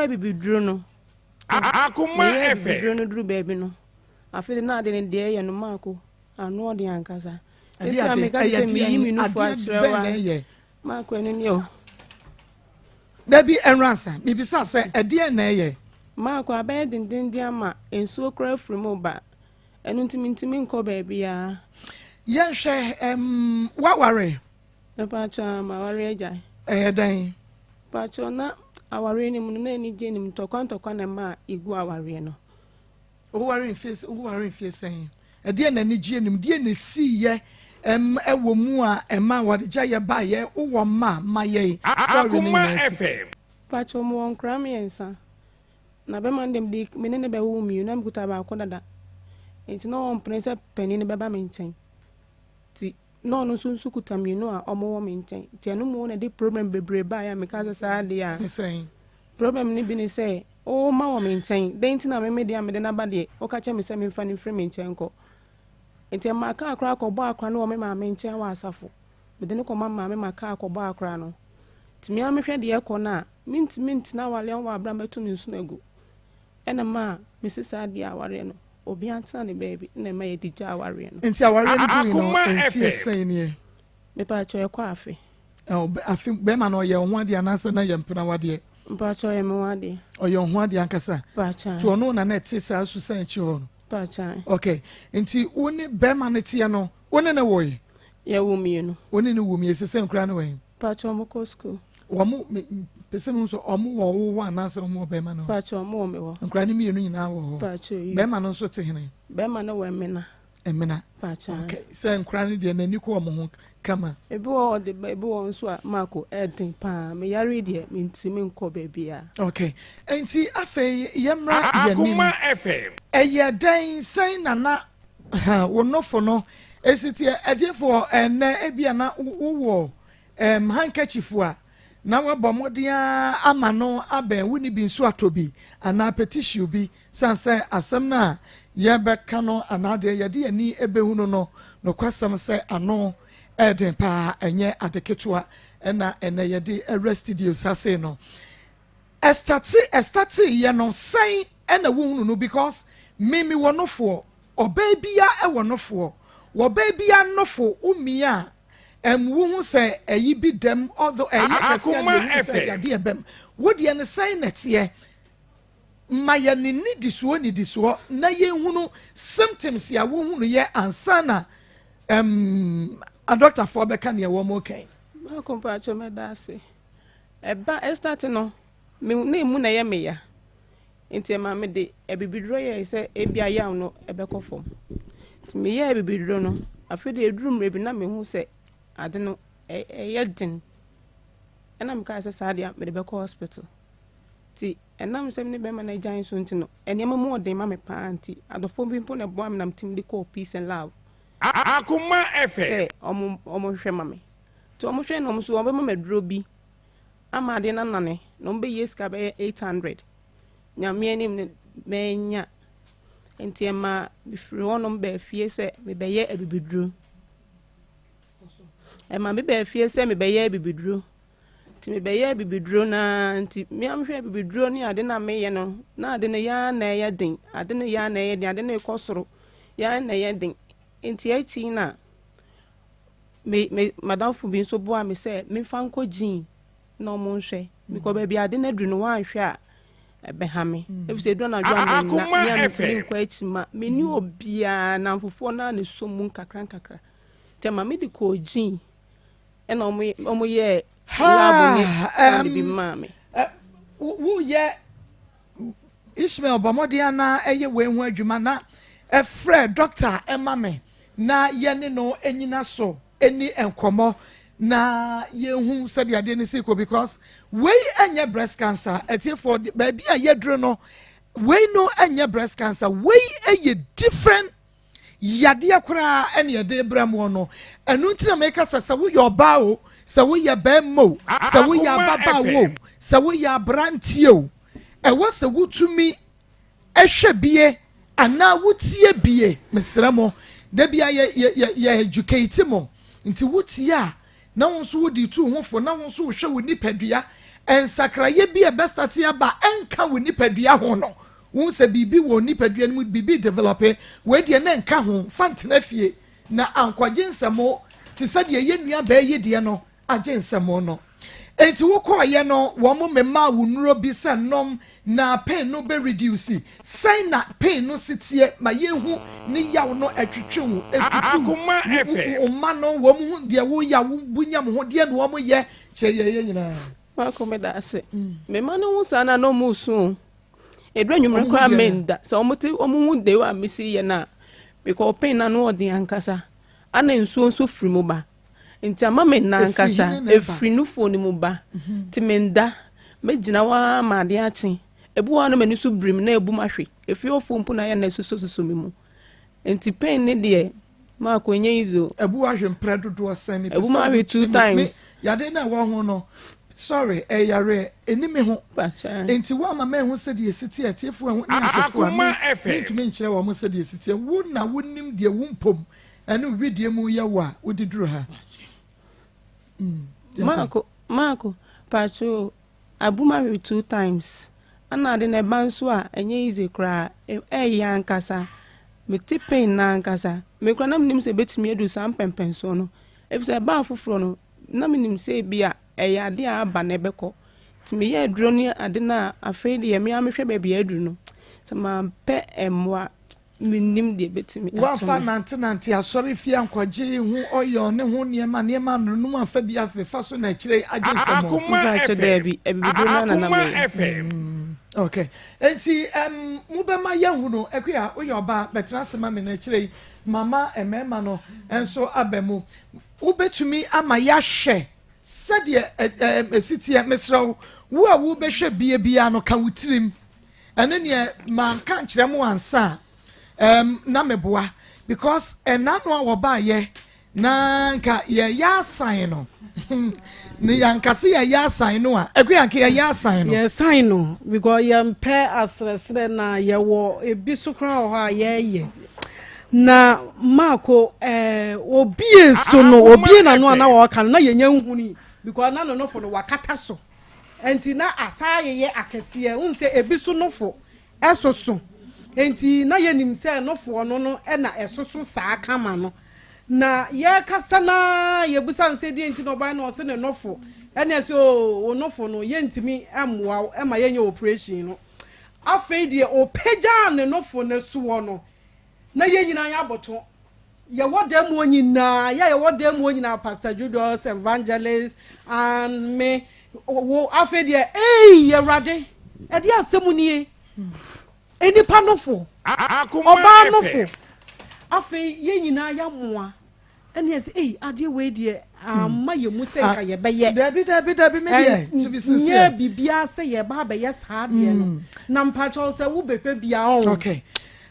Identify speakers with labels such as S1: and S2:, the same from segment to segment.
S1: bibiduro no
S2: Akoma efe
S1: bibiduro no duru baby no afede na ade ne de ye no Maako ano de ankasa esa me ka se mi yimi no fo atrewa Maako ene ne o
S3: Dabi enransa bibisa se ade na ye
S1: Maako abaye dindindin ama ensuo kra frimo ba enu ntimi nko baby ya
S3: yenhwe waware
S1: pacha ma ware aja
S3: dan
S1: pacha na aware ni mu na ni je ni ntokwa na ma igu aware no
S3: ware face sen ade na ni je ni de na si ye ewo mu a ema wade ja ye ba ye wo ma ye
S2: Akoma FM
S1: pacha mo won kram yensa na be man dem dik menene be wo mi na mkuta ba ko dada enti no on prince penny ne be ba me nchen ti no no sunsu kuta mi no a omo wo me nchen ti anu mo na de problem bebre ba ya me ka sa de ya
S3: sen
S1: problem ni bi ni say o ma wo me nchen den ti na me de am de na ba de o ka che me say me fa ni free me nchen ko enti ma ka akra ko bo akra no wo me ma me nchen wa asafo me de ne ko ma me ma ka ko bo akra no ti me am hwe de e ko na mint na wale on wa abra metu ni nsu egu ena ma Mrs. Adi aware no obi ansa ne baby na ma ye dija aware no
S3: enti aware ni no enfie sen ni
S1: me pa cho e kwa afi
S3: afi be ma no ye ho ade anasa na ye mpena wade
S1: mpa cho ye me wade
S3: o ye ho ade ankasa
S1: pa cha
S3: to no na na ti sa su san chi ho no
S1: pa cha
S3: okay enti woni be ma ne tie no woni na wo ye
S1: wo mi no
S3: woni ni wo mi sesen kra na wo
S1: pa cho mo ko school
S3: wo mo pese mo so omo wo anasa mo be ma no
S1: pa cho mo me wo
S3: nkra ni mi enu nyina wo
S1: pa cho
S3: be ma no so te hene
S1: be ma no wo emena pa cha
S3: okay se nkra ni de na ni ko mo ho kama
S1: ebi wo de ebi wo nso a Maako edin pa me yare de me ntimi nko ba bia
S3: okay enti afi yemra yanim
S2: Akoma FM
S3: eye dan sen na wo nofo no esiti ejefo enne ebia na wo handkerchief a na wabo modia ama no aben woni bi nso atobi ana petition bi sanse asem na ye beka no anade ye de ani ebehunu no kwasam se ano eden pa enye adeketua na ene ye de studio sase no estati ye no sen na wohunu no because mimi wonofo obabia e wonofo wo babia nofo umia wo se eyi bi dem although
S2: Akoma
S3: say yade ebem wo de ne sign netie ma ye ni di so na ye hunu symptoms ya wo hunu ye ansana a doctor for be kan ye wo mo okay
S1: ma kompa cho me da se eba start no me na mu na ye me ya enti ma me de ebibidro ye se ebia ya no ebekọ fom ti me ye ebibidro no afede edrum rebi na me hu se ade no yedin enam ka se sadia me de be hospital ti enam se me be ma na jan so ntino enema mo de ma me pa anti adofo bi mpo na bo am nam tim de call peace and love
S2: Akoma FM
S1: se omo hwe ma me to omo hwe no so omo ma duro bi ama de na nane no mbe yes ka be 800 nyame anim me nya enti ma bifiri wono mbe fie se me be ye abibiduro ma me be fie se me be ye abibiduro ti me be ye abibiduro na nti me am hwe abibiduro ni ade na me ye no na ade ne ya na ye den ade ne ya na ye den ade ne kosoro ya na ye den enti achi na me madam fu bi so bo a me se me fa nko jin na omo hwe because baby ade na dru no wan hwe a ebe ha me if say do na dru am na ya me ko achi ma me ni obia na mfofo na ne so mu kakra te ma me di ko jin e na omo ye labo ni bi ma me
S3: wo ye Ishmael Bamodia na eye we hu adwuma na efre doctor emame na ye ne no enyina so eni enkomo na ye hu said ya de ni siko because we enye breast cancer etie for baby a ye dro no we no enye breast cancer we eye different yade akura ene ye de bram no enu ntira make sasa wo your ba o se wo ye ba mo se wo ya baba wo se wo ya brantie o e wo se wutumi ehwe bie ana wutie bie mesramo da bia ye educate mo nti wutie a na won so wodi tu hofo na won so hwe wo nipadua ensakraye bi e best atia ba enka wo nipadua ho no wo se bibi wo nipadua no bibi develop we de na enka ho fantena fie na ankwaje nsemo ti se de ye nua ba ye de no agye nsemo no enti wo ko ye no wo mo mema wo nuro bi se nom na pain no be reduce sai na pain no sitie ma ye hu ni yaw no atwetwe wo
S2: Akoma FM
S3: o ma no wo mu de wo ya wo bunya mo ho de no wo mo ye che ye nyina
S1: Akoma da ase me ma no hu sana no mu so edwa nwumre kwa menda so omuti omu de wa misi ye na because pain na no odi ankasa ana nso firi mu ba nti ama me na ankasa efiri no fo ni mu ba ti menda megina wa ma de achi ebu wa no mani so brim na ebu mahwe efi ofo mpu na ya na suso mi mu nti pain ne de ma ko nye izo
S3: ebu wa hwe mpre dodo asan ni
S1: ebu ma hwe 2 times
S3: ya de na wo ho no sorry yare enime ho enti wa ma me ho se de esiti atiefo ho ni afefo
S2: Akoma FM
S3: enti me nkyere wo mo se de esiti wo na wonim de wo mpom ene widie mu ye wa wodiduru ha
S1: Marco pacho abuma 2 times ana de na banso a enye ize kra ya nkasa me pain na nkasa me kra na mnim se betimi edu sam pempenso no ebisa ba afoforo no na mnim se bia eya ade a aba na ebekọ timi ye aduro ni ade na afei de me amehwe ba bia aduru no se ma pe emwa minim de betimi
S3: wa fa nante asori fi ankwaje hu oyo ne hu niema no no afa bi afefa so na kire agensemo
S2: Akoma FM Akoma FM
S3: okay enti mu be ma yahu no ekua oyo oba betra sema me na kire mama emema no enso abemu ubetumi ama ya hwe sede esitie mesrawo wo a wo be hwe bia no ka wutirim ene ne man kan kire mu ansa na meboa because enano a wo ba ye na nka ye ya sign no ni yankase ye ya sign no a egwe yanka ye ya sign no
S4: ye sign no because ye mpe asresre na ye wo ebiso kra ho a ye na mako obi enso no obi na no na wo kan na ye nya nhuni because na no fo no wakata so enti na asa ye akese unse ebiso no fo esoso enti na ye nim se no fo no na esoso saa kama no na ye kasa na ye busa nse di enti no ba na o se ne nofo ene se o nofo no ye ntimi amwa e ma ye nya operation no afei de o peja ne nofo ne so no na ye nyina ya boto ye wodam onyina ye wodam onyina Pastor Judas evangelist and me wo afei de ye rade e de asemuni eni panofo
S2: Akoma
S4: nofo afei ye nyina ya moa ene ese ade we de ma ye mu se nka ye beye
S3: dabi me de to be sincere
S4: nye bibia se ye ba be ye saa de no na mpacho se wo bepe bia on
S3: okay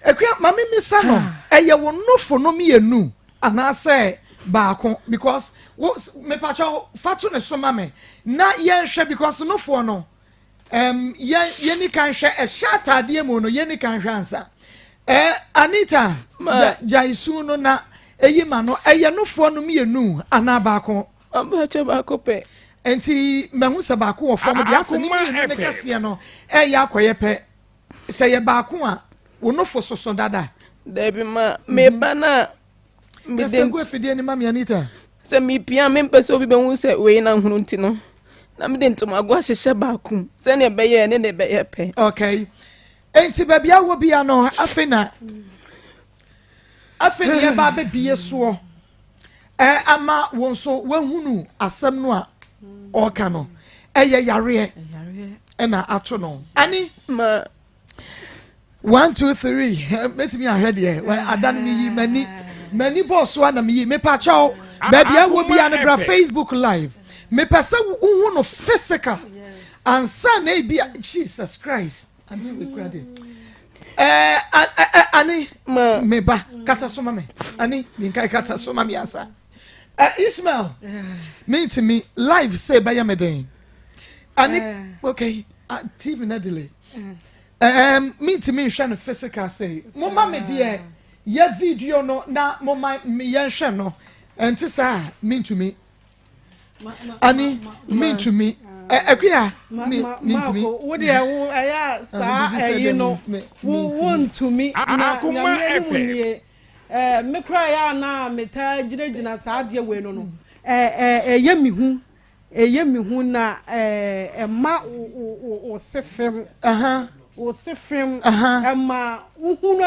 S3: ekua mama mi sa no eye wo nofo no me enu ana se baako because me pacho fatu ne so mama na ye hwe because nofo no ye ni kan hwe e shata de mu no ye ni kan hwe ansa Anita jaisu no na eyi ma no eye nofo no me enu ana baako
S1: abache baako pe
S3: enti mehu se baako wo fom de ase ni ne kase no ya akoye pe se ye baako a wo nofo soso dada
S1: debi ma me bana
S3: me den go fidie ni mama Anita
S1: se mi pia me mpese obi be hu se we na hunu nti no na me den to magwa hyehye baako se ne be ye ne be ye pe
S3: okay enti baby awo bia no afena ye ba be bie so ama won so wahunu asem no a oka no eye yare na ato no ani
S1: ma
S3: 1 2 3 let me ahead here adan mi yi mani boss wa na mi yi me pa chao baby awo bia no bra Facebook live me pesa wu no physical and son e bia Jesus Christ ani we credit ani me ba kata so mame ani ninkai kata so mame asa Ismail meet me live say by yameden ani okay TV na delay meet me share no physical say mo mame de ye video no na mo me ye no enti sa mean to me ani mean to me Akuya
S4: Mako wo de wo aya saa eyi no wo ntumi na nyame me kra ya na meta gina saa de we no eye mi hu na ma o sefem o sefem ma uhunu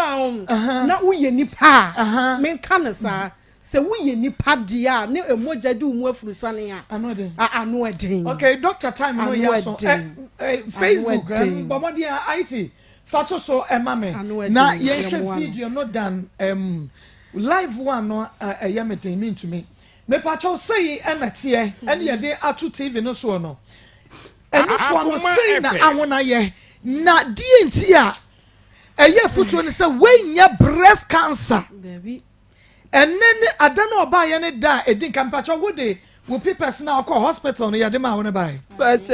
S4: a na wo ye nipa me kan sa se wo ye nipa dia ne emoja de mu afurusane a ano edin.
S3: Okay, doctor time no yaso Facebook bomodi IT fato so emame na ye hwe video no dan live one no eyameten mean to me me pacho say enate ene ye de atu TV no so no ene fo no say na awona ye na die nti a eye futuo ne say we nya breast cancer and then adano oba ye ne da edin kampacho wo de wo people na ko hospital no ye de ma wona bai
S1: but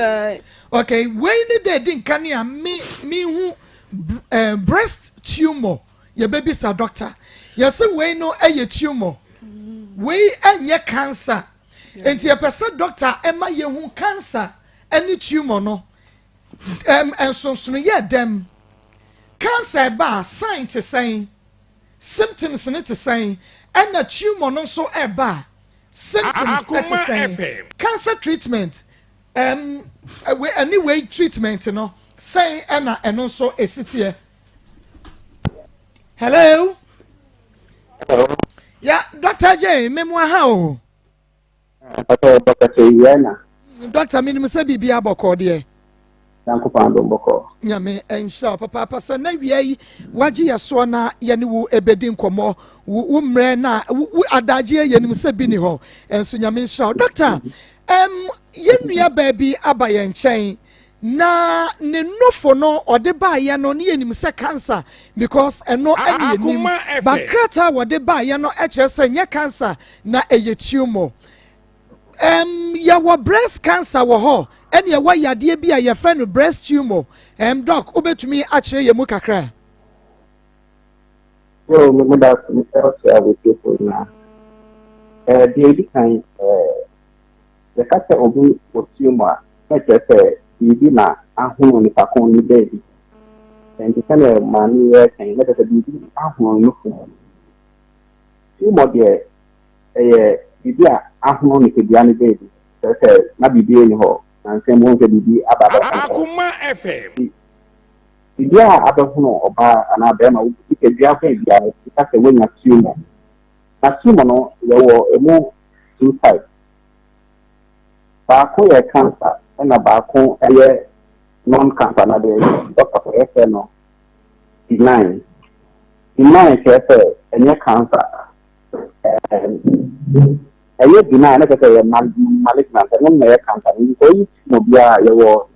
S3: okay we ne de edin kan ya me hu breast tumor ye baby sa doctor ye say we no eye tumor we enye cancer enti ye person doctor ema ye hu cancer any tumor no enso ye dem cancer ba sign to saying symptoms ne to saying and the tumor no so eba symptoms to saying cancer treatment anyway treatment no say and also a city. Hello. Yeah, Dr. J, memwa how?
S5: Dr. Yana.
S3: Dr. Minimum Sabi be aboko dear.
S5: Uncle Pando Boko.
S3: Yame and sharp papa sa na wie waji ya so na ye ne wo ebedin komo wo mre na wo adaje ye nim se bi ni ho enso nyame sharp doctor ye nua baby aba ye nchen na ne nofo no ode ba ye no ne nim se cancer because eno ani nim bakrata wode ba ye no eche se nye cancer na eye tumor ya wo breast cancer wo ho ene ya yade bi a ye friend breast tumor doc obetumi a kire ye mu kakra
S5: so me da share with people na the kind the cancer obi wo tumor na chefe bibi na ahunu ni pakon ni baby and the kind of money we can let the bibi ahunu no fu tumor de bibi a ahunu ni ke ni baby chefe na bibi ni ho and same one bibi ababa
S2: Akoma FM
S5: Idia abahuno oba ana bema ukike bia fa bia ka se wenya tumor na tumor no yewo emu two types ba ko ye cancer na ba ko ye non cancer na de doctor for say no benign ke say any cancer aye benign na ke say malignant no na cancer ni ko yi mo bia yewo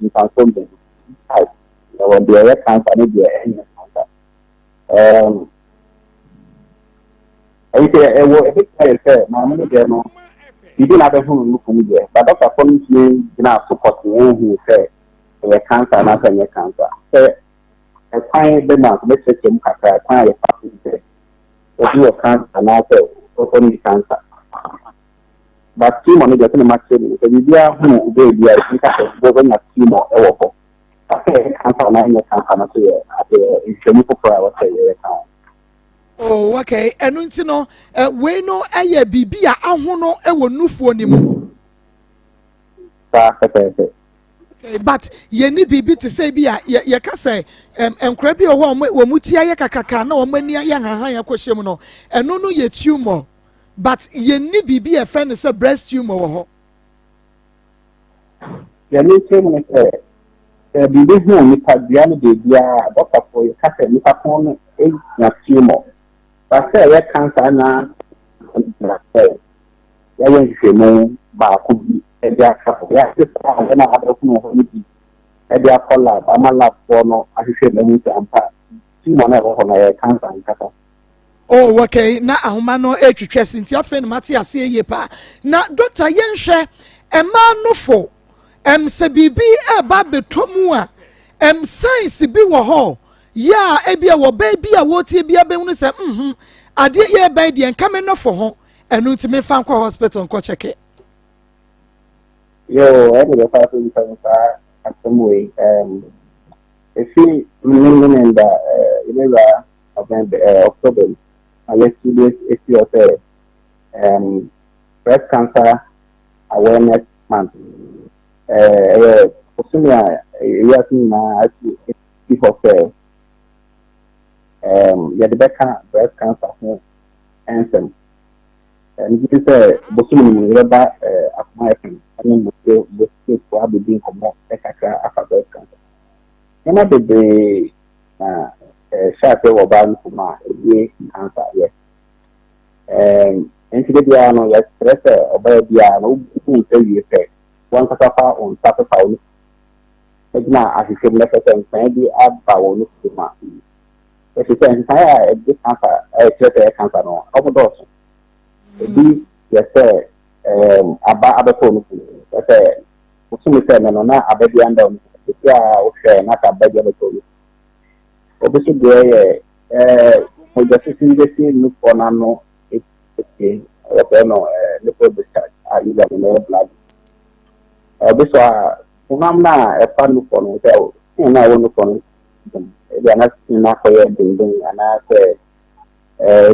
S5: infection type when the air cancer and the air cancer. I say, a big say, my money there no. You didn't have a home look for me there, but Dr. Collins me now supporting who say a cancer and a cancer. Say, I find the man, let's say, I find a person say, if you are cancer and I say, only cancer. But two money doesn't match it. If you are who baby, I think I can go on a team or
S3: Oh, okay. Enu nti no, we no eye bibi a ahono ewo nufuo ni mu. But ye ni bibi to say bi a ye ka say enkra bi o ho wo mutia ye kakaka na o mani ya hahan ya kwhyem no. Enu no ye tumor. But ye ni bibi e friend say breast tumor wo ho.
S5: Ye ni tumor say bibi hu ni padua no de bia doctor for you ka say ni pakon na tumor but say ye cancer na ya yen hwemu ba ko bi e dia ka ya se pa na adaku no ho ni bi e dia kola ba mala for no ahwehwe na mu ampa tumor na ho na ye cancer nkata.
S3: Oh, okay. Na ahoma no etwetwe sinti afen mate ase ye pa na doctor yen hwe ema no fo se bibi eba betomu a science bi wo ho ya ebia wo baby a wo tie bia be hunu se ade ye ba die nka me no fo ho enu ti me fa nkwa hospital nko cheke
S5: Yo, I would have passed in some way. If you in the October, I guess 2 days if you breast cancer awareness month. Osumia, you are seeing actually people say, the breast cancer anthem. And this is a Bosumi Reba Akoma FM. I mean, the state for Abu being common, Ekaka, after breast cancer. Emma did the Shaka or Ban Kuma, cancer, yes. And today, I know that stress or Biano, who tell you effect. One Katapa on Sapapa. Now, as you should let us maybe add Bawo Nukuma. If you can say this cancer, I cancer no, overdose. Ebi yɛsɛ aba abɛtɔ no kunu yɛsɛ wosumi sɛ no na abɛbi anda no esi a wohwɛ na ka abɛbi abɛtɔ no obi so deɛ yɛ mogya sisi bɛsi nufoɔ n'ano eti wɔfɛ no nipple discharge a yi dɛm no yɛ blood obi so a honam na ɛfa nufoɔ no sɛ o na ɛwɔ nufoɔ no ebi ana si na akɔyɛ denden anaasɛ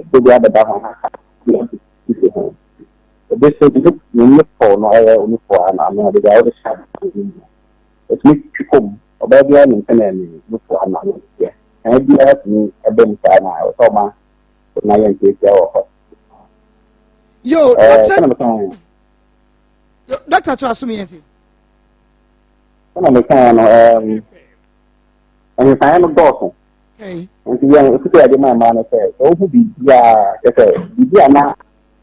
S5: ebi abɛda ho n'aka Obviously, the uniform no uniform, I mean, the other side. It's me to come, or baby, I'm in the uniform. Yeah, and you have me a bench now, so my young people.
S3: Yo, Doctor, trust me, and
S5: if I am a doctor,
S3: okay,
S5: and the young, if I did my man, says, oh, be now.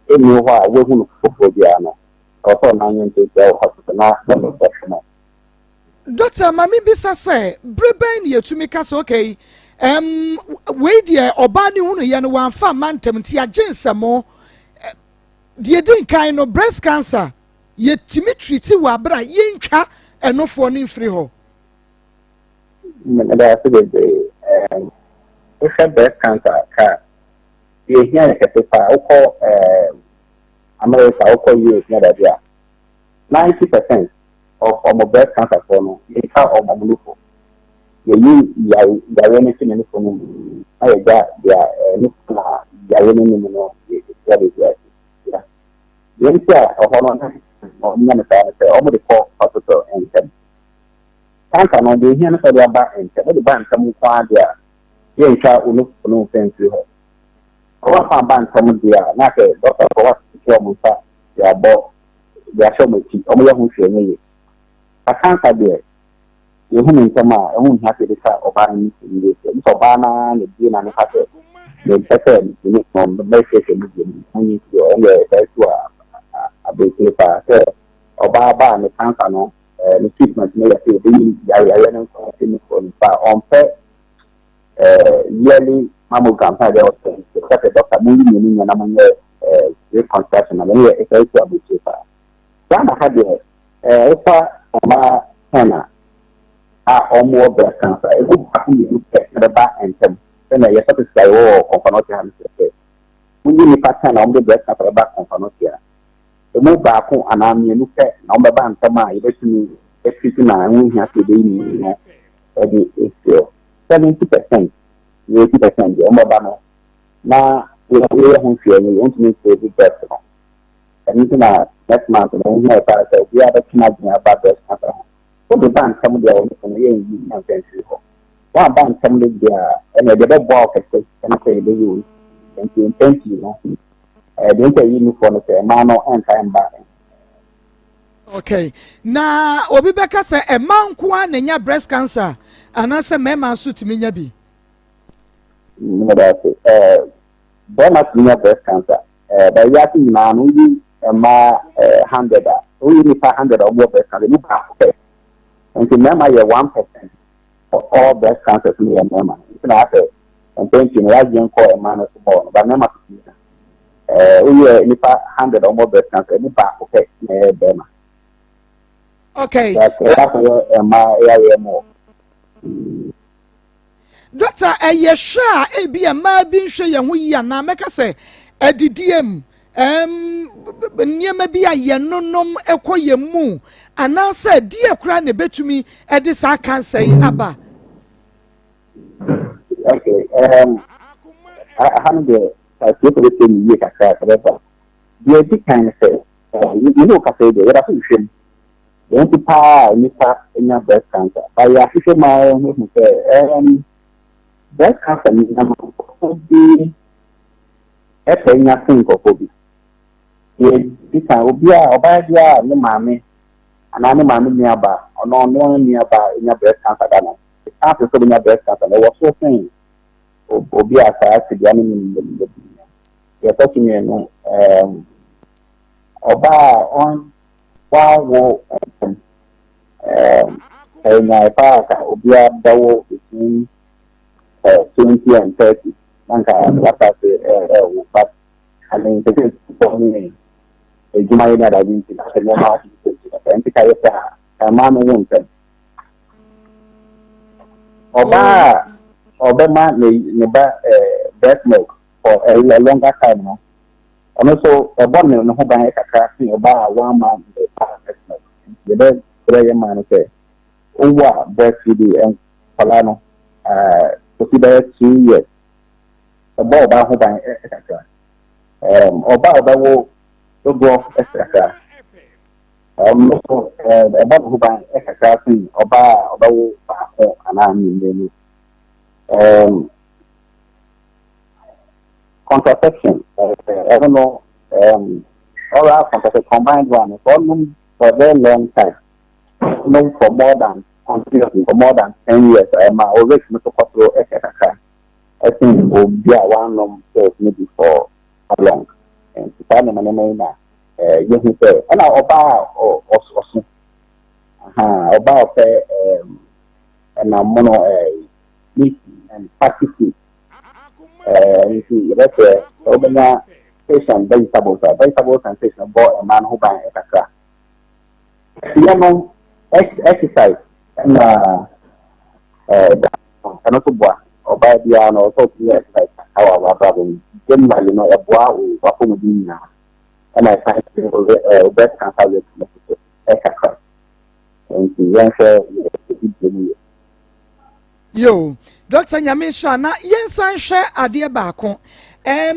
S5: Any why we who for Diana or for 9 to hospital.
S3: Doctor, Mammy Bisa say, Breben ye to make us okay. Wait, dear, or Bani Uno Yan one farm mantem tia jinsamo. Dear didn't kind of breast cancer. Yet Timitri Tiwabra yinka and no for in free ho.
S5: That's the breast cancer. You hear a America, or US, 90% of breast cancer for is how of Mamuko. You are anything in the phone. I got their nuclear, what is that? Yeah. The answer of one or almost 4 hospital and 10. Cancer on the hand for their back and the band come far there. You shall look for no sense to her. Our band come there, not a doctor for what to kill Musa, their boss, their show me, only who shall me. I can't have there. You whom in summer, I won't have to decide or buying this. So, Bana, the Dean and Hatter, the second, the next one, the best station, only to your own a big paper, or Baba and the cancer, no, the treatment may appear to be the on pet yearly mammogram had also a doctor moving and among reconstruction and a very good paper. Grandma had the Hannah or more breast cancer. A good look at the back and then I satisfy all of Panotia. We need pattern on the breast cancer back on Panotia. The move back and I'm look at number band Tama, eventually, we have to be 70%, 80%, the Omabano. Now, we are home fear, we want to make a big personal. And next month, we have a imagine about breast cancer. So the band come there from the end. One band come there, and the bed walk and say they use. Thank you. The interview for the man and time back.
S3: Okay. Now, Obibeka say a man kwan enya breast cancer, and I say mema suit me nyabi.
S5: No, that's it. There must be breast cancer. But you have to man only a 100, only 500 or more breast cancer. You have to. And remember, you're 1% of all breast cancers in your mema. You can have it. And thank you. I didn't call a man as born, but never. We are 100 or more breast cancer. You have okay. Bema.
S3: Okay. Doctor, a sure a be a ma bin share yan we na make say a DDM nneɛma bi a yɛnonom ɛkɔ yɛn mu anaasɛ deɛ kora ne betumi ɛde saa cancer yi aba.
S5: Okay, I haven't the same year kakra the big kind say you know cafe there that's the don't pa nipa enya breast cancer but ya hwehwe ma hu say breast cancer ni na ko bi e pe nya sin ko bi ye ka obi a oba dia ne maame ana ne maame ni aba ono ni aba enya breast cancer da na after so enya breast cancer na was so thing obi a sa asidia ni ni ye talking you know oba on wow na pa obi a dawo between 20 and 30 nanka what I say but I mean the is for me ejuma ina da binti na se mo ma ti ka yeta ma no won pe oba ma ne ba breast milk for a longer time no and also a born no ho ban kakra sin oba 1 month the breast milk the best prayer man say over breastfeeding and falano to be there 2 years oba ho ban kakra oba wo to go extra also about who ban extra thing oba wo ba ho ana mi contraception I don't know oral contraception combined one for a very long time no for more than continuously for more than 10 years my always to control extra I think will be a one maybe for how long and to find them na you say and oba also oba and mono meat and fatty food you see that's obenya patient vegetables and patient boy a man who buy extra you know exercise and also boy oba dia no so exercise our problem generally no eboa o wapo mu na and I find breast cancer rate extra and the
S3: yo Dr. Nyamisha na yensan hwe ade baako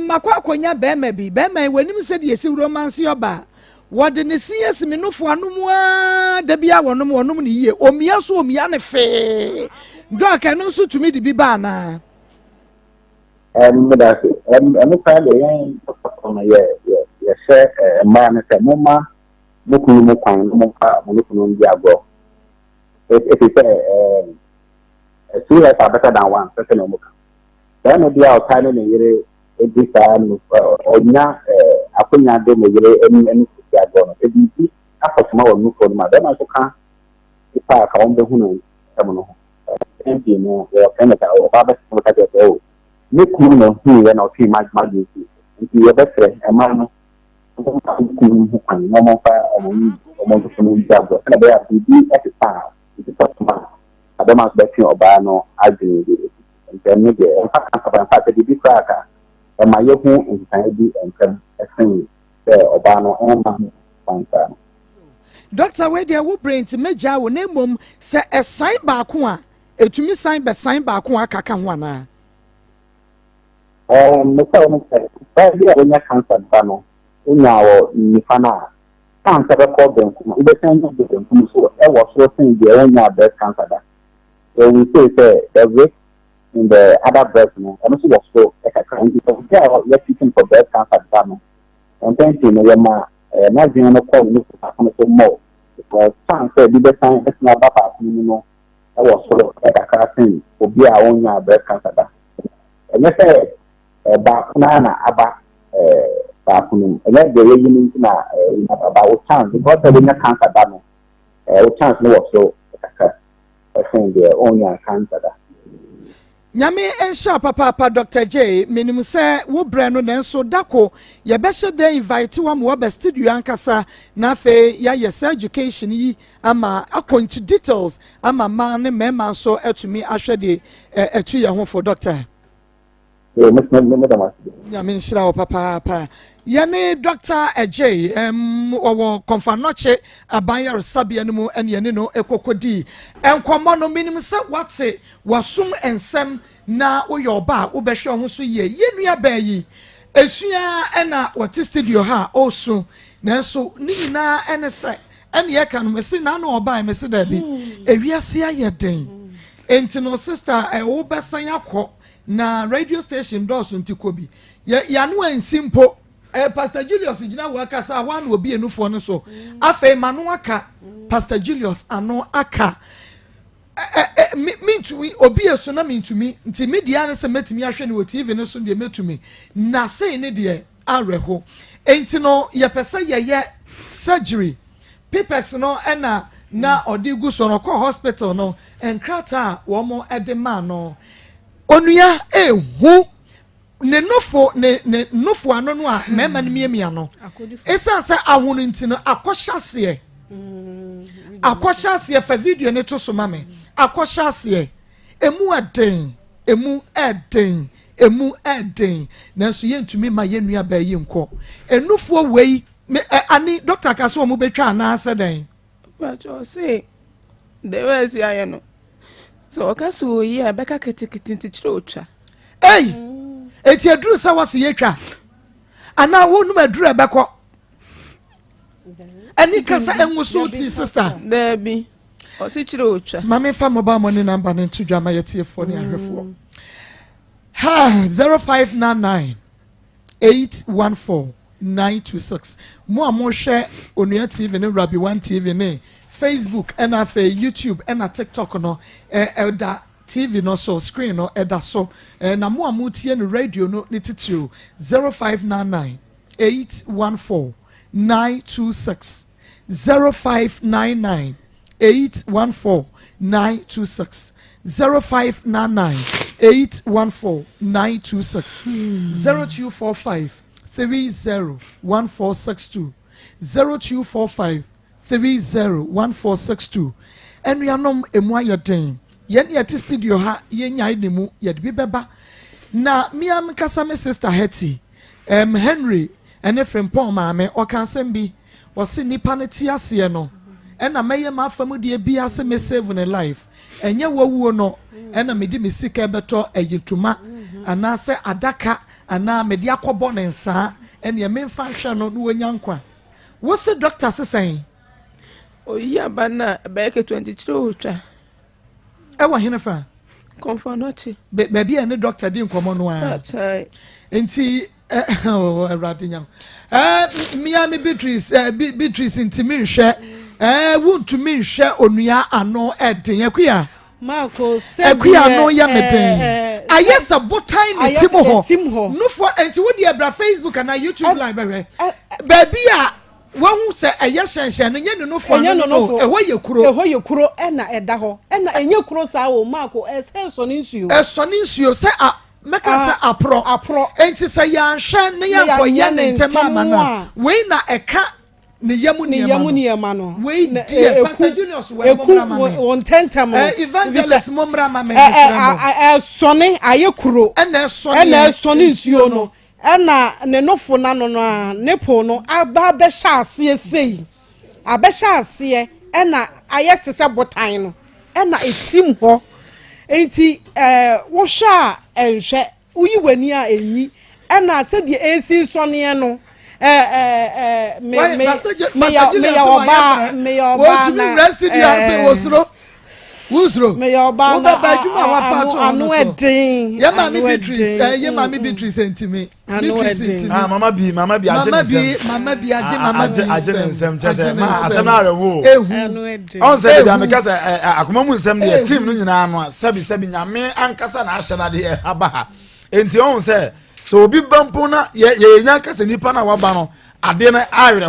S3: makwa akonya bema bi bema wanim se de yesi romance yoba wode ne siyesi minufo anomu a da bia wonom ne yie omia so omia ne fe doc eno so tumi de bi ba na
S5: that's it and find the on ye share man say mama mukunu mu kwan mo pa mukunu ndi agbo it is 2 years are better than 1 person no muka then no dia o time no yere edisa no onya akonya de no yere eni ti agbo no ebi afọtuma wo nuko no ma then so kan ipa ka on be hu no emo no nti no o keneta o ba be so ka de o ni kunu no hu ye na o ti maggi nti ye be fere e ma no kunu hu kan no mo fa o mo so no jagbo na be a bi e ti pa ti potuma adama beti oba no adwin bi nti de fa de bi kraka e ma ye hu ntan bi enkam esin oba no ema panka
S3: Doctor we dey wo brain ti meja wo na mom se esan baako a etumi san be san baako akaka ho ana
S5: me say no say ba bi a nya cancer ba no nya wo ni fana cancer record dem kuma ube san do dem kuma so e wo so thing dey nya breast cancer da so we say the rate in the other breast no and also was so extra because they are treating for breast cancer da no and then you know ma na din no call no so more because chance be the sign it's not about you know I was so extra thing obi a onya breast cancer da and say ba na aba ba kunu and the way you mean na about chance because the cancer da no chance no was so extra the onya cancer da
S3: Nyame ensha papa Dr. J minim se wo bre no nenso dako ye be hye dey invite wa mo be studio ankasa na fe ya yes education yi ama according details ama man ne mema so etumi ahwe de etu ye ho for doctor Yamin Shira Papa. Yane Dr. Ej, or Confanoche, Abaya Sabianimo, and Yanino, Ekokodi. And Commano minimum said what say, was soon and sem na o your bar, Ubesha Husuye, Yenuya Bayi. Esuya ena watisted your ha also. Nanso, Nina and a say, and yakan, Messi Nano or by Messi Debbie. Eviasia Yadin. Entino sister, a Obasayako. Na radio station doors nti kobi ya no ensimpo Pastor Julius gina waka sa wan obi enufo no so afei manu aka Pastor Julius ano aka mintumi obi eso na mintumi nti media na se metumi ahwe ne wo TV no so de metumi na sei ne de areho enti no ye pesa ye surgery papers no na odigu so no ko hospital no enkrata wo mo edema no onuya ehu ne nofo ano no a mema ne miemia no esanse ahunu nti no akohyase fa video ne to so mame akohyase emu eden nanso yentumi ma yenua ba yi nko enufo wei ani doctor kaso mo betwa na aseden
S1: but o say the way si ayeno so okaso yi abeka ketikiti ntichirotwa eti aduru sa wase yetwa ana wonu maduru abeko ani kasa enwuso ti sister there be o si chirotwa
S3: mama fa mobile money number ne tudwa ma yete fo ne ahwefo ha 0599 814 926 mo amhwe onua TV ne Rabi One TV ne Facebook and YouTube and TikTok no elda TV no so screen no eda so na mo amutie no radio no nititio 0599 814 926 0599 814 926 0599 814 926 0245 301462 0245 301462 enu yanom emu ayoden yen yeti studio ha yenya idemu yedbi beba na miam kasa me sister Hetty Henry ene frempon maame okansem bi wose nipa ne ti ase no ena meye mafamu de bia se me save ne life enye wawuo no ena medi me sika beto ayituma ana se adaka ana medi akobo ne nsa ene me mfa hwe no wonya nkwa wose doctor sesen
S1: oya bana beke 23 ultra
S3: ewa hinefa
S1: confanochi
S3: baby ene doctor di nkomo no a enti radinyam Miami Beatrice intimi nhwe wuntumi nhwe onua ano eden yakuya
S4: Maa Akos
S3: akuya no ya meden ayesa botan ne timo ho nufo enti wodi abra Facebook na YouTube live behwe baby a won se eye hyenhyen no nye no fo no ehwo ye kuro
S4: ena eda ho ena enye kuro sa wo Maa Akos eso ni nsuo
S3: se a meka se apro enti se ya hyen ne ya boye ne ntema ma na we na eka ne yamu ne ma we die Pastor Julius we momra ma me
S4: won tentam
S3: evangelist momra ma me
S4: sone aye kuro
S3: ena
S4: sone nsuo no ena ne nofo na no a ne po no aba be sha ase sei abesha ase ena aye sese botan no ena etim ho enti wo sha enhwe uyi wani a enyi ena se de AC sone no me oba
S3: na rested you say wosro
S4: me oba na
S3: badwuma wa fa to
S4: anu edin
S3: ye mama Beatrice entimi
S2: mama bi agene nsem chese ma asem na rewo
S4: anu edin
S2: on say bi ameka say akoma mu nsem de team no nyina no sabi nyame ankasa na ahye na de aba ha enti on say so obi bampo na ye nya kasa nipa na waba no ade na ayere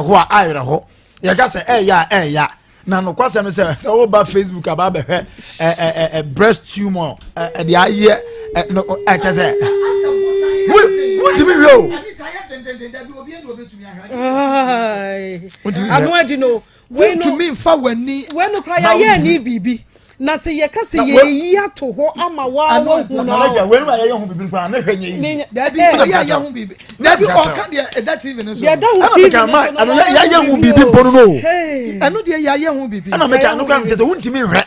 S2: ho ye ka say ya na no kwase no say o ba Facebook aba be hwe breast tumor de aye no ka say what do we know
S4: anu adi no
S3: we to me fa wani
S4: we no kra ya ye ni bibi na se ye ka se ye ya to ho ama wa wo hu
S2: na we ma ye hu bibi kwa na hwenye yi
S3: dabi ye hu bibi dabi o ka de that even so
S4: ye da hu tv
S2: ya hu bibi bono no
S3: anu de ya hu bibi
S2: ana me ka anu kwa mtete wuntimi hwe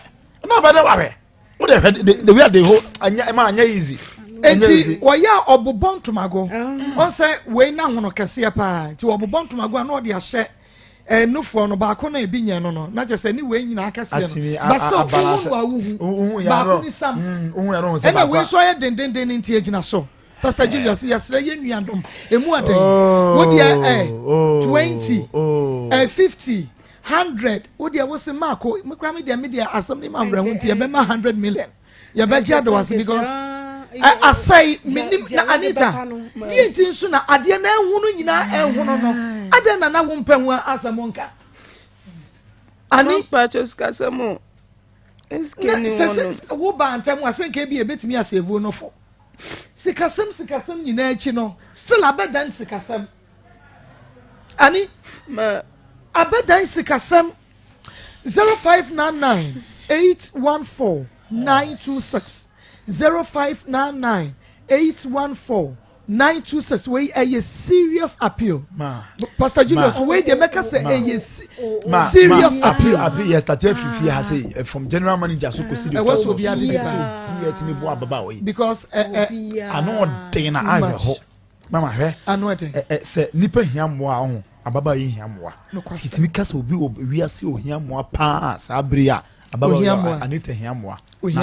S2: na ba da wahwe wo de hwe de we de ho anya ma anya easy
S3: enti oya obobon tomago on say we na hono kese pa ti obobon tomago na o de ahye nufo no ba ko na ebi nye no na je se ni we nyina kese no ba so wu ya no wu ya no se ba we so ye den nti agina so Pastor Julius yasre ye nuandom emu aden wo dia 20 50 100 wo dia wo se mako mekra me dia assembly man bra nti ye be ma 100 million ye be gia do was because I say minim na Anita die tin so na ade na ehunu nyina ehunu no ade na wo mpanwu asamonka ani
S1: purchase kasamo eskeni
S3: wono wo ba antam asenka bi ebetimi asevu no fo sikasem nyina echi no still abedan sikasem ani
S1: ma
S3: abedan sikasem 0599 814 926 0599 814 926 wey a serious appeal Pastor Julius wey dey make us say a serious appeal
S2: yes that if has say from general manager so consider
S3: was will be because
S2: I know dey na ahwe ho mama hwe
S3: ano dey
S2: say nipa hiamoa ho ababa yi hiamoa sitimi kasa obi wiase ohiamoa pa sa bria ababa Anita hiamoa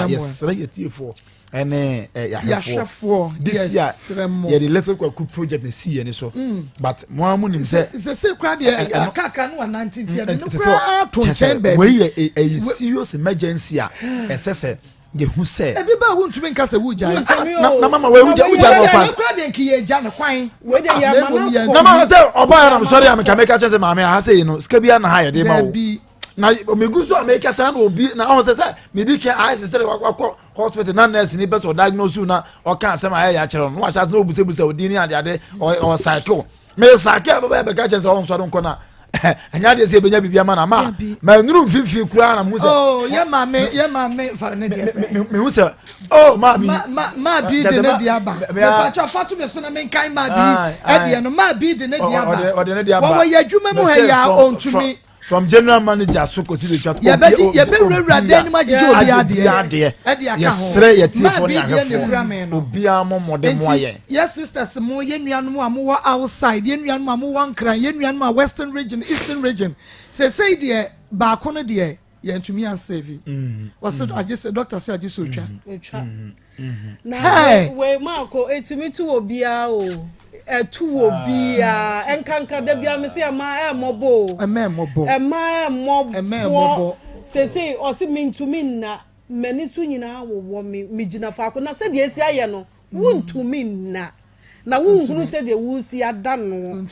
S2: yes right yetiefo ene
S3: yahwefo
S2: this year yeah the little quick project na see any so but mo amunim say
S3: crowd ya kaka no 19 year no crowd to chamber
S2: we a serious emergency a esese ge hu say
S3: e bi ba hu ntumi nka se wuja
S2: na mama we wuja no pass
S3: crowd en ki ye ja no kwan
S4: we dey ya
S2: na mama say oba ya na sorry am ka make chance mama ha say no skabia na ha ye dey ma wo na meguso America san obi na on say medical eye sister wakọ hospital na nurse ni person diagnose na o kan say ma ya kire no wa chat no obuse odi ni ade o cycle me cycle baba be ka chance on so don ko na anya de se benya bibia ma na ma nuru mfifi kura na mu say
S3: oh ye ma me fa ne de
S2: me hu say oh ma
S3: bi de ne dia ba me pa cha fatu me so na me kan ma bi e de no ma bi de ne dia ba
S2: o de ne dia ba
S3: wo ya adwuma mu ha ya ontumi
S2: from general manager so consider chat
S3: ye be rura den ma jiju obi ade
S2: yes re ye tifo ni ahefo obi amomode mo aye
S3: yes sisters mo ye nuanom amowo outside ye nuanom amowo nkran ye nuanom western region eastern region say de ba ko no de ye ntumi ansave was I just say doctor say I just so twa
S4: na we Marco etimi tu obi a o etu obi a enkanka da bia me se ma emobo se o se mintumi na mani su nyina wo mi gina fa ko na se de esi aye no wuntumi na wuhunu se de wusi ada no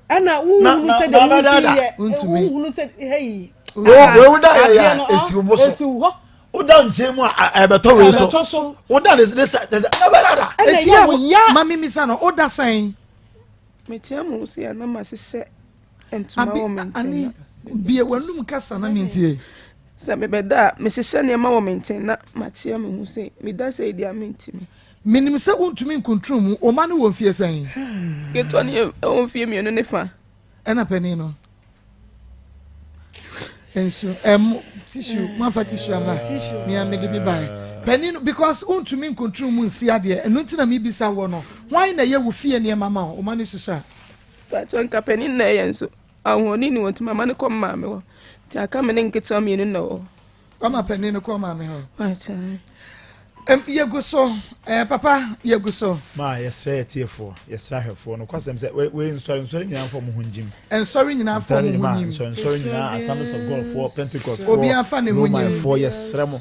S4: ana wuhunu se de wusi ye wuhunu se hey
S2: wo da ya esi wo so oda nchemu ebeto we so oda this na
S3: eti mami misa no oda san
S1: me chemu si ana ma hyehyɛ entuma wo me
S3: ani bie wanum kasa na mentie
S1: se me beda me hyehyɛ ne ma wo me nchen na ma chia me hu se me da se dia me ntimi
S3: minim se wontumi nkontrum mu o ma ne wo fie san
S1: keto ne wo fie me no ne fa
S3: ena pani no enso tissue ma fa tissue ama me amede bi bai pani no because wontumi nkontrum mu nsi ade eno ntina me bisa wo no wan na ye wo fie ne mama o ma ne hyehyɛ
S1: ta chonka pani na ye nso ahoni ni wontuma ma ne kom ma me wo ti aka me ne nketo me no wo
S3: ama pani no kom ma me ho
S1: acha
S3: yeguso papa yeguso
S2: ma yesre tiefo yesra hefo no kwasem se we nsori nyina fo mo hunjim
S3: ensori nyina fo mo hunjim
S2: nsori nyina Assemblies of God for Pentecost
S3: obi afa ne hunjim
S2: for yesre mo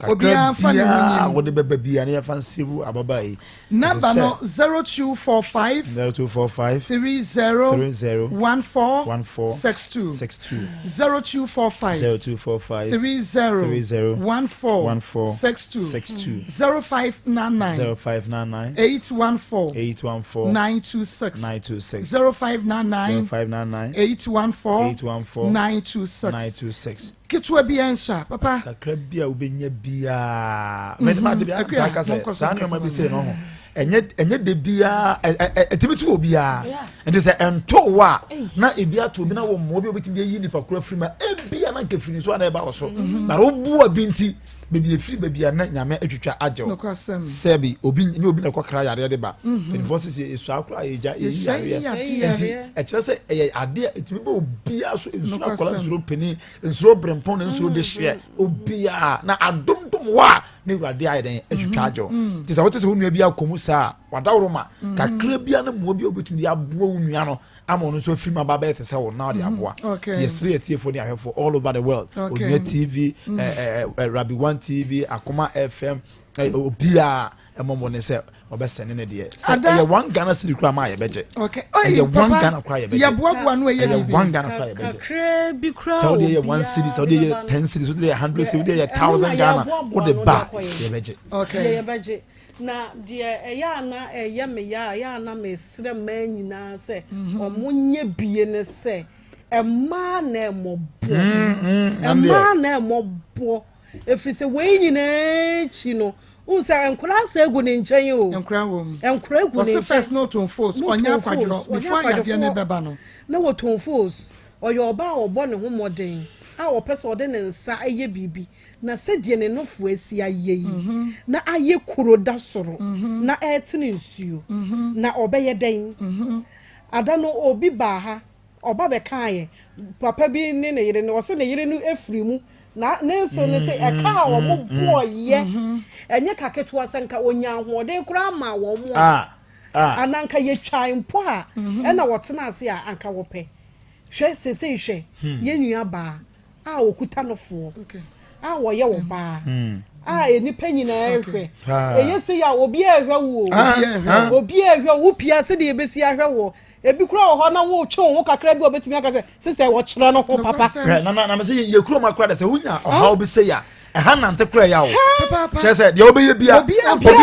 S3: Obia fa ne
S2: ho wo de beba bia na fa nsevu ababa yi
S3: number no 0245 30 14 62 0245 30 14 62 0599 814 926 0599 814 926 Kitwa bia nso papa
S2: kakra bia obenya bia medema de bia ka se sanu ma bi se no ho enye de bia etimitu obia enti se ento wa na ebia to bi na wo mo bi obetimi yi nipa kura firi ma ebia na nke firi so na eba oso na obu abi nti bebi efiri bebia na nyame atwitwa ajo sebi obi ni obi na kokra yare de ba enforces esu akura eja enti e kire se ade etimi be obia so ensu akola nsuro peni nsuro brempon na nsuro de hye obia na adomdom wa na urade ayi den atwitwa ajo ti se wote se wonu bia komu sa wadawroma kakra bia na mo bia obetumi aboa wonua no ama no so film aba bet say na de aboa yes three tiefo ni ahefo all over the world Onya TV Rabi 1 TV Akoma FM obia emomo ne say obesene ne de say one Ghana city kura ma ye beje ye one Ghana kura ye beje
S3: ya boaboa no ye
S2: bibi one Ghana kura ye beje
S4: kakra bi kura
S2: so de ye one city so de ye 10 cities so de ye 100 so de ye 1000 Ghana wo de ba ye beje
S4: ye beje na dia eya na eya me ya na me sre ma nyina se omonye bie ne se ema na emobo ema na emobo efise we nyina chi no unsa enkura se egu ne nchen o
S3: enkura wo
S4: enkura egu ne nchen
S3: first no to force onya kwadro before ya de ne beba no
S4: na wo to force oyo oba obo ne ho moden a wo pese ode ne nsa eye bibi na sedie ne nofo asi aye na aye kuro da soro na etene nsuo na obeye den ada no obi ba ha oba be kan papa bi ne ne yire ne wo se ne yire no efiri mu na nenso ne se eka wo mo boye enye kaketo asenka onya hoode kura ma wo mo ananka ye twan po a na wo tena ase a anka wo pe hwe sese hwe ye nua ba a okuta no fo a wo ye wo ba a enipa nyina ehwe eye se ya obi ehwe wo obi ehwe wo pia se de ebesi ahwe wo ebi kura ho na wo twon wo kakra bi obetimi aka se sister wo kyerɛ no ho papa
S2: na me se ye kuro makura da se hunya oha obi se ya ha nante kura ya wo chese de obeye bia obi anwe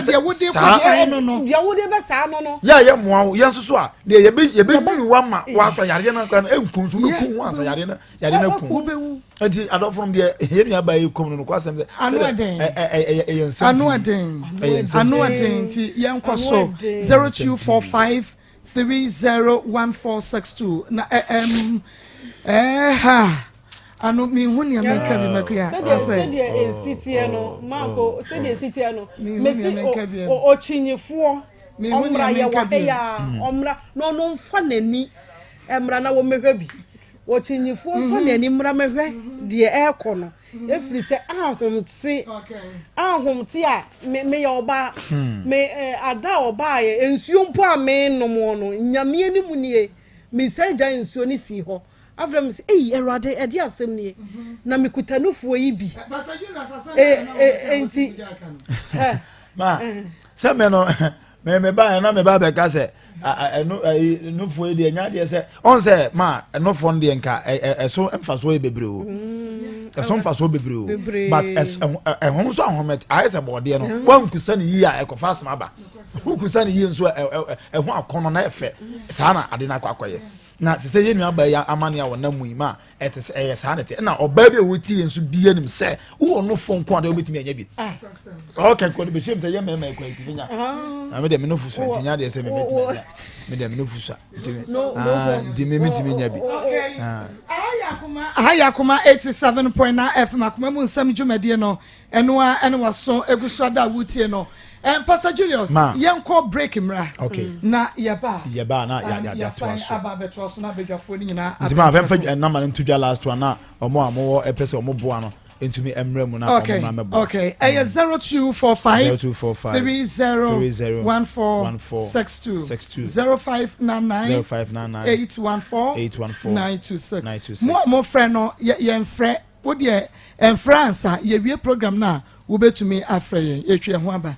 S2: se
S3: wo de ko san no no
S4: ya wo de be sa no no
S2: ya ye moa wo ye nsoso a de ye be biru wa ma wa asa yare na kan enkunsu no ku ho asa yare na ku
S3: obewu
S2: enti ado from de ye nua ba ye kom no kwasem se
S3: anu aden ti ye nkoso 0245 301462 na anu mi huni ya meka bi makria
S4: said city no manko said city no mesi o chinyefo omra ye wa ya omra no mfa nani emra na wo mehwe bi o chinyefo mfa nani mra mehwe de eko no efiri se ahomti a me ya oba me ada oba ye ensuo mpo a me no mo no nyame ani mu nie me seja ensuo ni si ho after say erade e dia asem nie na me kutanufuo yi bi enti
S2: ma se me no me ba na me ba be ka se no fuo de nya de se on se ma no fo de nka so emfaso e bebre o so emfaso bebre o but ehon so ahomet ayese bode no wan kusa ne yi a ekofa asema ba kusa ne yi nso ehon akono na efe saa na ade na akwakoye na sese ye nua ba ya amane a wona muima etese saa na te na oba bi a woti enso bia nim se wo no fo nko ade obetimi anya bi so okay ko de be shem se ye mema ko enti nya na me de me no fuso enti nya de se me betimi nya me de me no fuso enti me metimi nya bi
S3: Akoma 87.9 FM Akoma mu nsam dwumade no eno waso eguso da wutie no Pastor Julius yenko break mra na yeba
S2: na ya twaso
S3: aba betwaso na bedwafo ni nyina
S2: nti ma fa number ntudwa last one na omo amowo epese omo boa no entumi emra mu na omo na mebo
S3: 0245 30 1462 0599 814 926 mo friend no yen frɛ wo de en France ye wie program na wo betumi afrɛ ye etwe ho aba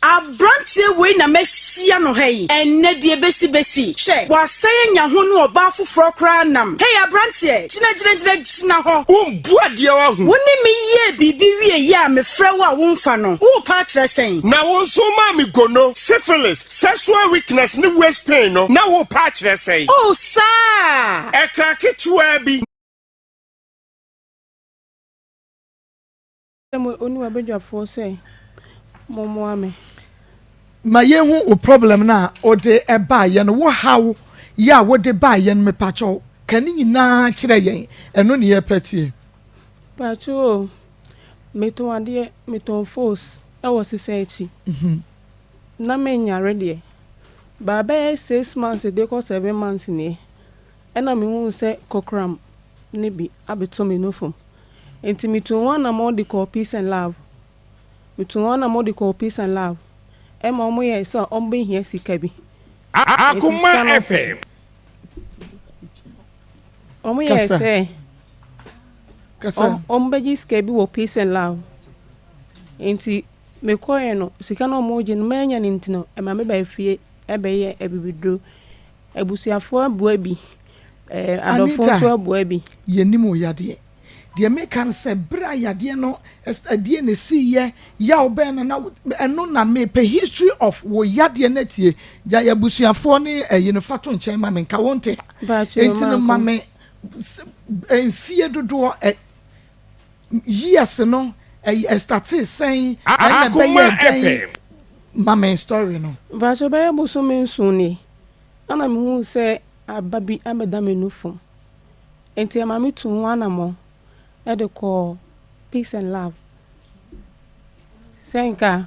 S6: Abrantie we na mehyia no hey enne de besi hwe wasɛe nya ho no oba foforo kra nam hey abrantie gyina ho
S7: umbu ade wa hu
S6: woni me ye bibi wie ye a me frɛ wo a wo mfa no wo pa kyerɛ sɛn
S7: na wo so ma me gono syphilis sexual weakness ni waist pain no na wo pa kyerɛ sɛn
S6: oh sa
S7: ekrake tuwa bi
S1: oni wa bedwafo sɛ momo ame
S3: ma yehu o problem na o de eba ye no wo haw ya wo de ba ye no me pacho kani nyina kyerɛ yen ɛno ne ye patie
S1: pacho meto ade meto force ɛwɔ sisɛchi na menya ready baba 6 months de ko 7 months ni ɛna me hu sɛ kokram ne bi abeto me no fom enti meto one amount de call peace and love meto one amount de call peace and love Emma omo ye so ombe hia sika bi
S7: Akoma FM
S1: omo ye say kasa ombe ji sika bi wo peace and love enti me koye no sika no omo je no manya ni ntino e ma me ba fie e be ye ebibidro ebusuafo abua bi adofo so abua bi
S3: ye nimu yade de me kan se bra yade no adie ne si ye ya obe na eno na me pe history of wo yade na tie ya yabusuafo ne ne fato nchen ma me nka wonte enti no ma me enfie dodo years no started saying
S7: Akoma FM
S3: ma me story no
S1: ba so be buso me nsu ni ana me hu se ababi ameda me nufum enti ma me tu wana mo e de call peace and love senka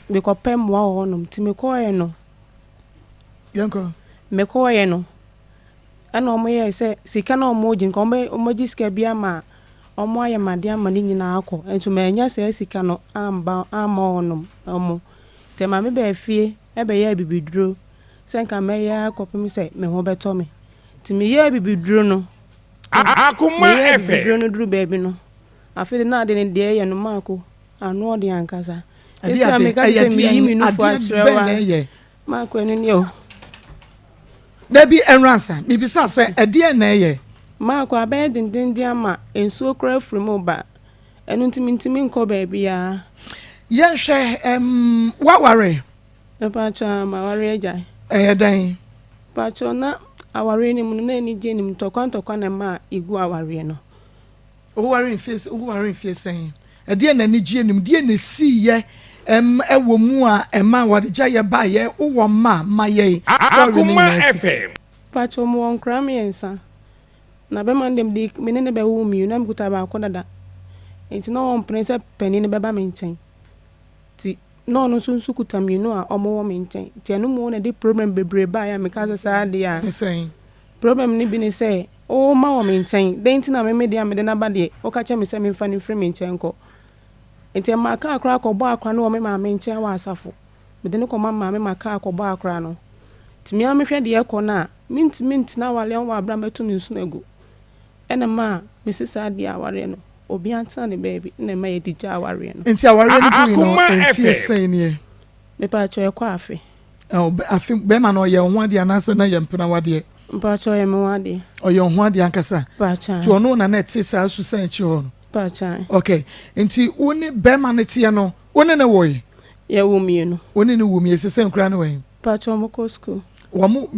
S1: me ko pem wa honum ti me ko ye no
S3: yanko
S1: me ko ye no ana omo ye se sika na omo jin ko omo ji sika bia ma omo aye made ama ni nyina akọ entu me nya se sika no amba ama honum omo te ma me be fie e be ye bibiduro senka me ya akọpem se me ho beto me ti me ye bibiduro no
S7: Akoma FM
S1: no duru baby no afede na de ne de ye no mako anu ode ankasa esa me ka se mi yimi no fo atrewa mako enu ni o
S3: Debi enransa mi bisa se ede na ye
S1: mako abe dindindi ama ensuo kra from ba enu ntimi nko baby ya
S3: yen hwe waware
S1: e pa cha ma ware eja
S3: dan
S1: pa cho na aware ni mu na ni je ni mtokwa na ma igu aware no
S3: o ware fie sen ede na ni je ni de na si ye ewo mu a ema wade ja ye ba ye wo ma ye
S7: Akoma FM
S1: pacho mu onkra me ensa na be man dem de me ne be wo mi na mkuta ba akodada enti no on prince pani ne be ba me nchen ti no no sunsu kuta mi no a omo wo me nchen ti anu mu na de problem bebre ba ya me ka sa de ya
S3: sen
S1: problem ni bi ni say o ma wo me nchen de enti na me de am de na ba de o ka che me say me fa ni free me nchen ko enti ma ka akra ko bo akra no wo me ma me nchen wa asafo me de ne ko ma me ma ka ko bo akra no ti mi am hwe de e ko na mint na wale on wa abra metu mi nsu nego ena ma Mrs. Adi aware no obi ansa ne baby na ma ye dija aware no
S3: enti aware ni no enfie sen ne
S1: me pa cho e kwa afi
S3: afi be ma no ye ho ade anase na ye mpena wade
S1: mpa cho ye me wade
S3: o ye ho ade ankasa
S1: pa cha
S3: to ono na net sa asu san chi ho no
S1: pa cha
S3: okay enti woni be ma ne tie no woni ne wo
S1: ye wo mi no
S3: woni ne wo mi sesen kra ne wo
S1: pa cho mo ko school
S3: wo mo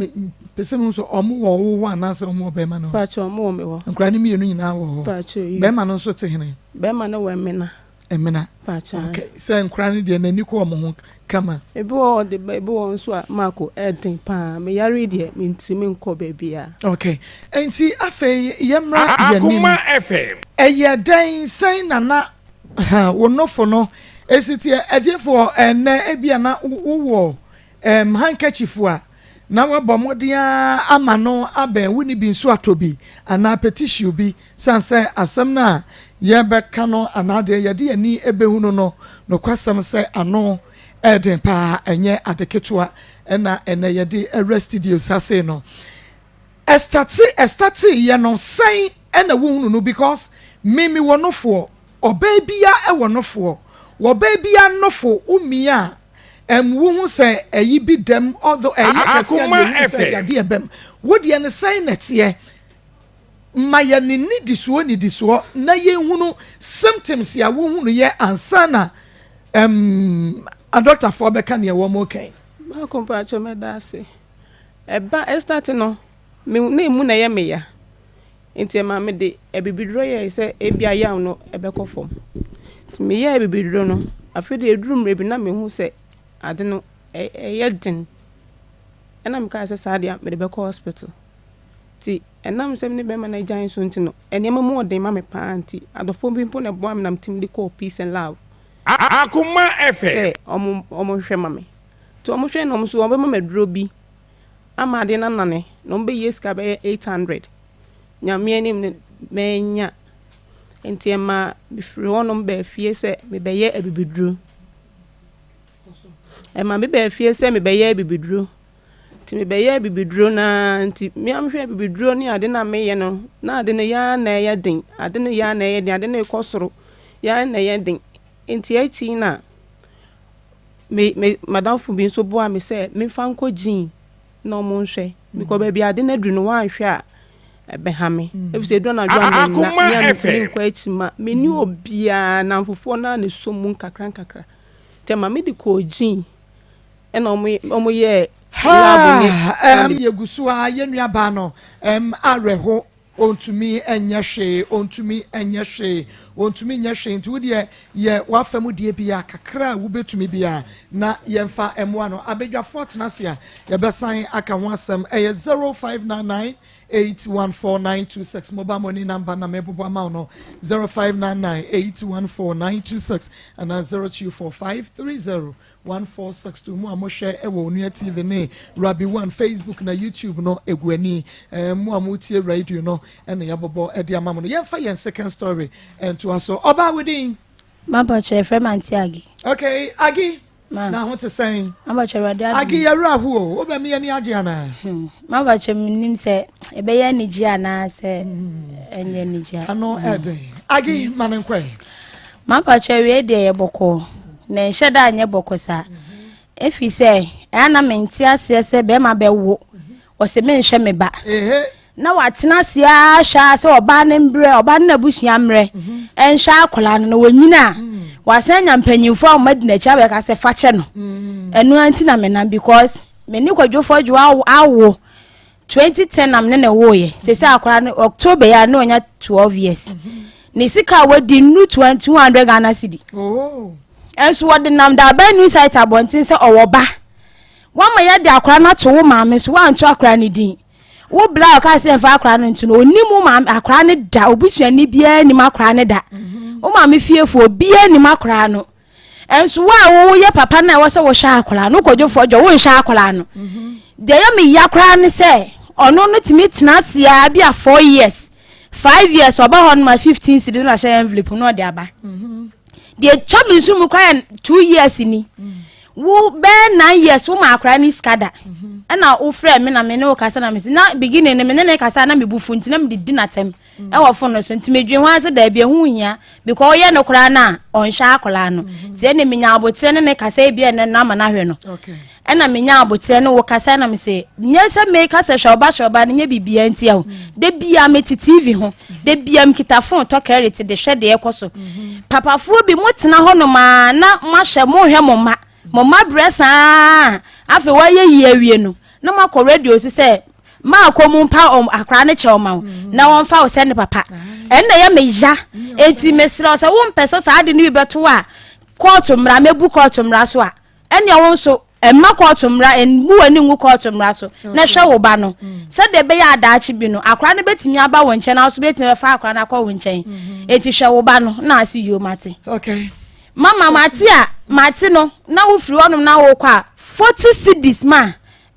S3: pese mo so omo wo anase omo be ma no
S1: pa cho mo me wo
S3: nkra ne mi no nyina wo
S1: pa cho
S3: be ma no so te hene
S1: be ma no wo emena pa cha
S3: okay se nkra ne de nani ko omo ho kama
S1: ebi wo de be wo nso a mako eden pa me yare de me ntimi nko ba bia
S3: okay enti afei yemra
S7: Akoma FM
S3: eye dan sen nana wo nofo no esitie ejefo enne ebia na wo handkerchief a na wabɔ modia ama no aben woni bi nso atobi ana petition bi sanse asɛm na ye bɛka no anade ye de ani ebehu no no kwasɛm sɛ ano eden pa enye adeketoa ɛna ene ye de studio sase no estati ye no sɛn ɛna wohunu no because mimi wonofo obebia e wonofo wo bebia nofo umia wo se eyi bi dem although
S8: Akoma efe
S3: yade ebem wo de ne sign netie ma ye ni di so na ye hunu symptoms ya wo hunu ye ansana a doctor for be kan ye wo mo kan
S1: ma compacho me da se eba start no me na mu na ye me ya enti ma me de ebibidro ye se ebia ya no ebekọ fom ti me ye ebibidro no afede edurum rebi na me hu se ade no ye den ena me ka se sadia me de bekọ hospital ti enam se me be ma na jan so nti no ene ma mu odin ma me pa anti adofo bi mpo na bo am nam tim de call peace and love
S8: Akoma efe
S1: omo hwe ma me to omo hwe no so omo ma duro bi ama ade na nane no mbe yes ka be 800 nyame anim menya enti ema bifiri wono mbe fie se me be ye abibiduro ema me be fie se me be ye abibiduro ti me be ye abibiduro na nti me am hwe abibiduro ni ade na me ye no na ade ne ya na ye den ade ne ya na ye den ade ne kosoro ya na ye den enti achi na me madam fu bi so boa me se me fa nko jin na omo nhwe because baby ade na dru no wan hwe a ebehame efise do na dru na ya me ko achi ma me ni obia na mfofo na ne somu nkakra tema me di ko jin e na omo ye
S3: yegusu a yenua ba no areho ontumi nyehwe nti wode ye wafamu die bia kakra wo betumi bia na yemfa emwa no abedwa fortness ya ye besan aka ho asem 0599 814-926 mobile money number na mebobo amount no 0599-814-926 and 0245301462 mu amoshe ewo Onua TV ne Rabi One Facebook na YouTube no egwani mu amutie radio no ene yabobo edi amamo no yemfa yen second story and to aso oba within
S9: Mapa che frame anti Agi.
S3: Okay, Agi. Na what to say?
S9: Mapa che radio.
S3: Agi yara hu, oba me ani agi ana.
S9: Mapa che nim se ebe ye ni ji ana se enye ni ji.
S3: Ano ede. Agi manenkwe.
S9: Mapa che we de ye boko. Na nheda anye boko sa. Efi se ana menti ase se be ma be wo. O se me nhwe me ba. Na watena sia sha se oba ne mbre oba na busua mre ensha akola no wanyina wasanya mpanyimfo a madina cha be ka se fache no enu anti na me na because me ni kwadwofo dwo awo 2010 am ne na wo ye se se akola no October ya na onya 12 years ni sika wadi nu 200 Ghana cedi enso wodi nam da ba new site abontin se owoba wama ya de akola na to wo maame so wan to akola ni din wo bla ka se fa akra no ntu no onimu ma akra ne da obusuani bia ni makra ne da o ma me fiefo bia ni makra no enso wa wo ye papa na wo se wo sha akra no kodwofo jo wo sha akra no de ya me yakra ne se ono no timi tena sia bia 4 years 5 years oba hon ma 15 cedi na sha envelope no de aba de chabi nsu mu kwa 2 years ni wo be 9 years wo ma akra ni skada ana o frɛ me na me ne o kasa na me na beginning me ne kasa na me bufu nti na me di natem e wo fo no so nti medwe ho ase da bia hu hia because ye no kora na on sha akola no tie ne me nya abotre ne kasa bia ne na ma na hwe no okay ena me nya abotre ne wo kasa na me se nya se me kasa shoba ne nya bibia nti ho de bia me TV ho de bia me kita phone to credit de hwe de ekoso papa fu bi motena ho no ma na ma hwe mo hwe mo ma mama bresa afi wa ye awie no na makọ radio si se ma akomu pa akra ne che oma na won fa o se ne papa en na ya meja enti mesra se won pese sa ade ne beto a court mra mebu court mra so a en ya won so emma court mra en mu ani ngu court mra so na hwe wo ba no se de be ya adaachi bi no akra ne betimi aba won che na so betimi fa akra na kwa won chen enti hwe wo ba no na asi yo mate
S3: okay
S9: mama mati no na wo firi wonum na wo kwa 40 cedis ma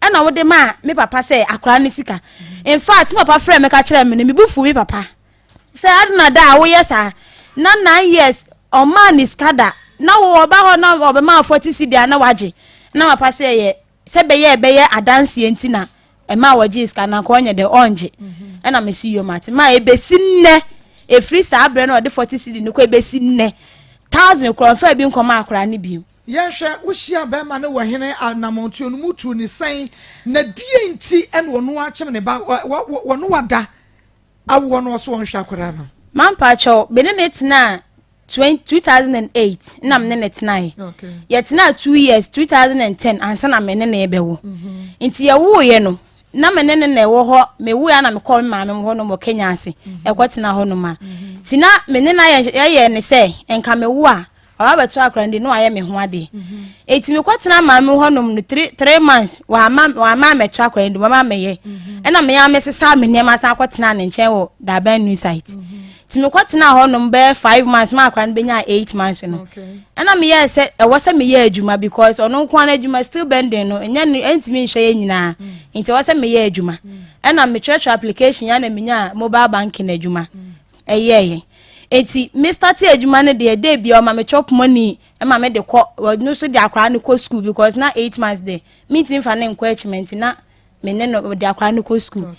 S9: ena wo de ma me papa say akora ne sika in fact papa frɛ me ka kyerɛ me me bufu me papa say aduna da wo yesa na 9 years o man is kada na wo ba ho na obe ma 40 cedi na waje na papa say ye se be ye adanse enti na e ma waje sika na ko onye de onje ena me si yo mati ma ebesi nne e free sa abre na de 40 cedi no ko ebesi nne 1000 kro fa bi nkoma akora ne bi
S3: yehwe wo hia be ma ne wo hene anamontuo no mutu ni sen na die nti ene wono akyem ne ba wono wada awo no so wonhwa akora no
S9: mampa cho bene net na 2008 na mne net na
S3: okay
S9: yet na 2 years 2010 ansa na mene na ebewo nti ye wo ye no na mene na ewo ho me wo ya na me call ma me ho no mo Kenya ase ekwotina ho no ma ti na mene na ye ne se enka me wo a oba beto akra ndi no aye me ho ade eti me kwatina ma me ho no 3 months wa ma me to akra ndi mama me ye na me ya me sesa me ne ma sa kwatina ne nchen wo da ban new site ti me kwatina ho no be 5 months ma akra nbe nya 8 months no na me ye se e wo se me ye adwuma because ono nko na adwuma still bending no enya enti me nhwe ye nyina enti wo se me ye adwuma na me church application ya na me nya mobile banking adwuma ye eti me start adwuma ne de bia o ma me chop money e ma me de ko no so de akra ne ko school because na 8 months there meeting fa ne encouragement na me ne no de akra ne ko school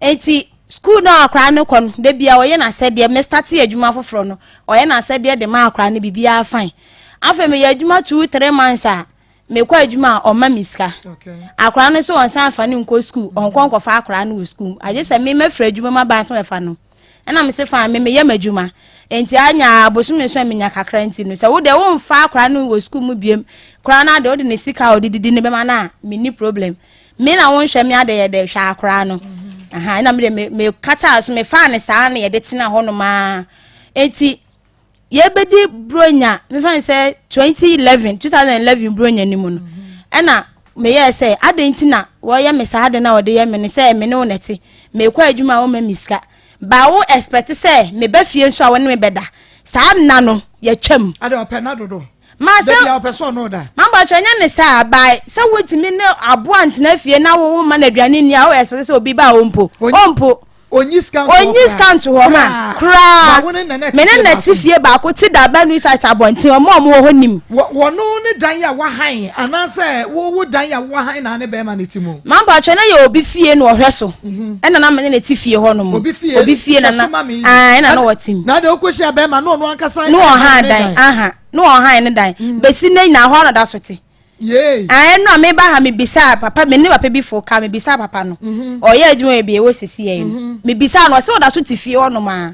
S9: eti school na akra ne ko de bia o ye na said de me start adwuma foforo no o ye na said de ma akra ne bibia fine afa me adwuma 2-3 months a me kwa adwuma o ma miska akra ne so on san fa ne ko school on kon fa akra ne wo school aje se me fra adwuma ma ba so fa no na me se fa me ye madwuma enti anya abosume so amenya kakra enti no se wo de wo mfa akra no wo school mu biem kra na de wo de ne sika wo didi ne be ma na me ni problem me na wo nhwe me ade ye de hwa akra no aha na me kata so me fa ne saa na ye de tina ho no ma enti ye bedi bronya me fa se 2011 bronya ni mu no na me ye se ade enti na wo ye me saa ade na wo de ye me ne se me ne wo neti me kwa adwuma wo ma miska ba wo expect say me ba fie nso a woni me beda sa na no ye twam
S3: ade opena dodo
S9: ma se
S3: ya opeso no da
S9: ma ba twanya ne sa ba se wotimi ne abo antena fie na wo ma na aduane ni a wo expect say obi ba ompo onyi scan to ho ma kra menen na ti fie ba ko ti da ba no site abontin o mo ho nim
S3: wono ne dan ya wa han ana se wo dan ya wa han na ne be ma ne ti mu
S9: ma ba twanya ye obi fie no ohwe so ena na menen na ti fie ho no mo obi fie na na no watim
S3: na de okohia be ma no ankasa
S9: no han dan aha no han ne dan besi na na ho na da so ti
S3: yeah
S9: no me ba ha me bisa papa me ne papa bi fo ka me bisa papa no o ye adwuma e bi e wo sisi ye me bisa no se oda so ti fie ono ma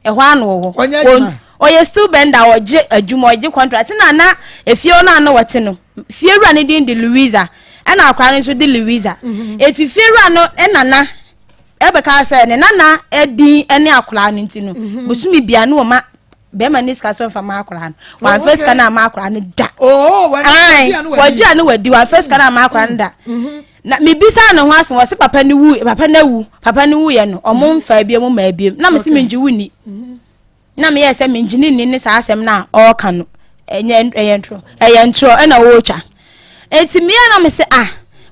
S9: e ho ano ho o ye still bender o je adwuma o je contract na e fie ono ano wote no fie rua ne din de Louisa na akwa ne so de Louisa eti fie rua no na e be ka se ne na edi ene akwa no ntino busumi bia no ma be ma niska so fa ma akora no wa first kana ma akora no da waji anu wadi wa first kana ma akora no da na me bisa no ho asen wo se papa ni wu ye no omo mfa bia mo ma bia na me se menji wuni na me ye se menji ni sa asem na o ka no eye ntro na wo cha enti me na me se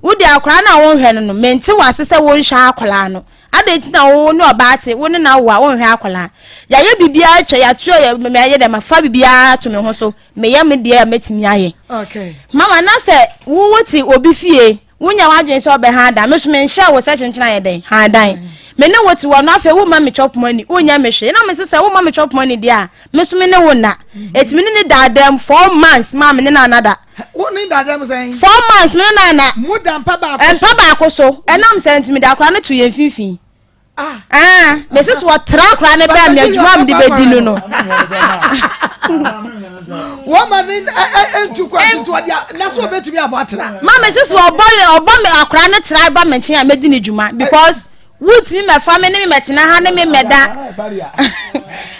S9: wo di akora na wo hwe no mente wa se se wo nhwa akora no ade na wo ne obate wo ne na wo a wo hwe akola ya ye bibia twa ya tuo ya me aye de ma fa bibia to me ho so me ye me de ya metimi aye
S3: okay
S9: mama na se wo woti obi fie wonya wadwen so be ha da me so me nhia wo se chenchena ye den ha dan me ne woti wo no afa wo ma me chop money wonya me hwe na me se wo ma me chop money dia me so me ne wo na etimi ne da dem 4 months ma me ne na anada
S3: wo ni da dem say
S9: 4 months me na
S3: muda mpa
S9: ba so enam sentimi da kra ne to ye fifi Mrs. what track ran a bam, your drum de bedino.
S3: Woman in to what that's what to be about.
S9: Mamma says, well, boy, or bomb a cranet tribe by mentioning a medini juma because woods me my family met in a hand me meda.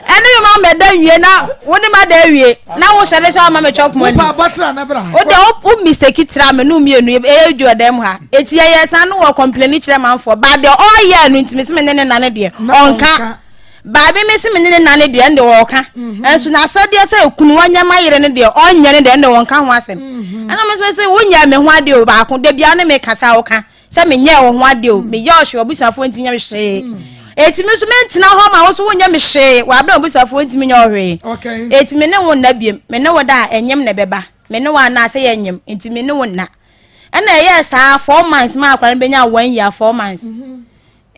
S9: And your mom meda, you know, one of my day. Now, shall I show my chop money? Oh, mistake it, Ram, and no me, and you are them. It's yes, I know, complaining to them for, but they're all year, and Miss Menon and Nanadia. On Baby, Miss Menon and Nanadia and the walker. And soon I said, yes, I couldn't want your mother and the onion and the one can was him. And I must say, when you me what do back on the Biana make us out. Me nye wo ho ade o me Joshua obusafo ntanya me hwe etimi so me ntina ho ma wo so wonya me hwe wa bra obusafo ntimi nya hwe
S3: okay
S9: etimi ne wo na biem me ne wo da enyem ne beba me ne wa na se ye enyem etimi ne wo na na yes 4 months ma akwa benya 1 year 4 months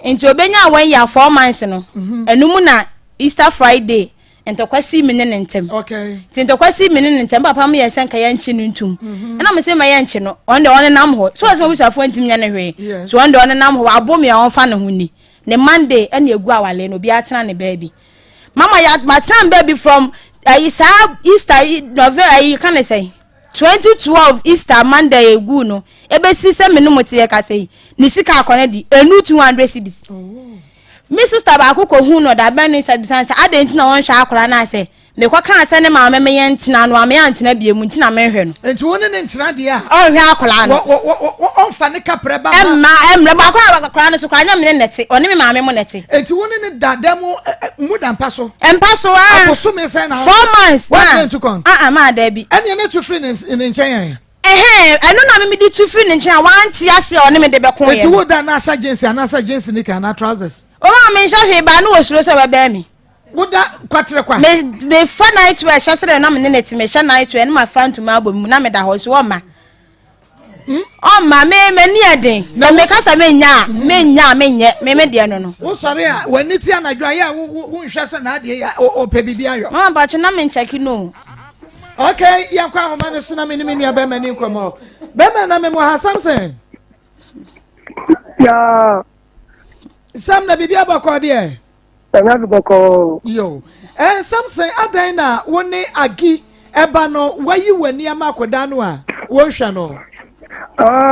S9: enti obenya 1 year 4 months no enum na Easter Friday ntokwa si me ne ntem
S3: okay
S9: ntokwa si me ne ntem papa me yesen ka yanchi no ntum na me se ma yanchi no on de on nam ho so as mo busafo ntim nya ne hwe so on de on nam ho abo me on fa ne ho ni ne Monday ene egu awale no bi atena ne baby mama ya matena baby from Easter November you can say 2012 Easter Monday egu no ebe si se me no motie ka sei ni sika akone di enu 200 cedis me sister ba akoko hu no da ben ni sabisansa adenti na won hwa akora na ase me kwa kan ase ne ma me ye ntina no am ya ntina bie mu ntina me hwe no
S3: enti woni ne ntina de a
S9: o hwa akora no
S3: on fa ne kapre ba
S9: emra ba akora no so kwa nya me nete oni me ma me mo nete
S3: enti woni ne dadam mu da mpaso
S9: akoso
S3: me say na
S9: 4 months ma da bi
S3: ene ne to free ne nchen
S9: eno na me di tu free ne nchen wan ti ase oni me de be kon ye
S3: enti wo da na asa jeans ni ka na trousers
S9: o ma me sha hwe ba na wo suro so be be mi
S3: woda kwatre kwa
S9: me fa night wear sha sere na me nete me sha night wear na ma fa ntuma abom na me da ho so o ma me ni eden se me kasa me nya me de no no
S3: wo sori a wani ti anadwa ya wo nhwe se na ade ya o pe bibia yo
S9: mama ba cho na me check no
S3: okay ya kwa homa ne so na me ni nua be ma ni nkomo be ma na me mo ha Samson
S10: ya
S3: sam na bibia bakọ de
S10: na bako
S3: yo Samson adan na woni agi eba no wayi wani amakoda no a wo hwa no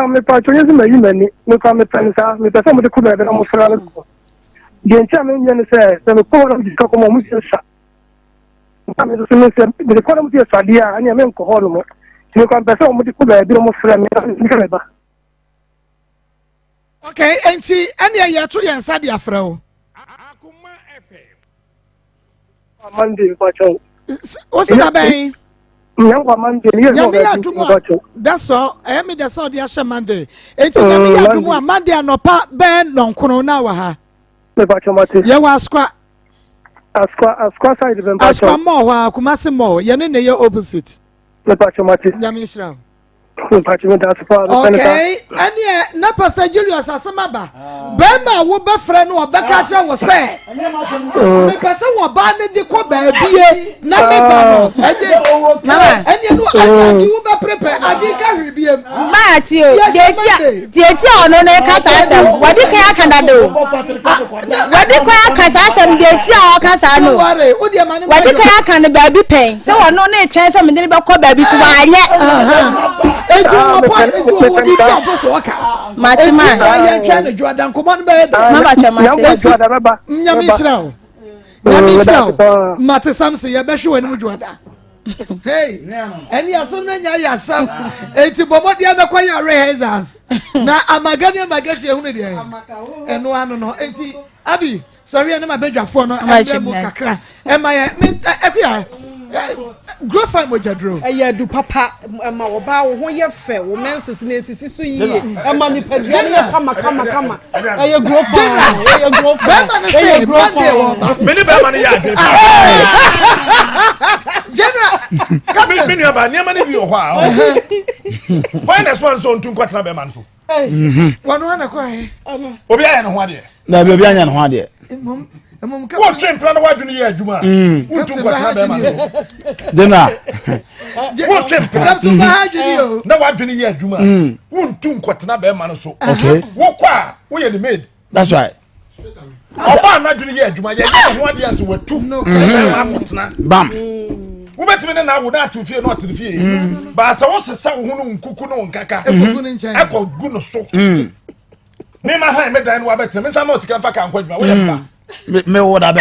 S10: me pa chonye se mayi mani me kwa me pensa me pesa mo de ku be na mo fera no de ntia me nya ne se me ko na di ko mo se sa me so me se de ko na mo se sa dia ani me ko holo mo me kwa pesa mo de ku be mo fera me ka ba
S3: okay enti ene ya to yen sa dia fra o
S8: Akoma FM
S10: Monday pa chon
S3: o se na ben
S10: nyangwa Monday ye no
S3: ba chon that's all I am the so dia Monday enti nyame ya dumu a Monday anopa ben nonkono na wa ha
S10: me pa chon mate
S3: ye wa askwa
S10: side ben pa chon
S3: askwa mo wa kumase mo ye ne ye opposite
S10: me pa chon mate
S3: nyame shira
S10: okay
S3: and na Pastor Julius asamaba bema wo be frɛ no obeka kire wo sɛ me pese wo ba ne de ko ba bie na me ba no eje mama ene no adi wo be prepare adi ka hwe bie
S9: ma ti o tie ono na kasa asem wadi kan akanda do wadi kan kasa asem de ti a o kasa no wadi kan akanda ba bi pen sɛ ono na etwen sɛ me de be ko ba bi so wa anye Matima
S3: ya trying Jordan come on be
S9: mama chamate
S3: nyamisra Mate Samson ya be hwe wani Jordan hey eni asem na nya ya sam enti bomodi na kwa ya rehearsals na amagani magashi ehunu de eno anu no enti abi sorry na ma bedwafo no embu kakra ema ya ekwa grow fine mo jadro
S4: eya du papa ma wo ba wo ho ye fe wo menses na sisi so yie ma ni padua ne kama eya grow fine
S3: be na say Monday wo
S8: me ni be ma ni ya de general me ni ba ni ma ni bi o ho a why na sponsor on tun kwatra be man so
S3: wanu na kwa he
S8: obi aya no ho ade
S2: na bi obi anya no ho ade
S8: what train plan wa dunu ye adwuma untu kwatra be man so
S2: dena
S8: what train
S3: captain ba dunu
S8: na wa dunu ye adwuma untu kwatra be man so
S2: okay
S8: wo kwa wo ye the maid
S2: that's right
S8: oba na dunu ye adwuma ye ho ade as watu ma kwatra
S2: bam
S8: wo betime na wo na atufie no atrifie ba sa wo sesa wo hunu nkuku no nkaka akọ gu no so me ma ha me dan wo betime me sa ma osika fa ka nkwadwuma wo ye ba
S2: me wo da be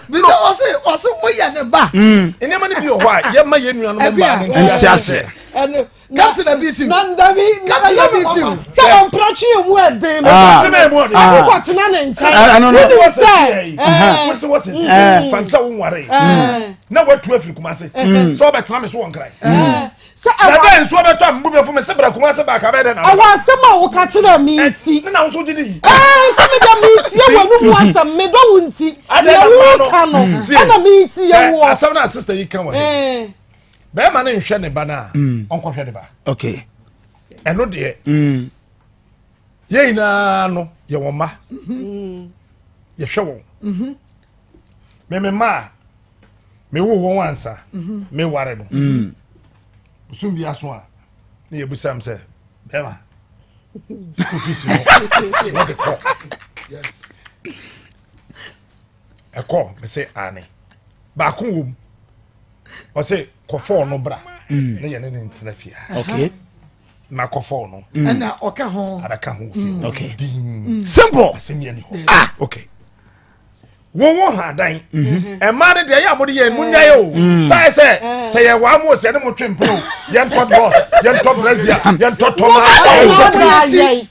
S3: bi so wo ye ne ba
S8: ene ma ne bi o ho a ye ma ye nua no ba ne
S2: nti ase
S3: captain abitu
S4: Nandabi
S3: captain abitu
S4: se on prachi emu eden no ko tena na ncha
S2: no
S8: what was it fansa wo nware na watu afiri kumase so betena me so won krai
S4: se
S8: na den so beto ambu be fu me se bra kumase ba ka be den na
S4: awa asema wo ka kire mi nti
S8: na wo so gidi
S4: se me da mi nti e wonu mu asam me do wunti
S8: adena
S4: ka no ana mi nti ye wo
S8: asam na sister yi kan wa be ma na nhwe ne ba na onko hwe ne ba
S2: okay
S8: eno de ye ina no ye wo ma ye hwe wo me ma me wo won ansa me ware no so bi aso a na ye busam se bema office no what the call yes e call me say ane ba ko wo o say ko phone no bra na ye ne ntina fia
S2: okay
S8: na ko phone no
S3: na oka ho
S8: abaka ho
S2: okay
S8: simple asemi ani ho okay wo ha dan e ma de ya mo de ye munya yo say ye wa mo se ne mo twempro ye nto boss ye nto brazia ye nto toma
S4: e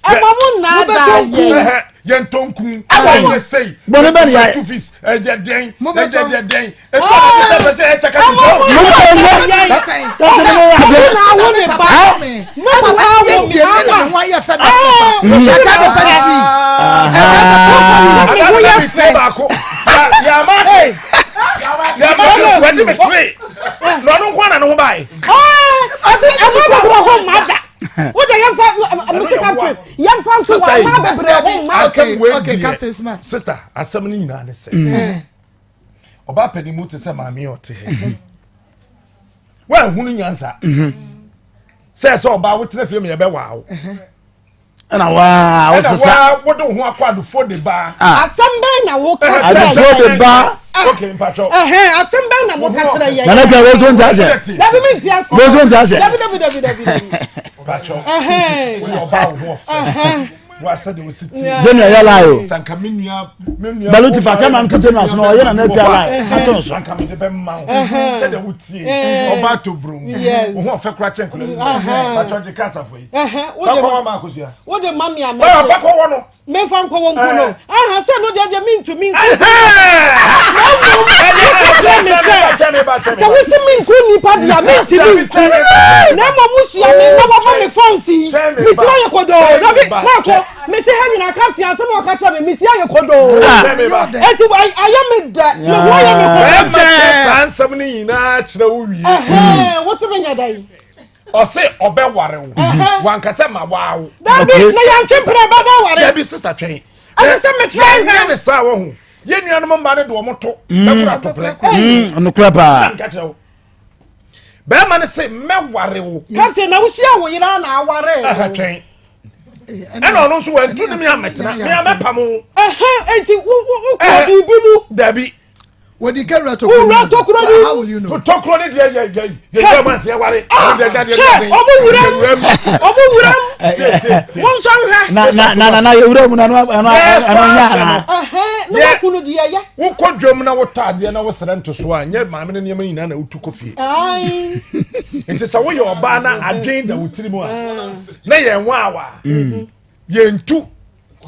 S4: ma mo na da ye
S8: ye nto nku ye say
S2: bono be ya
S8: office e je den e je den e to na se e chaka ni
S3: mo
S4: na wo ne ba mo ba wo mi ama
S3: wa ye fe na ka do fe
S8: ya ma wadi me tre no no kwa na no bai
S4: ba ho mada what the yam fa yam fa so wa ma bebre ho ma
S3: okay Captain Smart
S8: sister asem ni nyina ne se oba pedi mu te se ma mi o te he wa hunu nyansa se oba wo tre fie me ye be wa wo
S2: na wa o sesa
S8: wo do ho akwado fo de ba
S4: asamba na wo ka
S2: fo de ba
S8: okay mpacho
S4: asamba na wo ka kire ye
S2: na wo so ntia se
S4: dabi me ntia se
S2: wo so ntia se
S8: dabi mpacho wo ba wo fo wa said we sit
S2: denu ya layo
S8: sanka menua
S2: baluti fa kama nkete na so no ye na na pia layo katon so
S8: sanka me de be ma said the wutie oba to brum wo ho fe kra chen kula mpacho je kasa fo yi wo de ma akosia
S4: wo de mami am
S8: fa ko wo no
S4: me fa nko wo nko no se no de me ntu mi se we se mi nku ni pa dia me nti mi nku na mo musia mi na baba me fancy mi ti wa ye kodo dabi ma ko me ti ha nyina captain asem o ka tira me ti aye kodo eti aye me da me wo ye me
S8: kodo sansam ni nyina kira wo wie
S4: wo se benya dai
S8: o se obe ware wo wan ka se ma waawo
S4: dabi na yan chempra baba ware
S8: dabi sister twen
S4: ase me try
S8: na ne sa wo hu ye nuanu mo ma ne do mo to be kura to pre
S2: no kura pa
S8: be ma ne se me ware wo
S4: captain na wo sia wo yira na aware
S8: twen eno no so wantu ni me ametena me amepam
S4: enti wo ko bibi mu
S8: dabi
S3: wodi kara to
S8: how will you know to kro ni de ye man se ware
S4: de omo wuram won so hwa
S2: na ye wuram na nya
S4: na kunu de ya
S8: wo kodwom na wo tade na wo sere nto so a nye maame ne nyama nyina na utu kofie
S4: ai
S8: enti sa wo ye oba na adwen da wutiri mu a na ye nwa awa ye ntu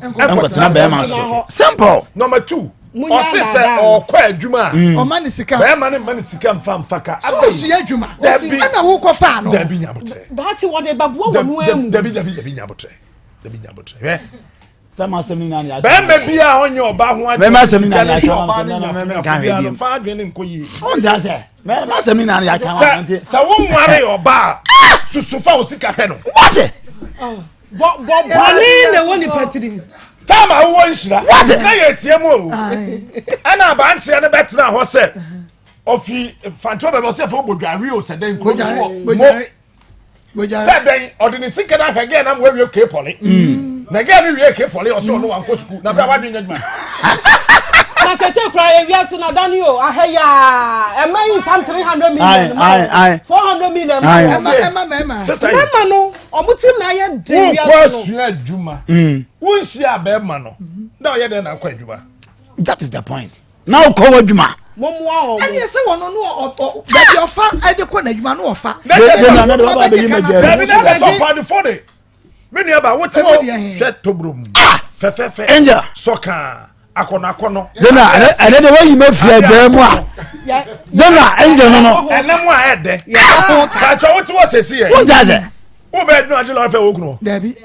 S2: enkwatena be ma so simple
S8: number 2 o se se o kwa adwuma
S3: o mani sika
S8: be ma ne mani sika mfa ka
S3: abasu adwuma na wo ko fa no
S8: dabi nyabotre
S4: dachi wo de babu wo no emu
S8: dabi nyabotre eh
S2: sama semi na ya
S8: be me bia onye oba ho ade
S2: be ma semi na ya
S8: ka me fa adwen nkoyi
S2: on da se be ma semi na ya ka
S8: sa wo nware oba susu fa o sika hwe no
S2: what
S4: bani ne woni patrim
S8: tama wo nshira na ye tie mu o ana ba ntia ne betra ho se ofi fanto be se fo bodware o se den ko se den odini sika na hwege na mo wie ke poli na ge ni wie ke poli o so no wanko school na bra wadwen nyaduma
S4: na se kra e wiase na daniel ahaya e mai tam 300 million 400 million
S3: ema
S8: sister
S4: ema no omutim na ye de wiase
S8: no ko sua adwuma wonsi abe ma no na o ye de na akwa adwuma
S2: that is the point now ko adwuma
S4: momwa o
S3: ani se wono no be ofa ade ko na adwuma no ofa
S2: na de baba be yima je
S8: dabi na so pa de fode me nua ba wote wo hwe tobrom fe
S2: angel
S8: soka akono
S2: dena ene de wayi ma fia gba mu a dena angel no
S8: enemu a ede ka cho wote wo sesi ye
S2: wo jaze
S8: wo be dunu ade lo fe wo kuno
S3: dabi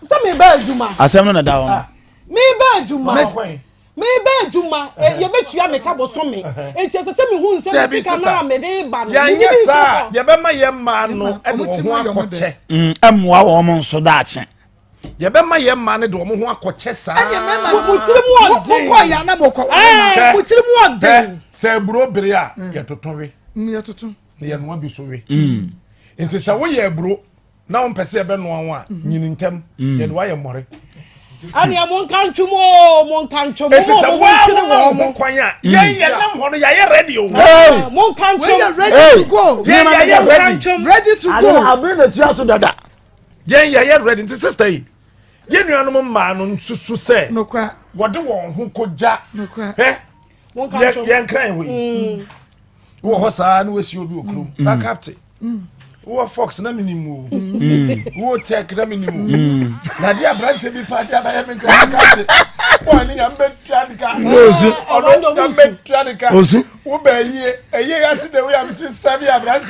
S4: se me ba adwuma
S2: asem no na da wo
S4: me ba adwuma me ba adwuma ye betua me ka boso me enti se me hu nse sika na me de ba no
S8: ya nyesa ye be ma ye ma no e no ho akoche
S2: emwa wo mo nso da ache
S8: ye be ma ye ma ne de omo ho akɔkyɛ saa
S3: ɛne mema mokɔ ya na mokɔ
S4: mutiri mu ɔden
S8: sɛ buro bere a ye totonwe
S3: ye toton
S8: ne ye no bi so we nti sɛ wo ye buro na wo mpɛsɛ ebe no anwa nyini ntem ye de wa ye mmɔre
S4: ani amon kanchumo
S8: eti sɛ wo mo kwan a ye nam ho no ya ye ready o
S4: mon kanchum
S3: ready to go
S8: ye
S3: ready to go
S2: abin da tia so dada
S8: ye ready nti sister yi ye nuanom ma no nsusu sɛ
S3: nokwa
S8: wode wɔn ho kogya
S3: nokwa
S8: mon kanchum ye nkran ho yi wo ho saa na wasi obi okrom na captain wo fox na minimu wo tech na minimu na dia branch bi pa dia ba ya me captain wo ni ya mbetradika
S2: ozu
S8: ono ya mbetradika wo ba yie eye ya si de we am si serve ya branch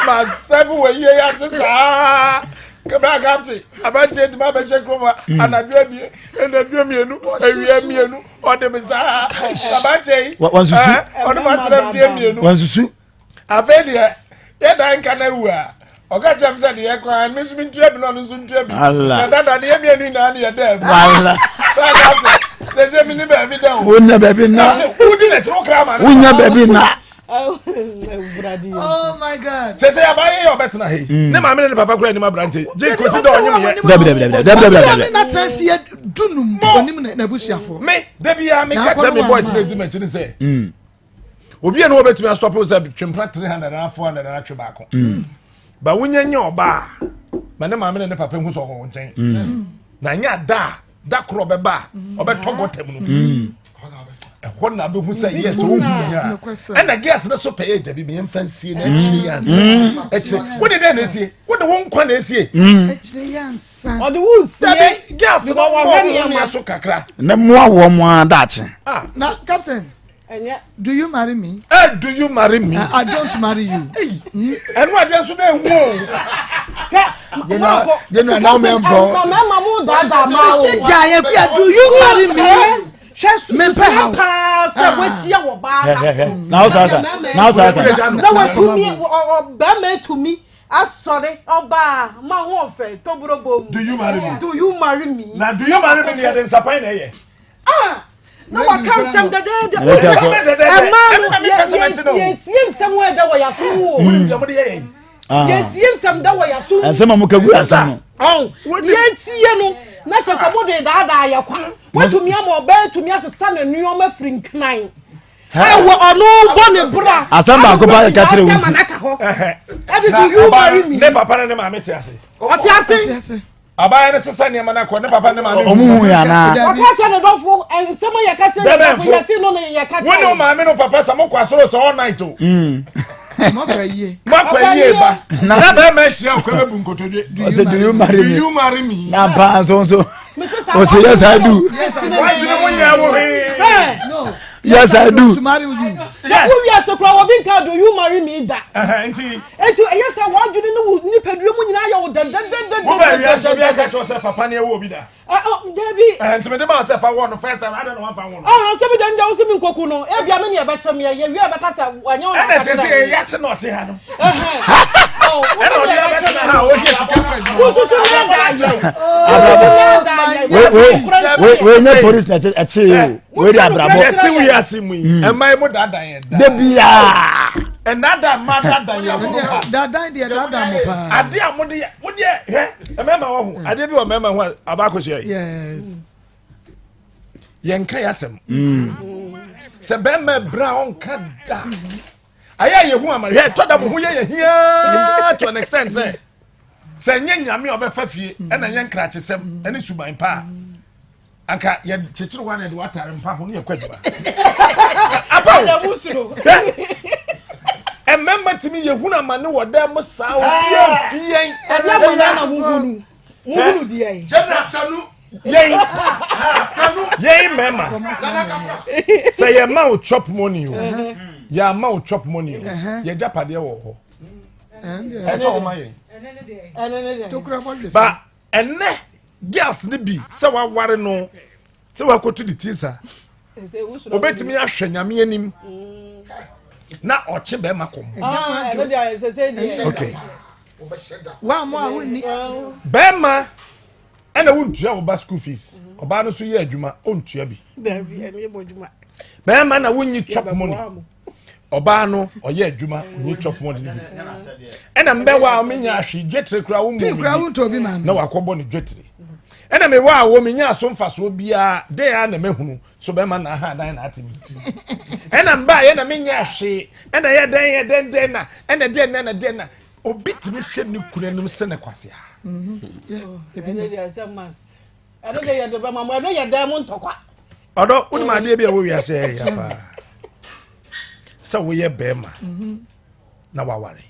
S8: ma serve we yie ya si sa kabra captain abranche di ma be she kroma anadua bi enadua mienu ewia mienu o de be sa abranche
S2: wansusu
S8: ono ma tra fie mienu
S2: wansusu
S8: afedi ye dan kana wu a oga jam said ye kwa me so ntua bi no so ntua bi na dada ne ye mienu na na ye da
S2: wala
S8: se mi ni ba bi da
S2: wonya baby na
S8: udi na tro kra ma
S2: wonya baby na
S3: oh my god
S8: se abaye yo betna he ne ma me ne papa kura ni ma branche je ko si da onyum ye
S2: dabi
S3: na trafie dunum onim na busuafo
S8: me dabi ya me catch me boys dey do me chini say obi eno obetumi stop us twempra 300 na 400 na twe baako ba wonyenye oba ma ne ma me ne papa hu so ho nchen na nya da kro beba obetogotem no ehon na be hu say yes wo nya and the gas na so pay dabi me fancy na chiri yansa echire wo de na esie wo de won kwa na esie
S3: echire yansa
S4: o de wo sie
S8: gas no wo so kakra
S2: na moa wo mo adache
S3: na captain do you marry me?
S8: Do you marry me?
S3: I don't marry you.
S8: And what else would they want?
S2: You know, now, man, bro.
S3: Do you marry me? Me
S4: pass.
S2: Now,
S4: to me. Sorry, Oba, my warfare, Tobro.
S8: Do you marry me?
S4: Do you marry me?
S8: Now, do you marry me? You're disappointed.
S4: No, I can't send the dead. Yes, somewhere that way. Yes, some that way.
S2: And some of them
S4: oh, yes, you know, not just somebody that I want to me or bear to me as a son and New York Frink 9. I will no bonnet.
S2: Asamba Akoma catcher.
S4: Do you marry me?
S8: Never papa and mamma.
S4: What you say?
S8: Abaya ne sesa ne mana ko ne papa ne mama
S2: omu ya na
S4: catch the dofo and some ya catch you see no ya catch
S8: when no mama no papa samo kwa soro so all night o makwa ye ba na ba ma hia ko be bunkotodwe
S2: do you marry me na ba so o say yes I do
S8: why you no nya wo he
S3: no
S2: yes I do
S3: to marry with you
S4: yes we are so crowd bin ka do you marry me that
S8: enti
S4: yes I want you no ni pedua mu nyina ya wo dan
S8: wo ba wi aso bi aka cho se papa ne wo bi da
S4: Debbie
S8: enti me de ba se fa wo no first time I don't know one fa wo
S4: no se bi dan da wo se mi nkoku no e bia me ne e be chem ye wi e be ka sa wanya o
S8: na se ya che no te ha no e no dia be che na o ye sika
S4: wo so
S2: we ne police na eche we di abrabo
S8: ti wi asimu e mai mo dadan ye da
S2: de bia
S8: and that man dadan ye mo
S3: dadan de dadan mo pa
S8: ade amode wo de he e mema wo ho ade bi wo mema ho abakoso ye
S3: yes
S8: yenka yasem se be me bra on kada aya ye hu amare he to da mo hu ye hia to an extent se nyanyame obefa fie e na nyankra chesem ene suban pa anka ye chichiru wan de watare mpa ho ne ye kwadwa apa
S4: ya musuro
S8: ememma timi ye huna mane woda mo saa o fie
S4: ya mo na mugunu di ai
S8: jeza sanu yei mema say ye ma o chop money o ya ma o chop money o ye japade wo ho eso o ma ye ba enne gas ne bi se wa ware no se wa kotu di tisa obetimi ahwe nyame anim na oche be makom okay
S3: wa mo a woni
S8: be ma ɛna wontua wo ba school fees ɔba no so yɛ adwuma ontua bi bɛrima na wonyi chop money ɔba no ɔyɛ adwuma onyi chop money ɛna mbɛwa a menya ahwe dwetere kura wo mu na wakɔbɔ ne dwetere ɛna mewa a wo menya so mfaso bia de a na mehunu so bɛrima na ha dan na atimi ɛna mba yɛ na menya ahwe ɛna yɛ den na ɛna den na obi timi hwɛ ne kunu nim sɛ ne kwase ha ɔdɔ wonum adeɛ bi a wo wiase ya pa sɛ woyɛ bɛrima na waware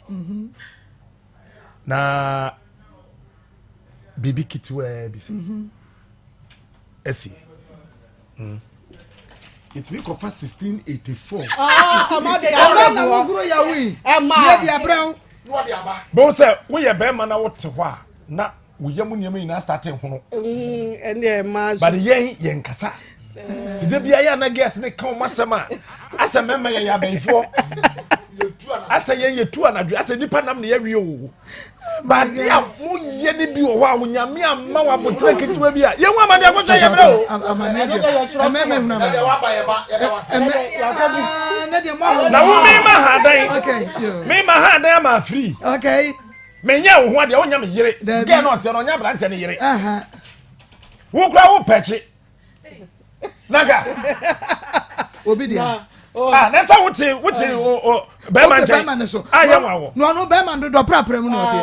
S8: na bibi kitiwa bi sɛ ɛsi yɛtumi kɔfa 1684 bɛwo sɛ woyɛ bɛrima na wote hɔ a na woyɛ mu nneɛma nyinaa starte hono bade yɛn kasa ti de bia yɛ na guest ne ka wo masɛm a asɛ mɛma yɛ abayifoɔ asɛ yɛ tu anadwo asɛ nipa nam ne yɛwie o bade a mo yɛ ne bi wɔ hɔ a wonyame amma wa botre ketewa bi a yɛn ho amane akɔhwɛ yɛ brɛ o na wo me ma ha dan ama free menya wo ho ade wonya me yere ge no te no nya branche ne yere wo kura wo peche naga obi dia na sa wote o be man je aye wawo
S3: no be man do prapra mu no wote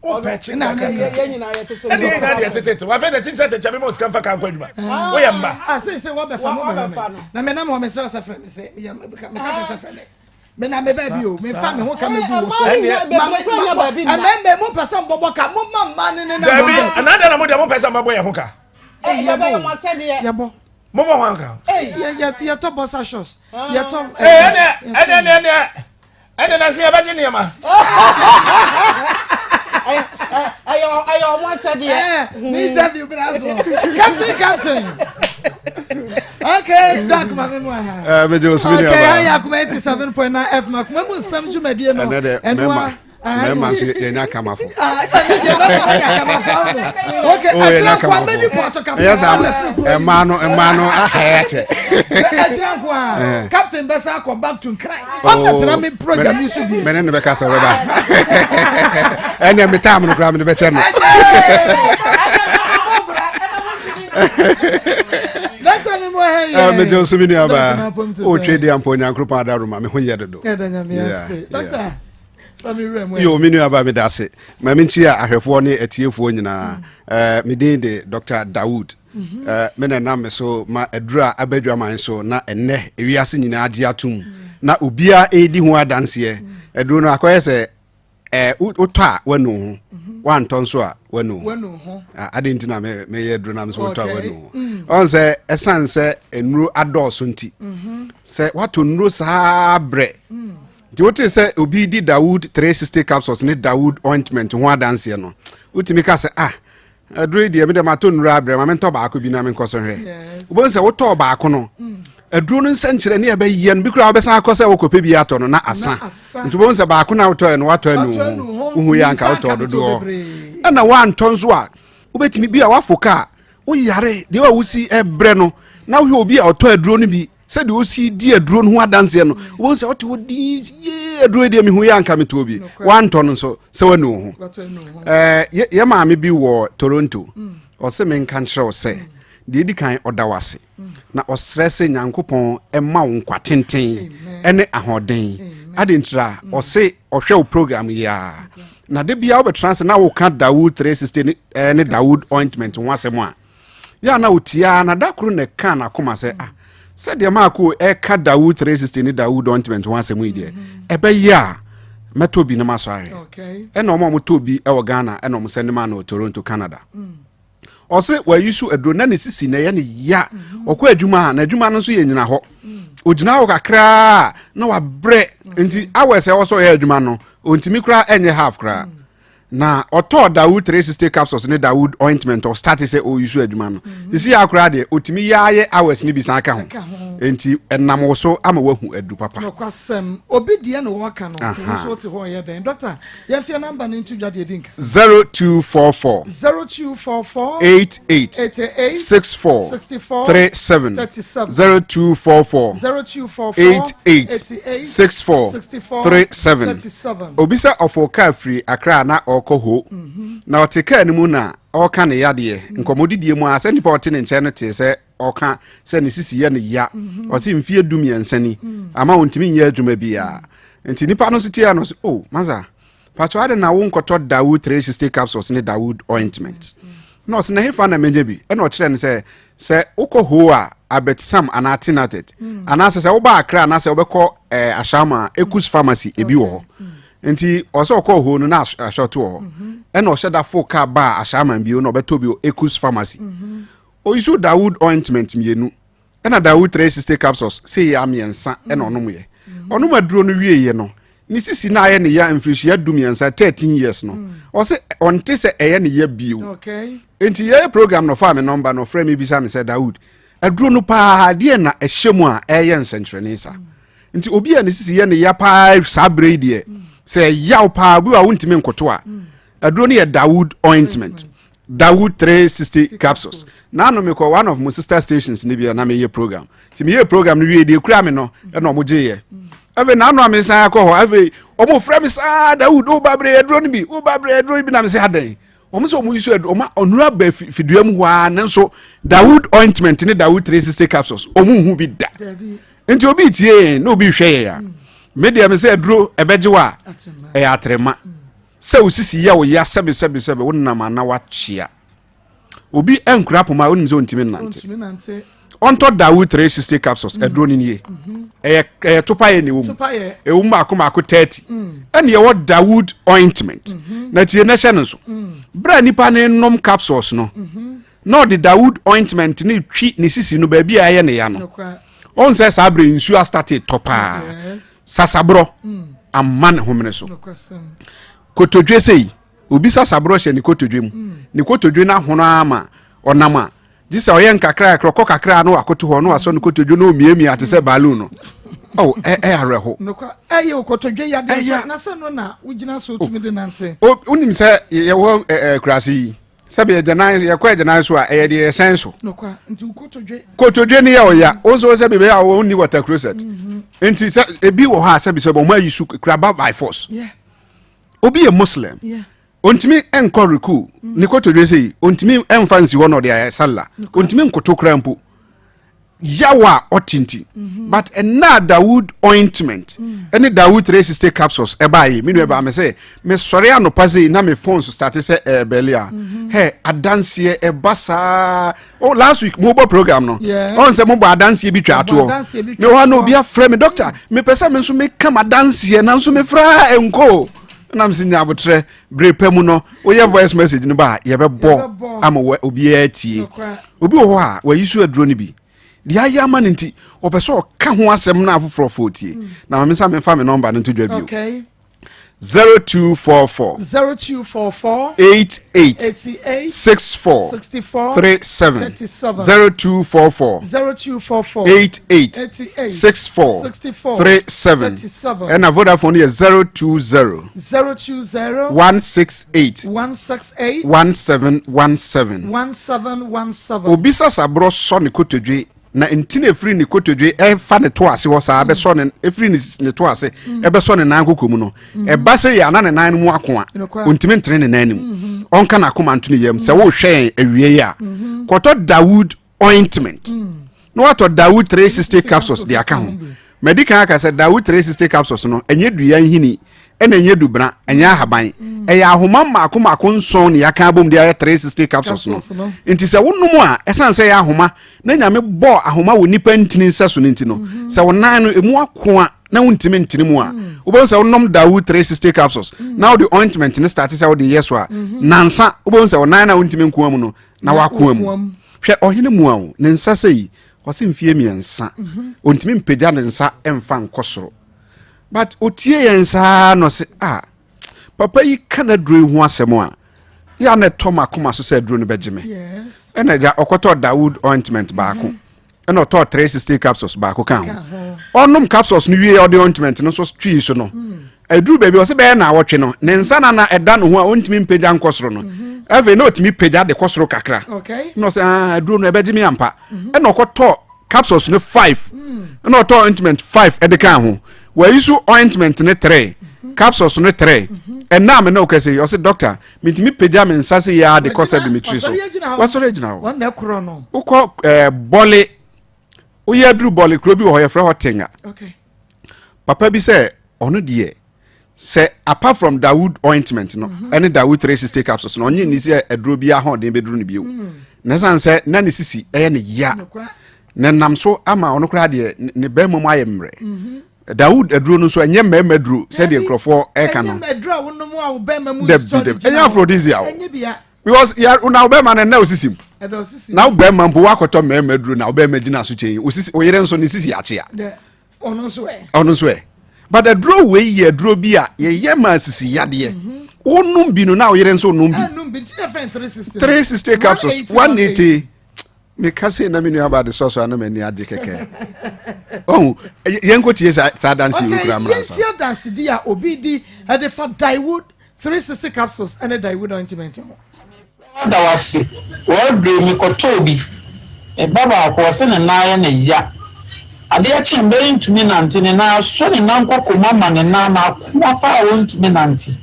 S8: o peche na nyina ye tete ade na tete wa fe de tinche te chame mo sika fa kan kwaduma wo ye mba
S3: say wo be fa mo na me na mo mesra sa fra me say me ka sa fra me me na me baby o me fa me ho ka me gu wo so me mo person bobo ka mo mama ne na
S8: baby anada na mo de mo person bobo ye ho ka
S3: ye bo ye bo
S8: mo mo ho ka
S3: ye to bossa shoes ye to
S8: ene na se abaje ne ma
S4: ayo mo said ye
S3: me interview brazo captain okay doc mama mo ha
S11: me jo smini
S3: okay ya kuma 87.9 F ma kuma mo sam dwumadie no enwa
S11: mema so yenya kamafo
S3: okay atira kwa many port ka
S11: yes emano ahaya che
S3: atira kwa captain besa ko back to cry on the tram program isu bi
S11: menen ne be kasa weba ene metam no kra me be che no
S3: Let's me mo hey
S11: me jo sumini aba o twede ampo nyankropa adaroma me ho yedodo
S3: doctor
S11: yo minu aba me dase ma menchi a ahwefo ne atiefo nyina me din de Dr. Dawood me na na me so ma adura abadwaman so na enne ewiase nyina age atum na obia edi ho adanse aduro no akoye se utọ a wanu ho wanto nso a wanu ho adenti na me ye aduro na me so utọ a wanu ho on se esan se enuro adoso nti se wato nuro saa bre nti wote se obi di Dawood 360 capsules ne Dawood ointment ho adanse no utimi ka se aduro di me de mato nuro abre ma me nto baako bi na me nkoso hwe ubon se woto baako no aduro no nsankyere ne ebe ye no bi kura obesan akose wokope bi ato no na asa nti bon se baako na woto no wato anu uhu ya nka woto dodo ana wanto nso a ubetimi bi a wafoka wo yare de wa wusi ebre no na wo obi a oto aduro no bi se de osi di aduro no ho adanse no bon se woto di ye aduro de mi hu ya nka meto bi wanto no nso se wanu ho ye ma me bi wo Toronto o se men kan kyerɛ se de di kan odawase na osrese nyankopon ema wo nkwatenten ene ahoden adentra o se ohwe wo program ya na de bia wo betrans na wo ka Dawood 360 ne Dawood ointment ho asem a ya na otia na dakuru ne ka na Akoma se se de ma ko ka Dawood 360 ne Dawood ointment ho asem ide ebe ya metobi na masare ena omo motobi e wo Ghana ena omo send ma na Toronto Canada ose wa yusu aduro na ne sisi na ye ne ya okwa adwuma na adwuma no so ye nyina ho ogina ho kakra na wa bre nti awese wo so ye adwuma no ontimi kra enye half kra na oto Dawood 360 capsules ne Dawood ointment or start say o use adwuma no isi akra de otimi yaaye hours ni bisa aka ho enti enam wo so ama wahu adu papa
S3: no kwasem obi die no waka no to so te ho ye den doctor ye fia number ni ntu dwade edinka
S11: 0244 88 64 37 0244 88 64 37 obisa ofoka free akra na okoho na oteka ni mu na oka ne yade nkomodidie mu ase nipa otene nche no te se oka se ne sisi ye ne ya ose mfie dum yansani ama wontimi nya adwuma bia enti nipa no sitia no oh maza pacho ade na wo nkoto Dawood 360 capsules ne Dawood ointment no se na hefa na menje bi e na o kire ne se ukoho a abetisam anatinated anase se wo ba akra anase wo bekọ ashama ekus pharmacy ebi wo enti oso okoho no na ashoto wo e na o sheda full ka ba ashama bi no beto bi ekus pharmacy o isu Dawood ointment mienu e na Dawood 360 capsules se ya miensa e na onom ye onom aduro no wie ye no ni sisi na ye ne ya mfirihia dumiensa 13 years no o se onte se eye ne ya bio
S3: okay
S11: enti ye program no fa me number no frame bi sa me se Dawood aduro no pa de na ehyemu a eye nsentrene sa nti obi a ne sisi ye ne ya pa sabre de se yaw pa bu a wontimi nkoto a aduro no ye Dawood ointment Dawood 360 capsules na no me ko one of my sister stations ni bia na me ye program ti me ye program no wie de kura me no e no mo je ye ave na no amesa akọ ave omo frame sa Dawood o babre aduro no bi o babre aduro bi na me se hadan omo so omo yisu aduro ma onura ba fiduam ho a nanso Dawood ointment ni Dawood 360 capsules omo hu bi da enti obi tie no obi hwe ya media me se aduro ebejewa e atrema se usisi ya wo ya sebe wonna na wachia obi enkura poma wonim se ontimi nante onto Dawood 360 capsules aduro ni nie topa ye ne wo mu e wo Akoma 30 ene ye wo Dawood ointment na tie na hye nso bra nipa ne nom capsules no no the Dawood ointment ni twi ni sisi no ba bia ye ne ya no on se sabre nsu start topa sasabro amman homene so kotodwe sei obi sasabro hye ni kotodwe mu ni kotodwe na hono ama onama disa oyen kakra kroko kakra no akoto ho no aso ni kotodwe no miemi ate se balloon no oh areho
S3: no kwa ayo kotodwe ya de na se no na ugina so tumi de nante
S11: unim se ye wo krasi sabe ye denan ye kwa denan so a ye de essential
S3: no kwa nti
S11: kotodwe ni ya oya ozo se bebe ya wo ni water closet nti se ebi wo ha sabe se bo ma yisu kraba by force
S3: yeah
S11: obi a Muslim ontimi enkoreku ni kotodwe sei ontimi enfansi ho no de sala ontimi nkoto krampo yawa otinti but na Dawood ointment any Dawood 360 capsules ebaye minu eba me say me sori anopase na me phone so start say belia hey adanse ebasa oh last week mobile program no on say mobile adanse bi twa ato me ho na obi afre me doctor me pesa me nso me kam adanse na nso me fra enko na msinya abotre brepemu no oye voice message ni ba ye be bo ama obi atie obi ho a wa yisu aduro ni bi dia ya man nti opeso ka ho asem na afoforo fotie na me mesa me fa me number no to dwa bio
S3: okay
S11: 0244
S3: 88
S11: 64 37 0244 88 64 37 and a Vodafone is 020 168 1717 obisa sabro so ne kotodwe na entine free ni kotodwe e fa ne to ase ho sa be so ne free ni to ase e be so ne nan kokomu no e ba se ya na ne nan mu akoa ontime ntre ne nan mu onka na Akoma nto ne yam se wo hwe awie ya koto Dawood ointment no wato Dawood 360 capsules de aka ho medical aka se Dawood 360 capsules no enye dua hini ena enye dubra enye ahaban eya ahoma ma Akoma konson ne yaka abom de 360 capsules no enti se wonum a esan se ya ahoma na nyame bo ahoma wo nipa ntini nsaso nti no se wonan no emu akoa na wontime ntini mu a obo se wonom Dawood 360 capsules now the ointment ne start se wo de yeso a nansa obo se wonan na wontime nkoa mu no na wakoa mu hwe ohene mu a ne nsa sei wase mfie miensa ontime mpagya ne nsa emfa nkosoro but otie yensa no se papa yi kana duro ho asɛm a ya na toma akoma so sɛ duro no bɛgye me
S3: yes
S11: ɛna ja ɔkɔtɔ Dawood ointment baako ɛna ɔtɔ 360 capsules baako kan ho ɔnom capsules no wie ɔde ointment no so twi so no aduru baabi ɔsɛ bɛyɛ na awɔtwe no ne nsa na ɛda no ho a ɔntimi mpagya nkɔsoro no ɛfei na ɔtimi pagya de kɔsoro kakra na ɔsɛ aduru no ɛbɛgye me ampa ɛna ɔkɔtɔ capsules no 5 ɛna ɔtɔ ointment 5 ɛde kan ho wayi so ointment no 3 capsules no 3 ɛna me na ɔkɛsɛ ɔsɛ doctor mitimi pagya me nsa sɛ ya de kɔsɛ de metri so wasɔre gyina ho
S3: wɔn na ɛkorɔ no
S11: wokɔ bɔle woyɛ aduru bɔle kuro bi wɔ hɔ yɛfrɛ hɔ tenga papa bi sɛ ɔno deɛ sɛ apart from Dawood ointment no ɛne Dawood 360 capsules no ɔnye ni sɛ aduro bi ahoɔden bɛduru no bio na san sɛ na ne sisi ɛyɛ ne ya na nam so ama ɔno koraa deɛ ne bɛrima mu ayɛ mmerɛ Dawood aduro no so ɛnyɛ mmarima aduro sɛdeɛ nkurɔfoɔ ɛka no ɛnyɛ aphrodisiac because na wobɛma no na osisim na wobɛma mpo wakɔtɔ mmarima aduro na wobɛma gyina so kyɛn oyere nso ne sisi akyea ɔno nso ɛ but aduro wei yɛ aduro bi a yɛyɛ ma sisi yadeɛ wonum bi no na oyere nso num bi 360 capsules 180 me kase na me nua ba de soso na mani ade keke oh yenko tie sa dance you kura mransa
S3: tie dance dia obi di had for Dawood 360 capsules and a Dawood ointment
S12: da wase wo de mi kotobi e baba akose ne na na ya ade a chimbe ntumi nante ne na so ne na nkokoma ma ne na na akoma pa wo ntumi nante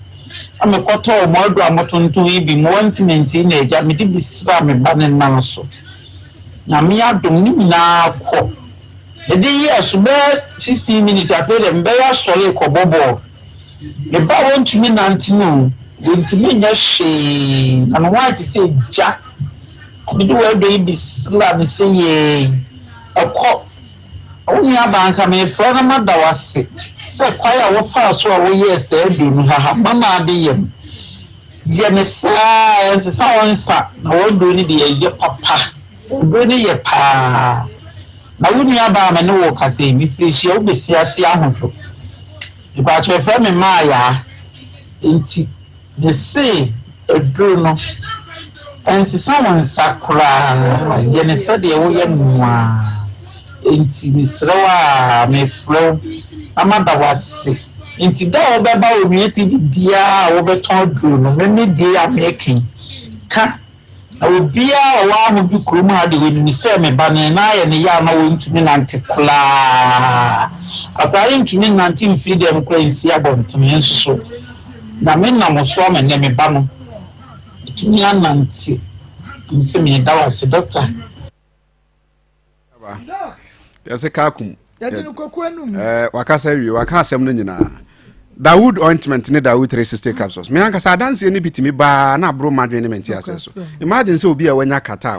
S12: ame koto mo adu amotonton ibi mo ointment na eja me di bisra me ba ne na so na me adom ni na ko e de yes be 15 minutes after dem be ya sore ko bobo me ba wo ntumi nante no ntumi nya hwe na no wa ti se ja me do we do bisra me se ye akọ oni abanka me fro na madawase se kwaya wo fa so a wo yes e do no ha mama ade yem ye me sa ense sa wonsa na wo do ni de ye papa do ni ye pa na woni aba me no wo kase mi freshia wo besi ase ahoto iba che fe me ma ya enti de se do no ense sa wonsa kura ye ne se de wo ye mua enti misrawa me flow amada wase enti da obeba omieti bia obeton duro no me de amekin ka obia wa ho bi krom ade we ni se me ba ne na ye ne ya na wo ntumi nante kula apari ntumi nante freedom kra nsi abontumi nso na me na mo so me ne me ba no ntumi anante nse me da wase doctor
S11: yase kakum wakasa wi wakasem no nyina Dawood ointment ne Dawood 360 capsules me anka sa dance ne bitimi ba na abro madwe ne menti aseso imagine say obi a wanya kata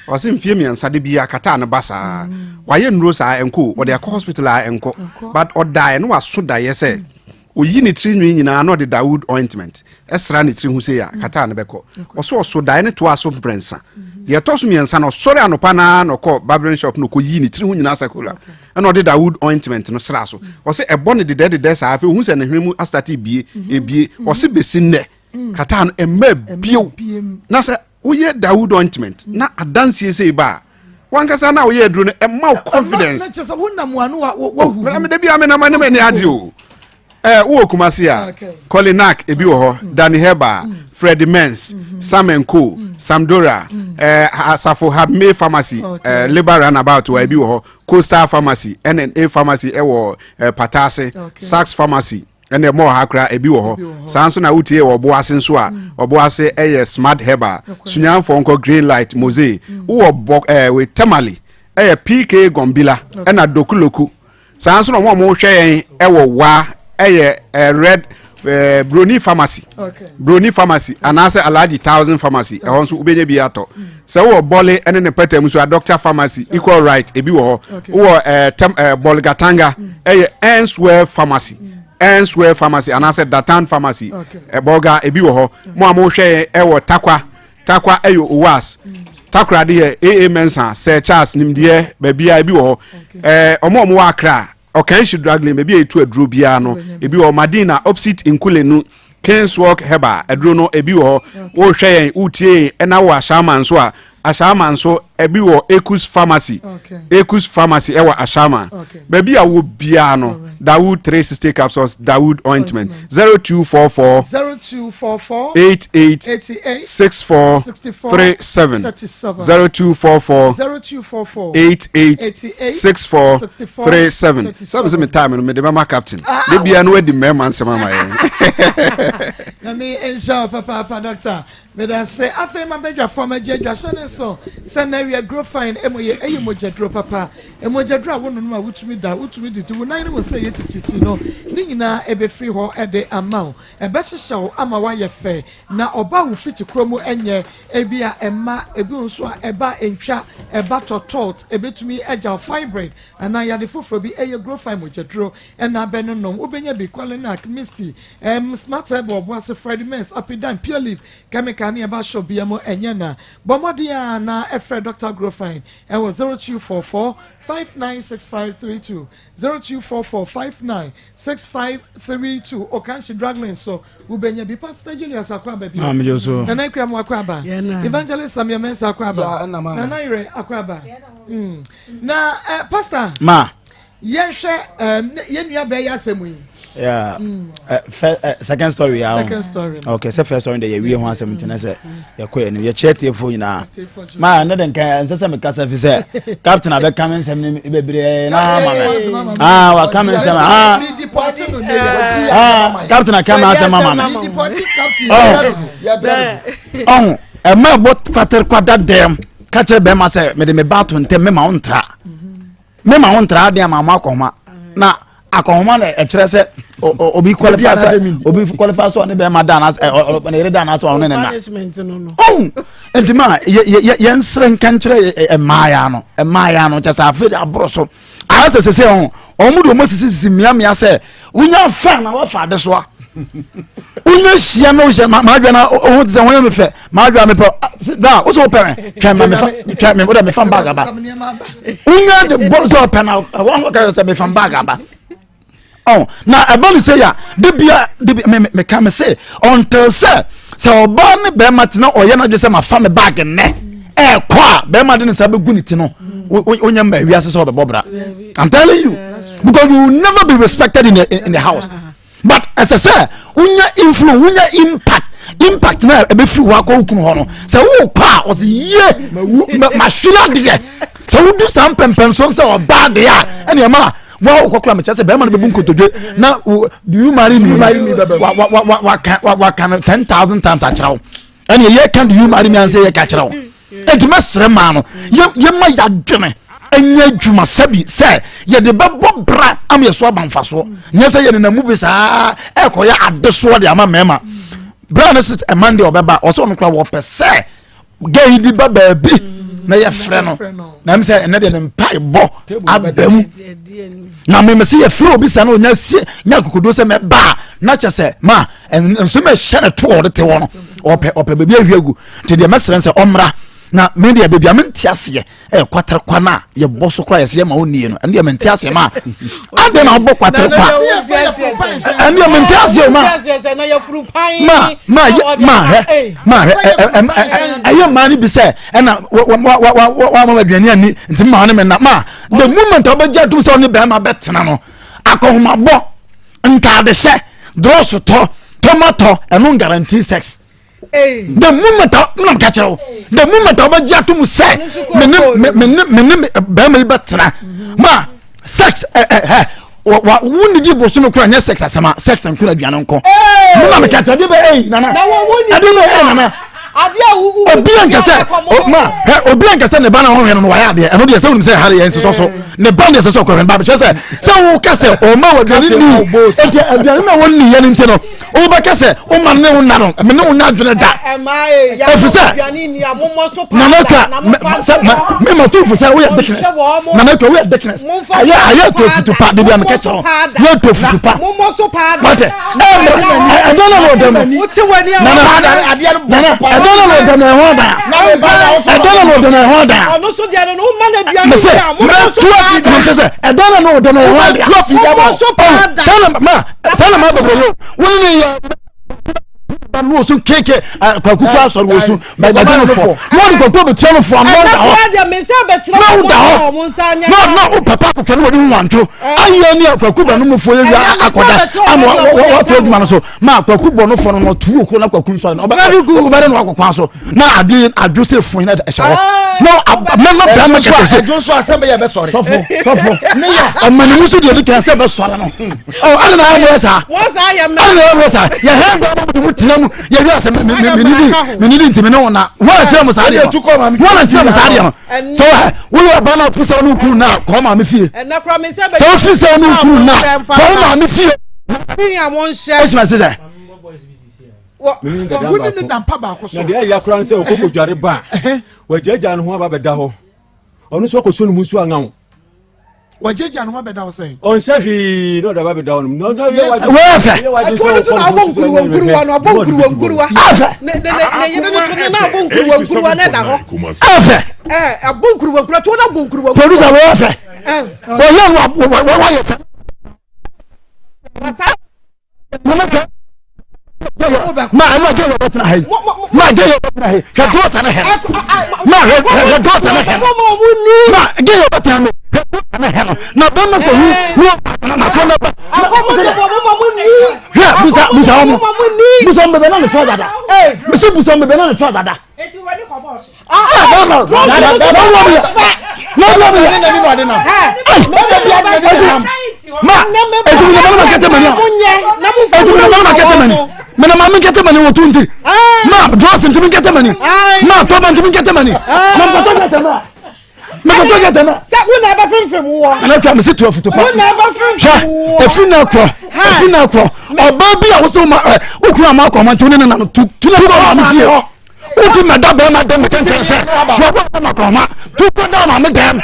S11: o se mfie mi ansa de bia kata ne basa waye nro sa enko o de hospital a enko but o die no waso daye say oyi ne tri nwi nyina na o de Dawood ointment esra ne tri hu say ya kata ne beko o daye ne to aso brensa ye to so mi ansa no sori anopa na no ko barbering shop no ko yi ne tri hu nyina sakula na o de Dawood ointment no sra so o se ebo ne de sa afi hu se ne hwemu astati ebie o se besinne kata no emma bio na se oye Dawood ointment na adansie sei ba wankasa na oye aduru no emma confidence
S3: na chesa wonam anu wo
S11: na me de bia me na mane ade o wo kumase a Colinac ebi wo ho Danny Heba Freddie Mens Sam & Co Samdora Asafo Habme Pharmacy Liberal Runabout wa ebi wo ho Coastal Pharmacy NNA Pharmacy ewo Patase Saks Pharmacy ene mo hakra ebi wo ho sanso na wutie wo boase nso a oboase Smart Heba sunyanfo nko Green Light Mose wo we Tamale PK Gombila ena Dokuloku sanso no mo hwe yen wa red Brony Pharmacy Brony Pharmacy anase Alaji 1000 Pharmacy ehonso ubenye bi ato se wo bole ene ne patem so Doctor Pharmacy Equal Right ebi wo wo Bolgatanga Answer Pharmacy Answer Pharmacy anase Datan Pharmacy Boga ebi wo mo hwe ewo takwa Owas takra de AA Mensa Sir Charles nimdie babia ebi wo omo wa Accra okay she drag name maybe etu aduro bia no ebi o Madina opposite Nkulenu Kingswalk Heba eduro no ebi wo wo hwe yen utie na wo ashama nso a ashama nso ebi wo Ekus Pharmacy Ekus Pharmacy ewa ashama baby a wo bia no Dawood 360 capsules Dawood ointment 0244 88 64 37 0244 88 64 37 so me time no me de mama captain de bia no edi mema nsema ma yen
S3: na me ensha papa doctor me da say afa ma bedwa form agedwa shane so scenario grow fine emoye eyimojadro papa emojadro awono no wutumi didi wo nan no say yetititi no ni nyina ebe free ho ede amount ebe hyehyew ama wa ye fe na oba wo fiti kromo enye ebia emma ebi nso a eba entwa eba totot ebetumi agile fibroid ana ya de foforo bi eye grow fine mojadro ena be no no obenya bi kwalenak misty smart ebo boase Friday mens apidan pure leaf chemical ni eba shop bi amo enye na bomodia na efre Dr. Grofine and was 0244 596532 0244 596532 o kan she dragline so ubenya bi pastor Julius akwaba bi na na kwa akwaba evangelist Samuel Mensa akwaba na naire akwaba na pastor
S2: ma
S3: yehwe yenua be ya asemu
S2: yeah second story okay so first story dey we ho asem tin say yakoye ni ye chete fo nyina ma na den kan say me kasa fi say captain abe come nsem ni bebre na mama wa come nsem captain akama asem mama e ma bot pater kwada dem ka chere be ma say me de me bato ntem me ma ontra de mama akoma na Akoma na ekire se obi qualify so ne be madam as na ere dan as one na entima ye nsren kan kire emaya no chasa afiri abroso asa se on omudo mosisi miamia se unya fa na wa fa de so unya hia no hia ma adwa na o ze won me fe ma adwa me da o so pe me oda me fa bag aba unya de bozo pe na won ka se me fa bag aba na abani say ya de me come say until say so born be matina oye na just ma fa me bag ne kwa be ma de ne sabe gu ni ti no onya ma wi ase so be bobra. I'm telling you because you will never be respected in the house, but as I say unya influence unya impact na e be free wa ko kunu ho no say wo pa o say ye ma hwila de so wo do some pempem so say o bad ya ene ma wow kokla me chase be ma no be bunkotodwe na do you marry me wa can 10,000 times a chirawo and ye can do you marry me and say ye ka chirawo eduma sere ma no ye ma ya dwene enya dwuma sabi say ye de bebo bra am ye so abanfaso nye say ye na mu bi sa e ko ya adeso de ama mema bra na sit a Monday obeba oso no kra wo pese gay di baba bi na ye frɛ no na me say ene de mpai bo abam na me say ye frɛ obi sa na onya sie nya kokodo se me ba na che se ma enso me hye ne to ode te wo no ope baby ahwiagu te de mesere se omra na me de baby amenti ase kwatere kwana ye boso kra ye se ma oni no ende amenti ase ma ade na obo kwatere kwa ende amenti ase ma ayo mani bi se na wa ma aduane ani nti ma ne me na ma the moment obaja tu so ne be ma betena no akohoma bo nka de hye drosso to tomato eno guarantee sex. The moment I'm catching the moment obaja tu mu se me be ma betena ma sex wa woni di boso no kura nya sex asema sex and kura aduane nko me na me catch de be nana ade be nana obi ankasa obi ankasa ne ba na ho hwe no wa ya de eno de se woni se hare yen so ne ba de se so kɔ ba be se wo kase o ma wa de ni enti aduane na woni ye ni nti no o ba kase o ma ne wo na no me ne wo na adwene da ofisa aduane ni amommo so pa me ma tu ofisa wo ya dickness na me to wo ya dickness aya to futu pa de bi am catch no yo to futu pa mommo so pa da but I don't know what them uti wani na ade I don't know what them hold on. I don't know what them hold on. No so dia no man na dia no. I don't know what them hold on. Sana ma bro. Woni ba no so keke kwakuku asoro wo so ba no fo no de kwakuku be tiano fo am no da ho no papa ko kanu wo nwanto ayo ni kwakuku ba no mo fo ye akoda am wo to duma no so ma kwakuku bo no fo no tu ko na kwakuku so no ba no akokwa so na ade adwose fo na e shawo no amema ba ma kete se
S3: adwose asem be sorry
S2: sofo me ya amani musu de kan se be sora no oh ana na mo sa
S4: ya me
S2: ana mo sa ya he ba mo tinamu ya wi asem me ni ntimi no na wala kire mo sa de wala kire mo sa de no so we ba na pusa no ku na ko ma me fie
S4: na promise be
S2: so fi se no ku na ko ma me fie
S4: bi ya won she
S2: o ma se se
S3: woni ni dampa ba ko so
S13: na de ya kran se okoko dware ba wajeja no ho aba beda ho onu so ko so no musu angan
S3: wajeja no beda ho say
S13: on sefi no da ba beda ho no no ye
S2: wafe
S4: na abonkuruwa no abonkuruwa ne ye no to na abonkuruwa na da ho
S2: afe
S4: abonkuruwa to na abonkuruwa
S2: producer wafe o ye wa ye ma get what na hay ma get what na hay ka do sana he ma he do sana he ma get what na me na he na ba ma ko hu na ko na ba ya busa mo be na me trouser da busa mo be na me trouser da
S4: eti wani ko boss
S2: no ma eti ni ma kete mani eti ni ma kete mani mena ma mi kete mani wo tunti ma dross ntimi kete mani ma to ba ntimi kete mani ma ko to kete ma ma ko to kete ma
S4: se wo na ba femfem wo
S2: ana twa me se to foto pa
S4: wo na ba femfem wo
S2: efina kro oba bi a wo so ma wo kura ma ko ma tuni na tu na ma fie uti ma da ba ma dem kan kan se wo ba ma ko ma tu ko da ma me dem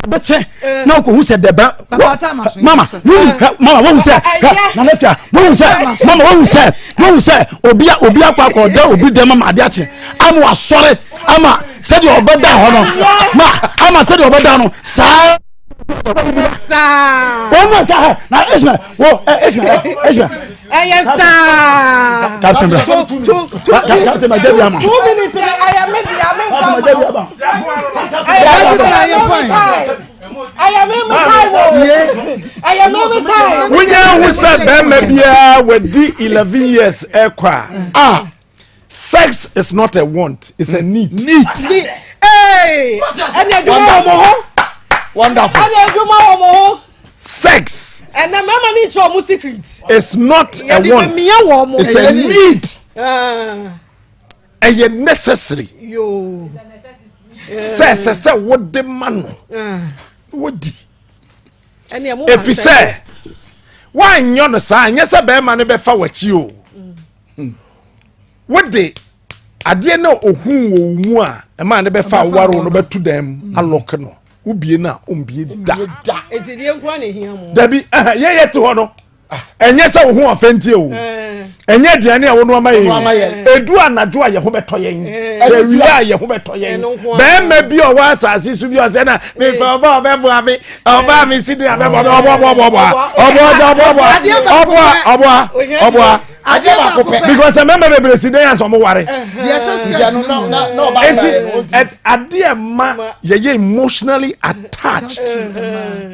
S2: abeche na ko hu se deba mama wo se na letwa wo se mama wo se obi akwa ko da obi dem ma ade ache ama asore ama se de obeda ho no ma ama se de obeda no sa o ma ka na isma
S4: yes
S2: Captain Bra Captain Majebi ama
S4: 2 minutes I am
S8: Wunya who said bia wedi 11 years ekwa sex is not a want, it's a need.
S4: Hey,
S8: wonderful. Sex
S4: and the mama needs your secrets.
S8: It's not a want, it's a need. A necessary.
S4: Yo.
S8: Say what the man what if he say why you no say yes be man be fa wachi o what the ade na ohun wo mu a e man be fa waro no betu dem alok no ubie na ombie da
S4: etidie nkwa na ehia mu
S8: dabi ye to ho no enye se wo ho afenti o enye aduane a wo no amaye edu anadwo a ye ho beto yen ewi a ye ho beto yen be ma bi o wa asase su bi o se na me fa oba be ame oba mi si de abe obo ade ba ko pe because remember be president so mo ware no ba ade ma ye emotionally attached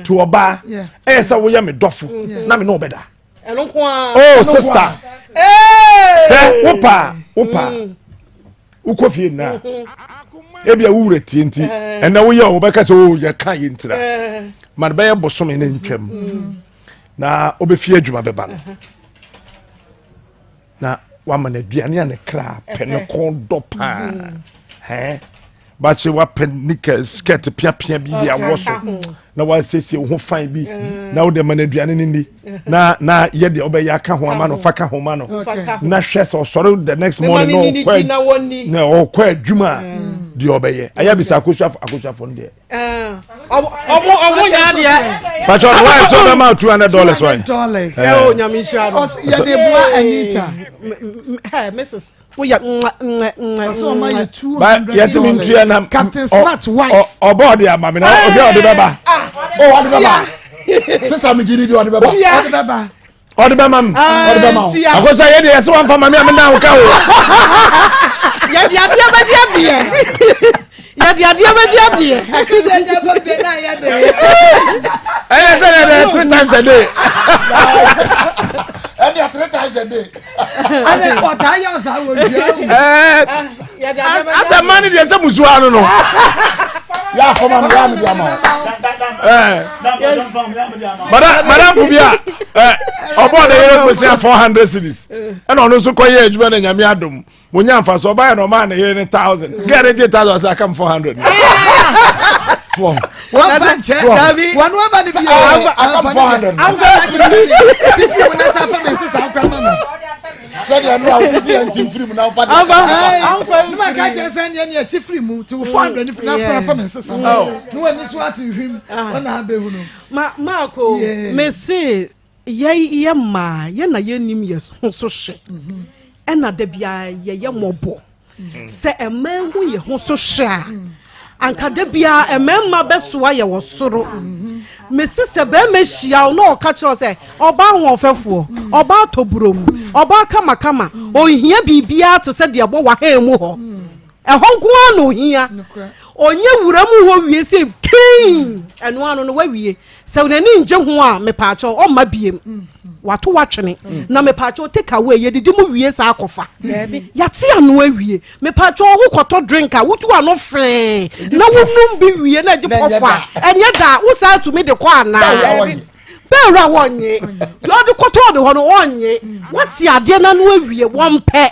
S8: to oba say wo ye me dofo na me no obeda oh sister wopa ukofie na ebia wure tienti ena wo ye obeka se o ye kan yintira man be ye bosome na ntwam na obefie adwuma beba no na wamana aduane a ne kra pene kondo pa ba che wa penika skirt pia bi dia woso na wa sesi ho fan bi na wo de mana aduane ni na ye de obeya ka ho ama no faka ho ma no na hwe so soro the next morning no kwa adwuma de obeye aya bisa akosha fo de
S4: omo nya de
S8: but why so na ma $200 why
S4: oh nyamisha
S3: os ye de bua Anita
S4: Mrs. for ya
S3: so ma ye $200
S8: yes me ntua na
S3: Captain Smart wife
S8: obo de ama me na obi o de baba o wa de baba
S2: sister me gini di odi beba
S8: odi beba mam akosa ye de se wan fa mami am na wo ka wo
S4: ya dia ba dia ya dia ba dia
S3: akide nya birthday na ya de
S8: I said 3 times a day
S2: and 3 times a day
S3: and what are you say wo
S8: as a man dey say musu anu no
S2: ya for man ya me dia ma
S8: madam fubia obo de yere kwesi 400 cedis and ono so koye adwuma na nyame adom monya amfa so ba no man here 1000 get it 1000 say come 400
S3: one woman if you
S2: I 400
S3: I'm going to if you want to suffer me sister I'm grandma
S2: said you know this is team free now for
S3: I'm from my catch send you team free mu to 400 if na suffer me sister no when so at him when I be hu no
S4: Marco me say ye ma ye na ye nim yes so hye e na da bia ye mobo se e man hu ye ho so hye anka da bia ememma besoa ye wo soro mesi se be mehia no ka kire se oba honfefo oba toburom oba kama ohia bibia te se de bo wa ha mu ho ehonko anu ohia onye wuramu ho wie se king eno anu no wawie se unani nje ho a mepaacho o ma biem wato watwene na mepaacho take away ye didi mu wie sa akofa yate anu awie mepaacho wo koto drink a wutu anu fe na wonum bi wie na je kofa enye da wo sa to me de kwa ana beura wonye yo de koto de ho no wonye wati ade na no awie wonpe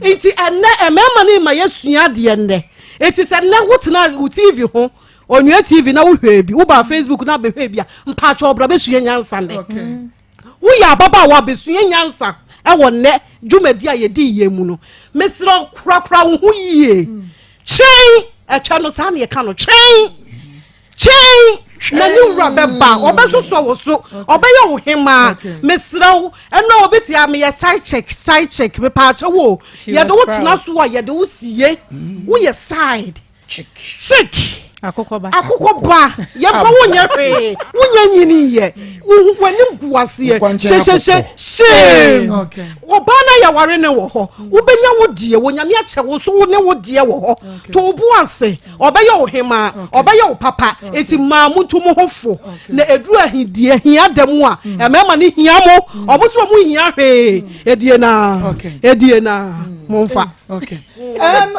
S4: enti enne emema na ma yesua de enne eti se na wotena TV ho onua TV na wo hwe bi wo ba Facebook na be hwe bia mpaacho obra be sua nyansa ne wo ya baba wa be sua nyansa e wo ne dwumadi a ye di ye mu no mesro krakra wo hu yie chen atwa no sa na ye ka no chen na ni wura beba obesoso wo so obeye wo hema mesro eno obeti am ye side check me paacho wo ye do tena so wa ye do sie wo ye side check akokoba ye fa wonya hwe wonya nyini ye wonim guase ye she oba na ya ware ne wo ho wo benya wo die wonyame ache wo so ne wo die wo ho to obu ase obeye wo hema obeye wo papa eti ma muntu mo hofo na edu ahidie hia demu a emema ne hia mo omuso mo hia hwe edie na monfa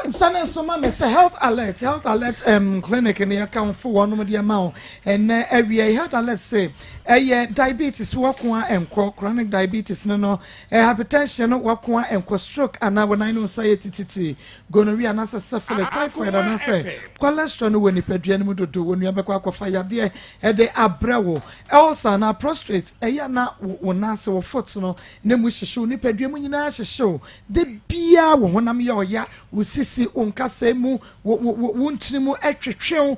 S3: Sana soma me say health alert clinic in the account for one of the amount and every health alert say diabetes wakwa and chronic diabetes no hypertension wakwa and stroke and now when I know say TTT gonorrhea and syphilis typhoid and I say cholesterol when you pedrian mudo when you abekwa fire there e de abrawo also na prostate na wona se wo foot no na mu hihyew ni pedrian mu nyina hihyew de bia wo honam ye oya wo sisi onkasa mu wo ntirimu etwetwew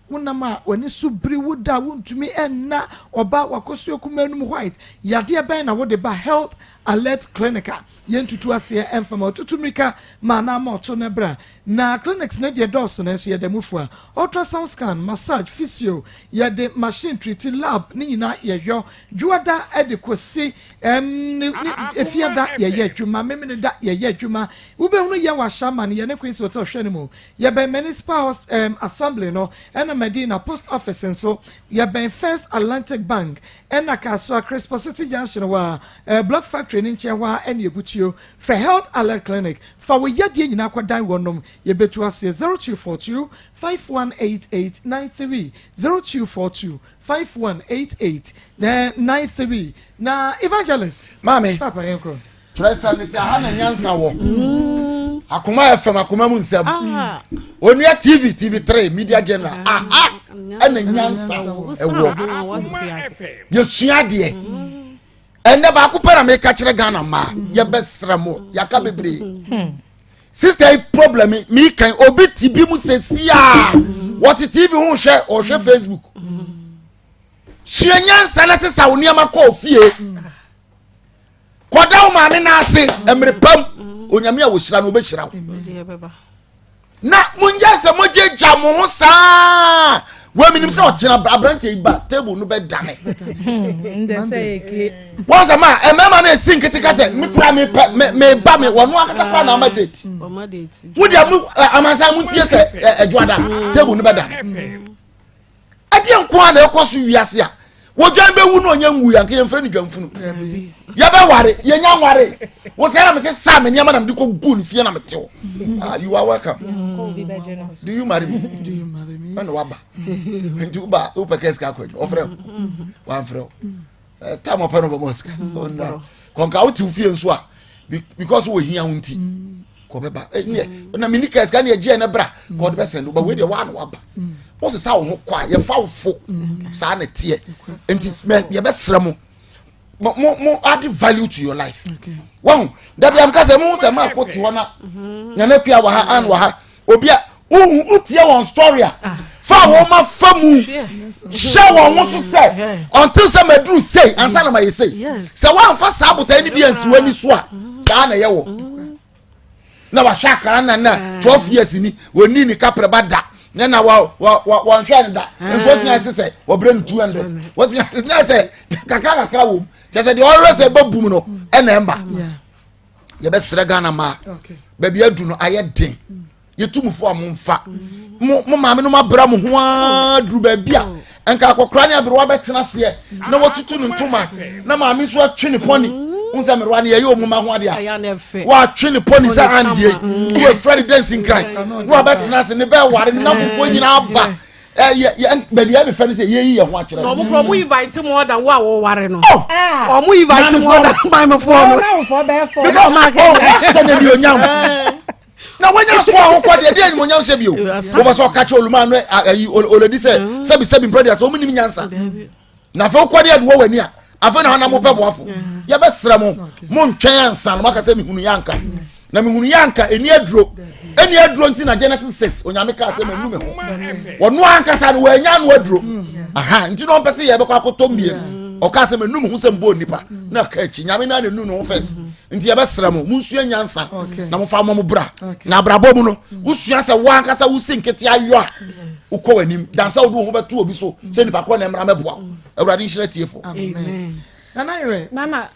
S3: wonama wani subri wuda wontumi enna oba wakoso kumanum white yade ben na wo de ba health alert clinic yentutu ase emfama tutumika mana ma oto ne bra na clinics ne de dos na so yede mufu ultrasound scan massage physio yede machine treat lab ni nyina yehwo juada adekosi efiada ye adwuma memene da ye adwuma wo be hunu ye wa shaman ye ne kwesi oto hwene mu ye be municipal assembly no Medina post office and so you been First Atlantic Bank and Nakaswa Crespo City Junction wa block factory in Chewa and Yebutio for health alert clinic for we yet in Aquadan Wonum Yebetua 0242 518893 0242 518893 na evangelist
S2: Mami
S3: Papa Yenko
S2: Tresa me say ha na nyansa wo Akoma FM Akoma mu nsam onua TV3 media general ana nyansa ewo yesua de ene ba ko para me ka kire Ghana ma ye besra mo yaka bebre sister problem me kan obi tibi mu sesia what TV hu hwe o hwe Facebook sua nyansa na sesa wo niam akọ ofie koda wo ma me na ase emrepam onyame a wo hira no obehira na munja se moje gya mo ho saa we minim say o chena abrante ba table no be dane
S4: nde say ke
S2: what's a man e mema na esi nketika say me kura me ba me wono akasa kura na ma date wo dia mu amansa mu tie say adwada table no be dane ade nko na ekoso wiase a wo dwan be wu no onya nwu ya nke yemfra ni dwanfunu ya be ware ye nya ware wo say na me say sa me nyama na me ko gu ni fie na me tewo you are welcome do you marry me and waba nti ba o pekes ka kwajo ofre wa mfre ta mo pano ba moska onda konka o ti fie nso a because wo hia hunti ko be ba na minika ska na ye je na bra ko de be send ba we de wa na waba o se sa wo ho kwa ye fa wo fo sa na tie nti ye be sra mo add value to your life wow da bi am ka se mo se ma ko ti wona na pia wa ha an wa ha obi a utie one story fa wo ma famu sha wo so say until some do say ansa na ma say say wan fa sabota ni bi ansi wani so a sa na ye wo na wa shaka na 12 years ni woni ni kapre bada na wa hwe nda nso tuna say wo bre 200 what na say kaka wo say the always say babum no na emba ye be sere Ghana ma ba bia du no aye den yetumfo amomfa mo maame no mabra mo ho aduru ba bia enka akokra ne abro betena se na wotutu no ntoma na maame so atwe ne poni unsa merwa ne ye omuma ho ade a wa atwe ne poni sa ande wo Fred dancing cry no betena se ne be ware na fofo nyina aba baby ya be fa ne se ye yi ye ho akere
S4: no mo pro mo invite more than wo ware no o mo invite more than my mo for no na for be for ma ke
S2: se ne bi onyam na wanya so ho kwa de ni monyam se bi o wo ba so ka che oluma no oledi se sebi brothers o munim nyansa na fa kwa de wo wani a afa na na mo pe boafo ya be sra mo ntwen ansa no maka se mi hunu yanka na mi hunu yanka eni aduro nti na Genesis 6 onyame ka se manu me ho wono anka sa no wanya no aduro aha nti no pese ye be kwa kotombie o ka se manu me ho se mbo nipa na ka chi nyame na nu no first nti ye be sra mo munsua nyansa na mo fa mo bra na brabo mu no usua se wo anka sa wusi nkete ayo a ukọ wanim dansa wo ho beto obi so se nipa ko na mra meboa awurade nhire tiefo
S3: amen nana ire
S4: mama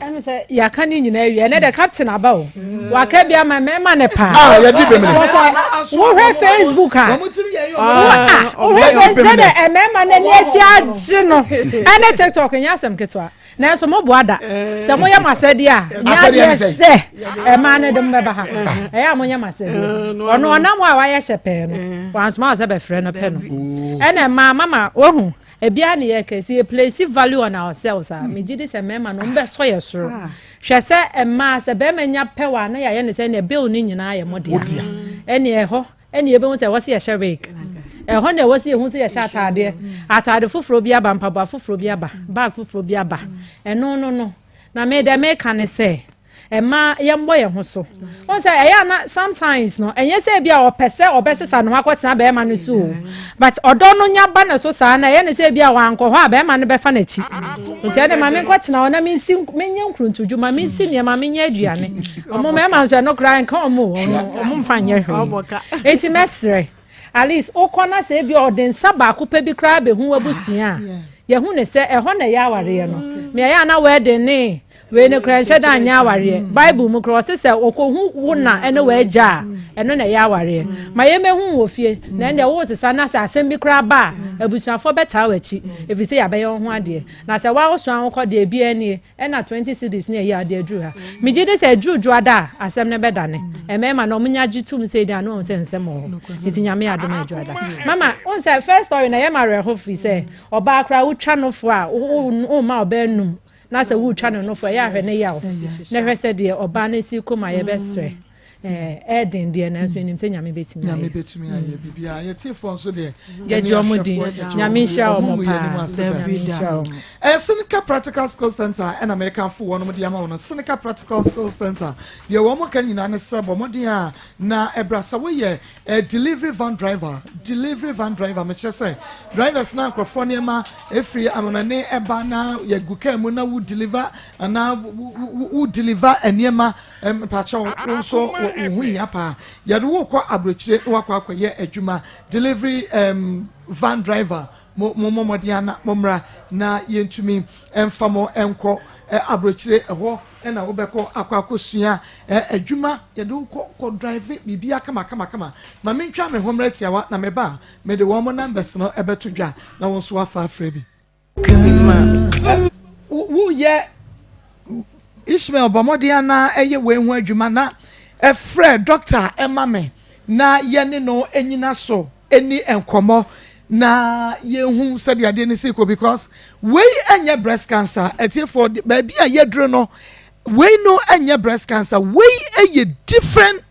S4: em say ya kan ni nyina awie na the captain abao wa ka bia ma mema ne pa
S2: ya di be me
S4: wo he Facebook a wo he Facebook de mema na ni asi age no ene TikTok nya asem ketwa na so mo boada se mo ya masedi a nya se ma ne dem be ba ha ya mo nya masedi ono onam wa ya shepe no once ma se be frɛ no pe no ene mama ohu ebia ne ye kesi place value on ourselves me gidi se mema no mbe so ye soro hwe se ema se be menya pewa na ya ne se ne bill ni nyina ye modea ene eho ene ebe hu se wo se ye sherek eho na wo se hu se ye sha atade foforo bi aba mpaba foforo bi aba bag foforo bi aba eno no na me de me kan se ema yembo ye ho so on say eya na sometimes no enye say bia opese obesesa no akotena be ma no so but odo no nya ba na so sa na ye ne say bia wanko ho be ma no be fa na chi nti ene ma me nkotena ona me nsi menye nkruntuju ma me nsi ne ma menye aduane omo me ma so no cry nka omo mfa nye hwe enti mesre at least okona say bia odin saba ko pe bi kra be hu abusua ye hu ne say eho na ya aware no me ya na wedding ne we ne kranche da anya aware bible mu cross se okohu wo na ene we agya eno na ya aware ma ye mehu wo fie na ende wo sesa na sa asem bi kra ba abusuafo beta wachi efi se ya be ho ade na se wa so an ko de bi ene na 20 cities ne ya ade adru ha mi gide se adru ada asem ne beda ne emema na omunya gitum se dia no se nsem ho itinyame adom adru ada mama on say first story na ye mare ho fi se oba kra wo twa no fo a o ma oba num na se wu twa no fo ya hwe ne yawo na hwe se de oba na si koma ye besre eden de na so nim se nyame betimi
S3: aye bibia ye tifo so de
S4: jeje omudi nyame hia omopa
S3: Seneca Practical Skill Center and American for one of the amount Seneca Practical Skill Center ye wo mo kan nyina ne sebo mo de a na ebrasa wo ye delivery van driver me say drivers na krofo ne ma efri amonane eba na ye guka mu na wo deliver ana wo deliver eniema pacha so uhu ya pa yɛde wo kɔ abrokyire wakɔ akɔyɛ adwuma delivery van driver mo diana momra na yentumi emfamo enko abrokyire ho na wo bɛkɔ akɔsua adwuma yɛde wo kɔ drive bibia kama ma mentwa me homra tiawa na meba me de wo mo numbers no ebeto dwa na wo so afa afra bi wo ye Ishmael Bomodiana eye we hu adwuma na efre doctor emame na ye ne no enyina so eni enkomo na ye hu said ya de ni siko because we enye breast cancer etie for baby a ye dro no we no enye breast cancer we eye different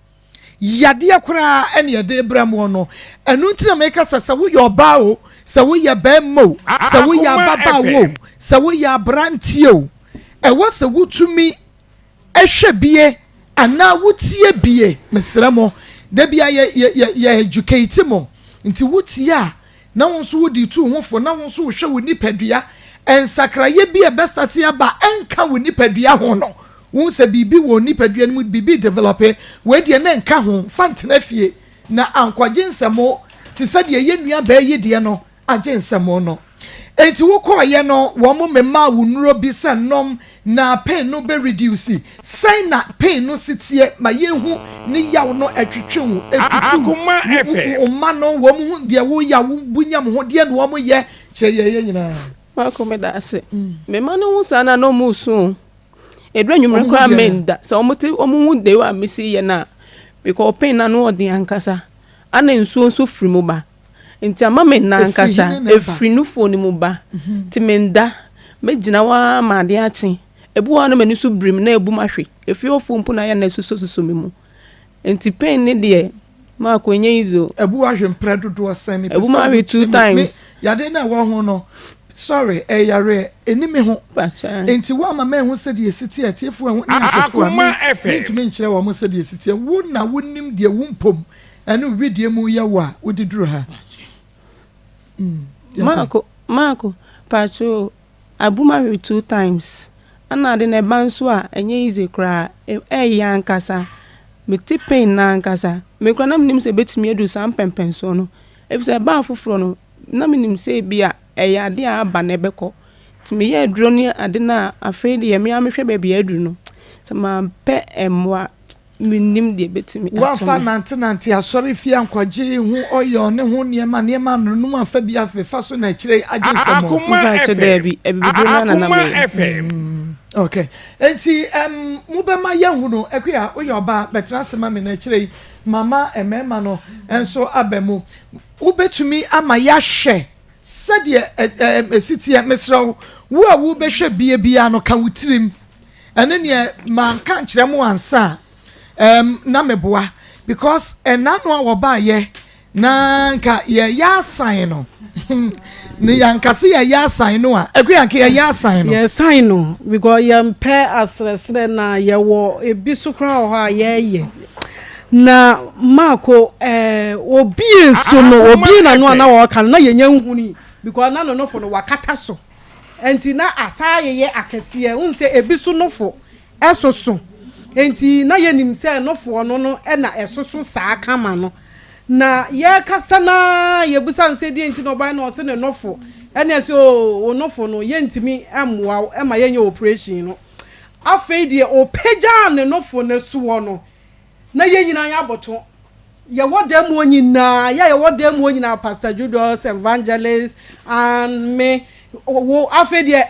S3: yade akora ene ye de bramo no enu ntina make sasa wo your ba o sa wo ye ba mo sa wo ya baba wo sa wo ya brantie o ewo se wutumi ehwe bie ana wutie bie mesremo da bia ye educate mo nti wutie a na wonso wodi tu hofo na wonso hwe wo nipadua ensakraye bie bestati aba enka wo nipadua ho no won se bibi wo nipadua no bibi develop we de na enka ho fantena fie na ankwaje nsemo ti sade ye nua ba ye de no agye nsemo no enti wo koye no wo mo mema wo nuro bi se nom na pain no be reduce say na pain no sitie ma yehu ni yaw no atwetwe wo
S8: Akoma efe
S3: o ma no wo mu de wo ya wo bunyam ho de no wo mo ye che ye nyina
S1: Akoma da ase me ma no hu sana no mu so edra nwumre kwa menda so omu de wa misi ye na because pain na no odi ankasa ana nso firi mu ba nti ama me na ankasa efiri no phone mu ba ti menda mejina wa ma de achi ebu wa no mani so brim na ebu mahwe efi ofo mpu na ya na suso me mu nti pain ne de ma akwenye izo
S3: ebu wa hwe mpre dodo osan ni
S1: ebu mahwe 2 times
S3: yade na wo ho no sorry yare enime ho nti wa ma hu se de esiti atiefo ho ni afefo ntumi nkyere wo mo se de esiti wo na wonim de wumpom anu video mu ya wa wodiduru ha
S1: Marco pacho abuma 2 times ana de na banso a enye ize kra ya nkasa me ti pain na nkasa me kra na mnim se betimi edu sam pempenso no efise ba foforo no na mnim se bia ya de aba na ebekọ ti me ye aduro ni ade na afei de me amhwe ba bia adu no se ma pe emwa minim de betimi
S3: wa fa nante asori fi ankwaje hu oyo ne hu niema no no afa bi afefa so na kire aginsemo
S1: Akoma efe ebibiduro na
S3: me okay enti mu be ma yehu no ekua oyo oba betra sema me na kire mama emema no enso abemu ubetumi ama ya hwe sede esitie mesro wo a wo be hwe bia no ka wutirim ene ne manka nkire mu ansa na meboa because enano a woba ye na nka ye ya sign no ni yankase ye ya sign no a ekwanke ye ya sign no
S4: ye sign no because ye mpe asresre na ye wo ebi so kra ho a ye na mako obi enso no obi na no na wo kan na ye nya nhuni because na no fo no wakata so enti na asa ye akese unse ebi so no fo esoso enti na ye nim se no fo no no e na esoso saa kama no na ye kasa na ye busa nse di enti no ba na o se ne nofo e na se o nofo no ye ntimi amwa e ma ye nya operation no afei de o peja ne nofo na suwo no na ye nyina ya boto ye wodam onyina ye wodam onyina Pastor Judas evangelist and me wo afei de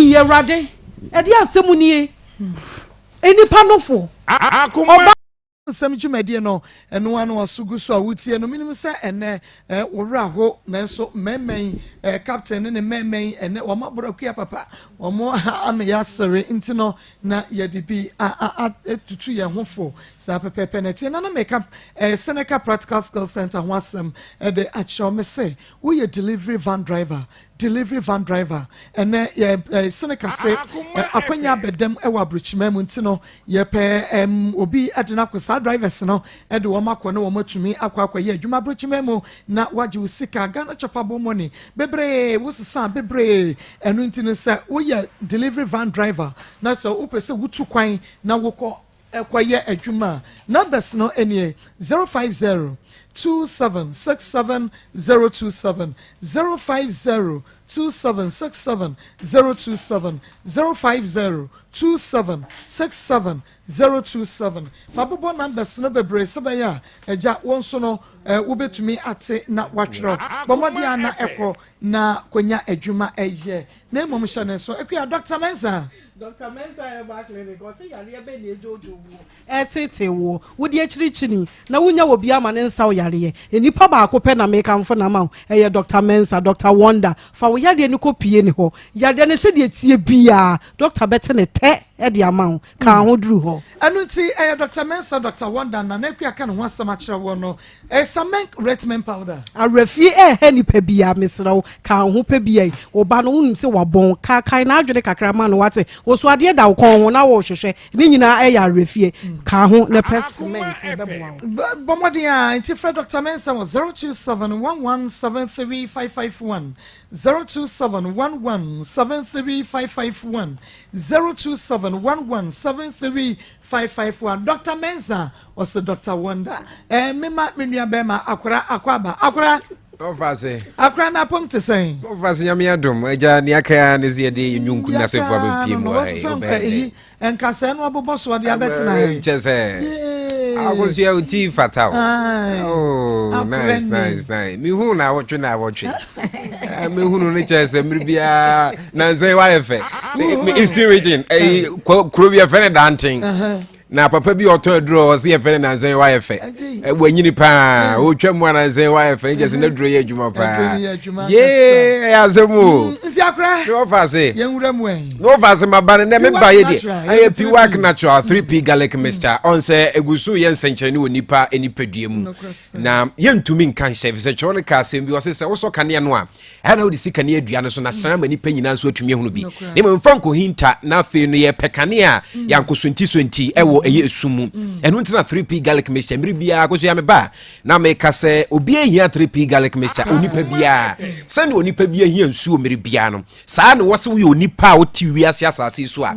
S4: ye rade e de asemu nie eni panofo
S8: Akoma
S3: nsem dwumadie no eno anu asugu so awutie no minim se ene wora ho nanso memmen captain ne memmen ene wo mabrokia papa wo mo ame yasere intino na yedibi tutu ye hofo sa pepepe na tie na make Seneca Practical Skills Center ho asem de acho me se wo ye delivery van driver ene ye Seneca se akwanya bedem e wa bruchima mu ntino ye pe obi adena kwasa drivers no e de wo makọ na wo matumi akwa ye adwuma bruchima mu na waje usika Ghana chopable money bebre wo sesa bebre enu ntino se wo ye delivery van driver na so wo pese wutu kwan na wo kọ ekwaye adwuma numbers no enie 050 2767 027 2767 050 2767 027 mabobo numbers no bebre sebaya eja wonso no wobetumi ate na watchro bomodi ana ekro na kwanya adwuma eye na emom hye so ekua Dr. Mensa
S4: Dr. Mensa eba clinic o se yare ebe na ejojo wo etete wo wodi akirichini na wunya wo bia ma ne nsa wo yare enipa ba akopɛ na make am for na ma eye Dr. Mensa Dr. Wonder fa wo yare ni ko pie ni ho yare ne se de tie bia Dr. Betene te e de ama ka ho duru ho
S3: anu ti eye Dr. Mensa Dr. Wonder na ekua ka no ho asama kire wo no samen retmen powder
S4: arafie he nipa bia mesra wo ka ho pe bia wo ba no unum se wabon ka kai na adwene kakra ma no wate wo so ade da wo kon ho na wo hwehwe ni nyina ya arafie ka ho ne pesmen
S3: bomodi a nti Fred Dr. Mensa was 0271173551 0271173551 0271173551 Dr. Mensa was Dr. Wonder mema menua bema akwara
S14: Ofase.
S3: Akra na pom te sen.
S14: Ofase nyame adom. Eja ni aka ne ze de nyunku na se fo abepie mu ai.
S3: Enkasa no aboboso de abetina ai.
S14: Chese. Akos ya uti fatao. Oh, nice. Mi hu na wotwe. Mi hu no ne chese mribia na nze wa efe. Mi still reading. Kuro bia fe ne danting. Na papa bi oto aduro se ye fe na nzen wa efe wanyini pa o twam na nzen wa efe je se na duro ye adwuma pa ye azemu
S3: nti akra
S14: no fase
S3: ye nwura mu en
S14: no fase mabane na me ba ye de aye pi work natural 3p garlic mixture on se egusu ye nsenchene woni pa enipadua mu na ye ntumi nkan chef se chone ka asem bi o se wo so kane no a na wo di sikane adua no so na san ma nipa nyina so atumi ehunu bi ne me mfanko hinta na fe no ye pekane a yankosunti ewo eye esumu enu ntina 3p garlic mixture miri bia akoso ya me ba na me ka se obi ehia 3p garlic mixture onipa bia se ne onipa bia ehia nsuo miri bia no saa ne wose wo ye onipa a oti wiase asase so a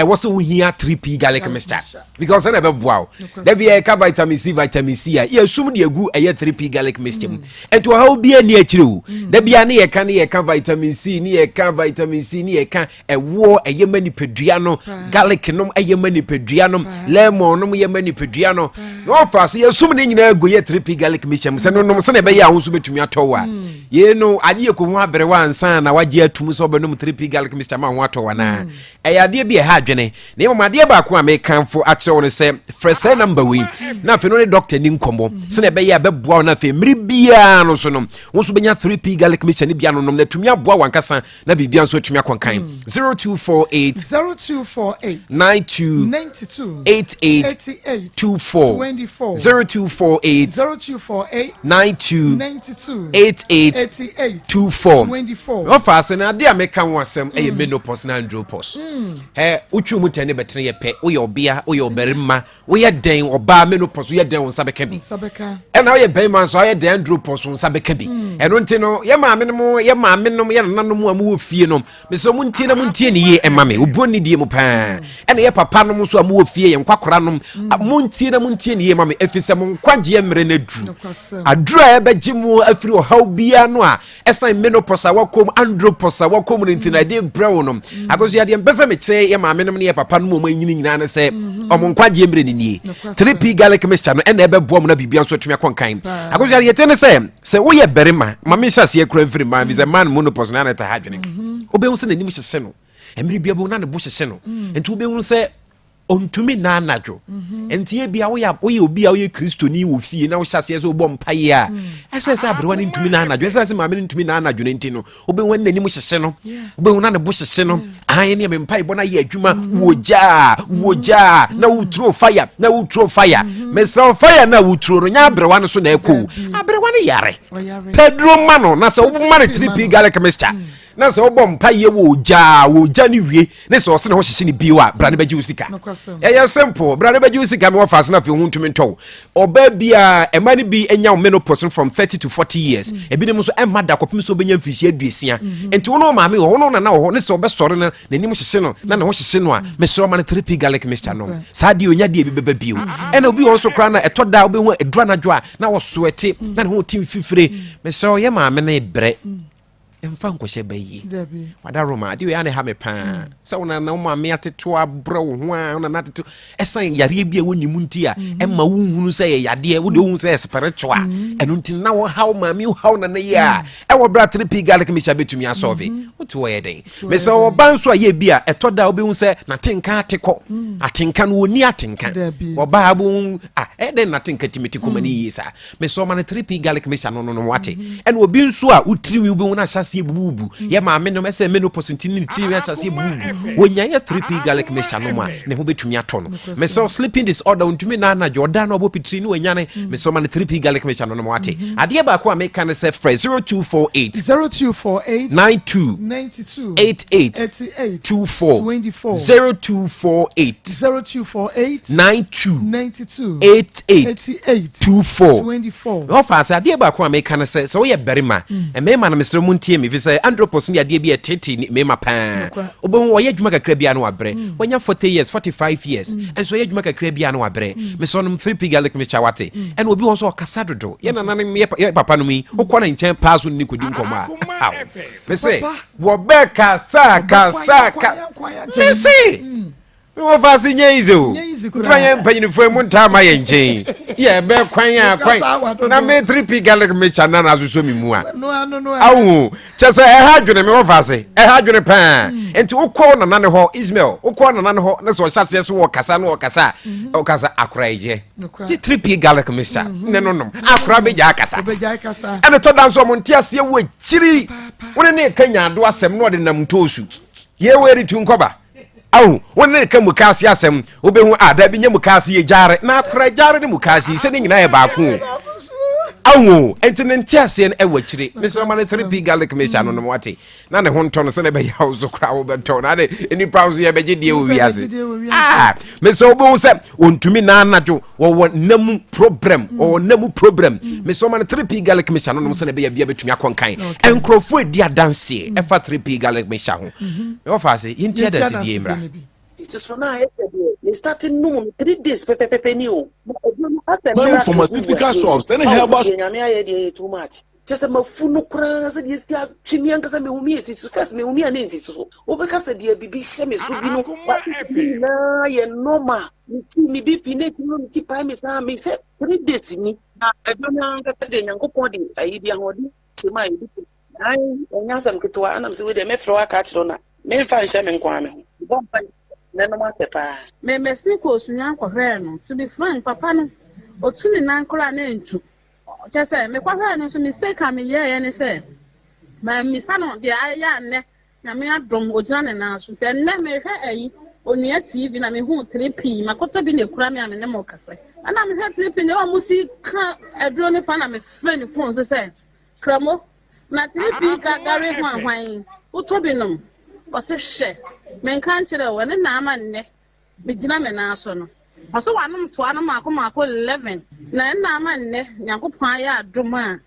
S14: wose wo hia 3p garlic mixture because na be boa da bia ka vitamin C a ye sum de agu eye 3p garlic mixture ento ha obi ani akire wo da bia ne ye ka vitamin C ne ye ka vitamin C ne ye ka ewo eye manipedua no garlic no eye manipedua no lemon no ye manipedua no no fast ye sum ne nyina agu ye 3p garlic mixture se no no se na be ye ahosu betumi atowa ye no aje ko ho abere wa ansan na waje atum so be no 3p garlic mixture ma ho atowa na ade bi ha adwene na mamade ba ko amekanfo akire won se frese number we na fe no ne doctor ni nkomo se na be ya beboa na fe miri bia no so no won so benya 3p garlic mixture ni bia no no na tumi aboa wankasa na bibia so tumi akonkan 0248 92 88 24 0248 92 88 24 offer na ade amekan wasem eye menopause na andropause uchu mu tene betene ye pe wo ye obia wo ye oberima wo ye den oba menopause ye den wonsa beka bi na wo ye bema so ye den andropause wonsa beka bi eno nti no ye maame no ye nanom amu wo fie no me so mu ntie na mu ntie ne ye emame obuoni die mu pa ena ye papa no so amu wo fie ye nkwakora no mu ntie na mu ntie ne ye emame efise mu nkwaje emre na duru adura e beji mu afiri o haw bia no a esan menopause wakom andropause wakom nti na de brew no akoso ya de mbese me che ye maame no ne ye papa no mo nyini nyina na se omo nkwaje emre ne nie 3p garlic mixture no ena ebe boom na bibia so atumi akonkan akoso ya de tene se wo ye berima mame hyase ekura mfiri ma bi ze man menopause na na ta hadwene obe won se nanim hyese no emre bia bo na ne bo hyese no enti obe won se ontumi na anadwo enti e bia wo ya obi a wo ye kristoni wo fie na wo hyase so bo mpaye a ese abrewa ne ntumi na anadwo ese maame ne ntumi na anadwo ne enti no obe won nanim hyese no obe won na ne bo hyese no aye ne me mpaye bo na ye adwuma woja na wo throw fire mesra fire na wo throw no nya abrewa ne so na eko abrewa ne yare pedro mano na se wo ma ne 3p garlic mixture na sɛ wobɔ mpa yɛ wɔ gya ne wie ne sɛ ɔse ne ho hyehye ne bio a bra ne bɛgye wo sika ɛyɛ simple bra ne bɛgye wo sika me wɔfa ase na afei ho ntumi ntɔw ɔbaa bi a ɛma no bi anya wo menopause from 30 to 40 years ebinom nso ɛma da kɔpem sɛ wobɛnya mfirihyia 20 enti wo no maame wɔ wo no nana wɔ hɔ ne sɛ wɔbɛsɔre no n'anim hyehye no na ne ho hyehye no a mesrɛ ma no 3p garlic mixture nom saa deɛ ɔnya deɛ bi bɛba bio ɛna obi wɔ nso koraa na ɛtɔ da wobɛhu adura n'adwo a na wɔsoɛte na ne ho tim fifire mesrɛ ɔyɛ maame no brɛ mfa nkɔhyɛ bayi wada roma de ɔyɛ ne ha me paa sɛ wona na woma me ateto abrɛ wo ho a wona na ateto ɛsan yareɛ bi a wɔnim nti a ɛma wohunu sɛ yɛ yadeɛ wode wohu sɛ spiritual ɛno nti na wɔhaw maame wohaw na ne yɛ a ɛwɔ bra 3p garlic mixture bɛtumi asɔve wote wɔyɛ den mesɛ ɔba nso a yɛ bi a ɛtɔ da wobɛhu sɛ natenka ate kɔ atenka no wɔni atenka ɔbaa bo ɛdɛn natenka timiti kɔma ne yie saa mesɛ ɔma no 3p garlic mixture no wate ɛna obi nso a wotiri wobɛhu no ahyɛ aseɛ bubu yɛ maame no ɛsɛ menopause nti ne tiri ahyɛ aseɛ bubu wɔnya yɛ 3p garlic mixture no ma ne ho bɛtumi atɔ no mesɛ sleeping disorder ntumi na anadwo ɔda na ɔbɔ pitiri ne wɔnya ne mesɛ ɔma no 3p garlic mixture no wate adeɛ baako a meka ne sɛ frɛ 0248 92 88 24 0248 92 88 24 ɔfa sɛ adeɛ baako a meka ne sɛ woyɛ barima ɛmɛma no mesrɛ mu ntie me fi sɛ andropos ne adeɛ bi ɛtete mema paa wobɛhu ɔyɛ adwuma kakra bia no wabrɛ wanya 40 years 45 years ɛnso ɔyɛ adwuma kakra bia no wabrɛ mesɛ nom 3p garlic mixture wate ɛna obi wɔ so ɔkasa dodo yɛ nananom yɛ papa no mu yi wokɔ na nkyɛn paa so ne kɔdi nkɔmmɔ a mesɛ wɔbɛkasa mese wɔfa se nyɛ yize o ntra yɛ mpanyinifoɔ mu ntaa ma yɛ nkyɛn yɛ bɛ kwan na me 3p garlic mixture na asoso me mu a awo kyɛ sɛ ɛha adwene me wɔfa se ɛha adwene paa enti wokɔ nana ne hɔ Ismail wokɔ nana ne hɔ ne sɛ ɔhyɛ aseɛ so wɔkasa no ɔkasa akora ɛgye 3p garlic mixture ne no nom akora bɛgya akasa ɛne tɔ da nso ɔmo nte aseɛ wɔ akyiri wone ne ɛka nyaado asɛm na ɔde nam ntɔɔsu yɛwɔ ɛretu nkɔba awo wone ka mukasi asɛm wobɛhu ada bi nya mukasi yɛ gyare na akora gyare ne mukasi sɛ ne nyinaa yɛ baako awo enti ne nte aseɛ no ɛwɔ akyiri mesɛ ɔma ne 3p garlic mixture no wate na ne ho ntɔ no sɛ ne bɛyɛ wo so koraa wobɛtɔ na de nipa wo so yɛbɛgye deɛ wɔ wiase mesɛ wobɛhu sɛ ɔntumi naanadwo wɔwɔ namu problem mesɛ ɔma ne 3p garlic mixture no sɛ ne bɛyɛ bia bɛtumi akɔnkan ɛnkurɔfoɔ adi adanseɛ ɛfa 3p garlic mixture ho ɛwɔfa ase yɛnti adansedie mmra
S15: so now they started no 3 days pepe new
S16: pharmaceutical shops and herbal
S15: too much just a mafunu kra so dey still chimian kasa me humi esi so first me humi ana esi so obeka sa dey bibi hye me so bi no na ye normal me BP ne ti no ti pa me sa me say 3 days ni na edona kasa dey nyankopon dey ayi bi ahodi chima yi bi ai onya sam ketwa anam se we dey me frɛ aka kyerɛ na me fa nhye me nkwa me ho
S17: me Mexico sunya kwahwe no to be frank papa no otumi nan kora na ntu kyese me kwahwe no so mistake am ye ne se ma misa no de aya ne na me adom ogina ne na so te ne me hwe ayi onua TV na me hu 3p makoto bi ne kura me am ne mo kase ana me hwe 3p ne o musi ka aduro ne fa na me frɛ ne phone se kramo na 3p ka gare ho ahwan utobi nom ɔse hwɛ menka nkyerɛ wo ne na ama nne megina me na so no ɔse wanom toa no maako 11 na na ama nne nyankopɔn ayɛ adom a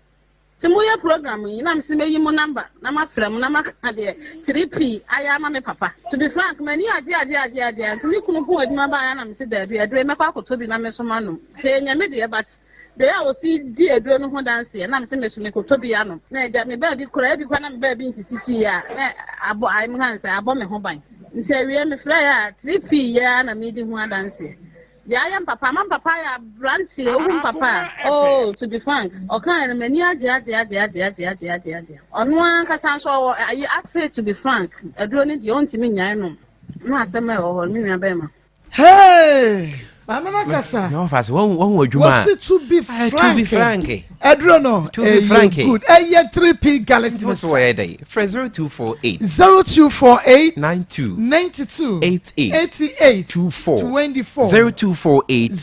S17: ti mo yɛ program yi na mse meyi mo number na mafrɛ mo na maka de 3p ayɛ ama me papa to be frank mani ade nti me kunu po adwuma ba ya na mse da bi adure mekɔ akoto bi na me so ma no hwɛ nyame de but de ya o si di aduro no ho danse na mse me so me koto bi ya no na da me ba bi kora bi kwa na me ba bi nsisi ya na abo ai me han sɛ abo me ho ban nti awie me frɛ ya 3p ya na me di ho danse ya ya papa ya branti ohun papa oh to be frank okan na mani age onu an kasa so ayi ase to be frank aduro ni de ontimi nyan no na asem e ho mi nua be ma
S3: hey Mamana kasa.
S14: No fast. One adwuma.
S3: Was to be frank. Adro no.
S14: To be frank.
S3: Good. 3p garlic.
S14: What's why day? Friend 0248
S3: 92
S14: 88 24 0248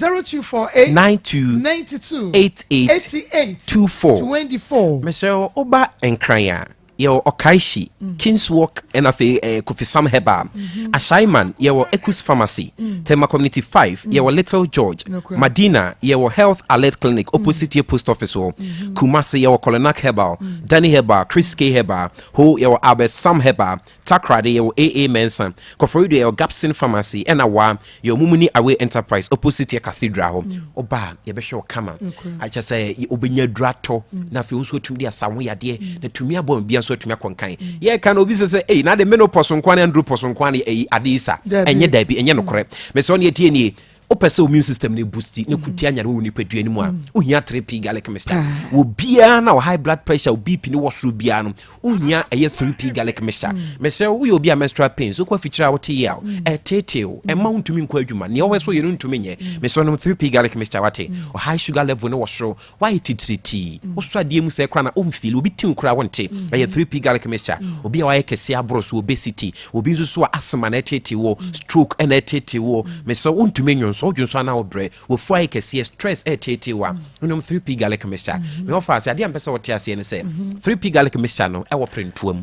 S14: 92 88 24 Mr. Oba Enkraya yɛwɔ Okaishi, Kingswalk, and Kofi Sam Heba, Ashaiman, yɛwɔ Ekus Pharmacy, Tema Community 5, yɛwɔ Little George, Madina, yɛwɔ Health Alert Clinic, opposite your post office, Kumasi, yɛwɔ Kolonak Heba, Danny Heba, Chris K Heba, Ho, yɛwɔ Albert Sam Heba, Takrade, yɛwɔ AA Mensa, Koforido, yɛwɔ Gapsin Pharmacy, and Awa, yɛwɔ Mumuni Away Enterprise, opposite your cathedral, Oba, yɛbɛhwɛ kama. I just say, Obinya Drato, na fi uso tumdi asamu ya die, na tumia bo mbia so tumia konkan. Ye kan obi say, eh, na de menopause nkwane andro pause nkwane adisa, enye dabi, enye nokore. Me so ne tie ni opese immune system ne boosti ne kutia nyare wo ni pedua ni mu a ohia 3p garlic mixture wo bia na high blood pressure wo bp ne wo soro bia no ohia 3p garlic mixture me say wo obi a menstrual pain so kwa feature what ya teteo e ma untumi nkwa adwuma ne wo so ye ntumi nye me say no 3p garlic mixture wate o high sugar level ne wo soro why titriti wo so ade mu say kra na o mfeel obi tin kra wonte 3p garlic mixture obi a wa kese abro so obesity obi so asthma na teteo stroke na teteo me say untumi nyon so junso na obre wo fry kese stress wa unom 3p garlic mixture me offer say ade am pese wote ase ne say 3p garlic mixture no e wo prentuam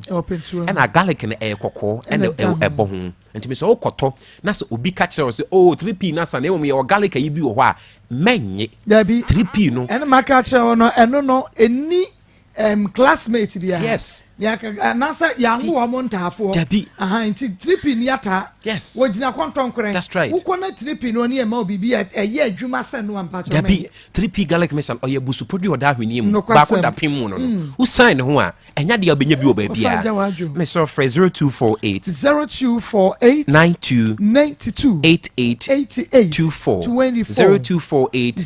S14: na garlic ne e kokko e ebo ho enti me so okoto na so obi ka kire say oh 3p na sa na e wo garlic yi bi wo ho a menye 3p no
S3: ene maka kire no eno no eni classmate dia
S14: yes
S3: ya nasa ya ngo wa montafo aha nti tripi ni ata
S14: yes
S3: wojina kwantonkren
S14: that's right
S3: uko na tripi no ne ma obibi eye adwuma se no ampacho
S14: dabi tripi garlic mixture oye busu produce oda hwini mu ba ko da pim mu no u sign ho a enya de obenya bi obabia me so for
S3: 0248 92 88
S14: 24 0248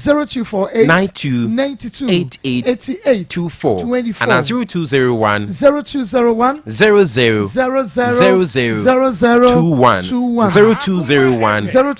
S14: 92 88 24 and 0201 00 00 21 0201 00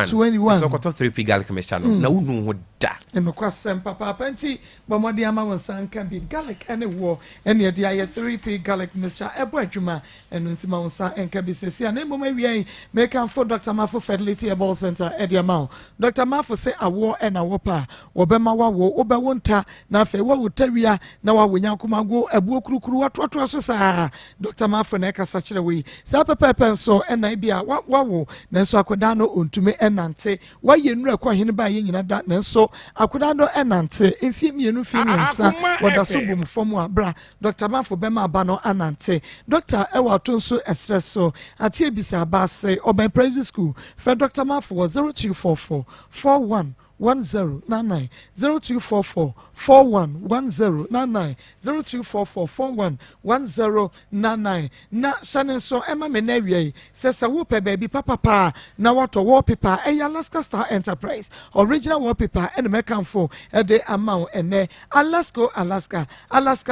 S14: 21 so koto 3p garlic mixture no na unu ho da
S3: eno kwasem papa panti bomodi ama wonsan kan bi garlic ene wo ene de aye 3p garlic mixture ebo adwuma eno ntima wonsan enka bi sesia na mboma wian make am for Dr. Mafo Fertility Herbal Center ede ama Dr. Mafo say awo ena wo pa wo be ma wo obewonta na fe wo wutawia na wa wonya komago abuo kurukuru watoto so saa Dr. Mafo na kasa kire we sa pepepe so ena bia wawo na so akoda no ontume enante wa yenura kwa hene ba ye nyina da na so akoda no enante efie mienu fi nsa wada so bom fom abra Dr. Mafo be ma ba no anante Dr. Ewa tonso espresso atie bisa ba se oben private school for Dr. Mafo 0244 41 1099 0244 411099 0244 411099 na shane so ema me na wie sesa wo pe baby papa na wato wallpaper Alaska Star Enterprise original wallpaper and me camfo e de amount ene Alaska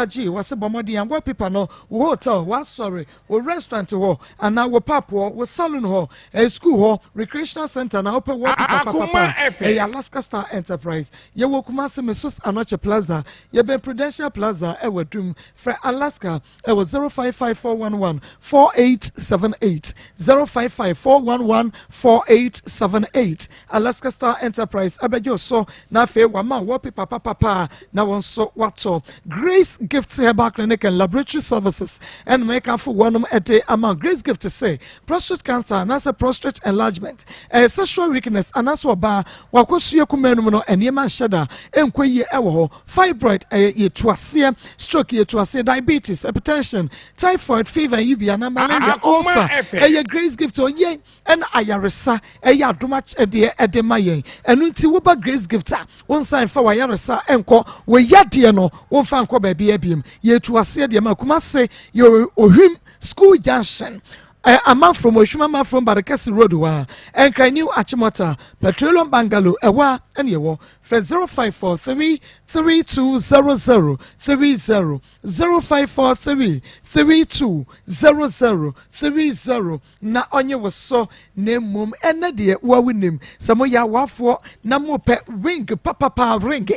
S3: G wase bomodi an wallpaper no wo hotel wo sorry wo restaurant ho ana wo pap ho wo salon ho school ho recreational center na open wallpaper papa Alaska Star Enterprise ye wo kuma se mesos anoche plaza ye ben Prudential Plaza e wadum for Alaska e was 055411 4878 055411 4878 Alaska Star Enterprise abejo so na fe wa ma wo papa na won so wato Grace Gift Herbal Clinic and Laboratory Services and make am for one a day among Grace Gift to say prostate cancer na say prostate enlargement sexual weakness anaso ba wakosu kumenu no eniema shada enkoyi ewo ho fibroid yetuase stroke yetuase diabetes hypertension typhoid fever yibia na malaria ulcer Grace Gift oye en ayaresa adumach edemaye enunti wo ba Grace Gift won sign for ayaresa enko wo yade no won fa enko ba bia biem yetuase de ma kuma se yo ohim school junction a man from Oshima man from Barakasi Road wa and New Achimota Petroleum Bungalow ewa and yewo for 0543 3200 30 0543 3200 30 na onye was so name mum ene de wa winim samo ya wafo na mo pe ring papa ring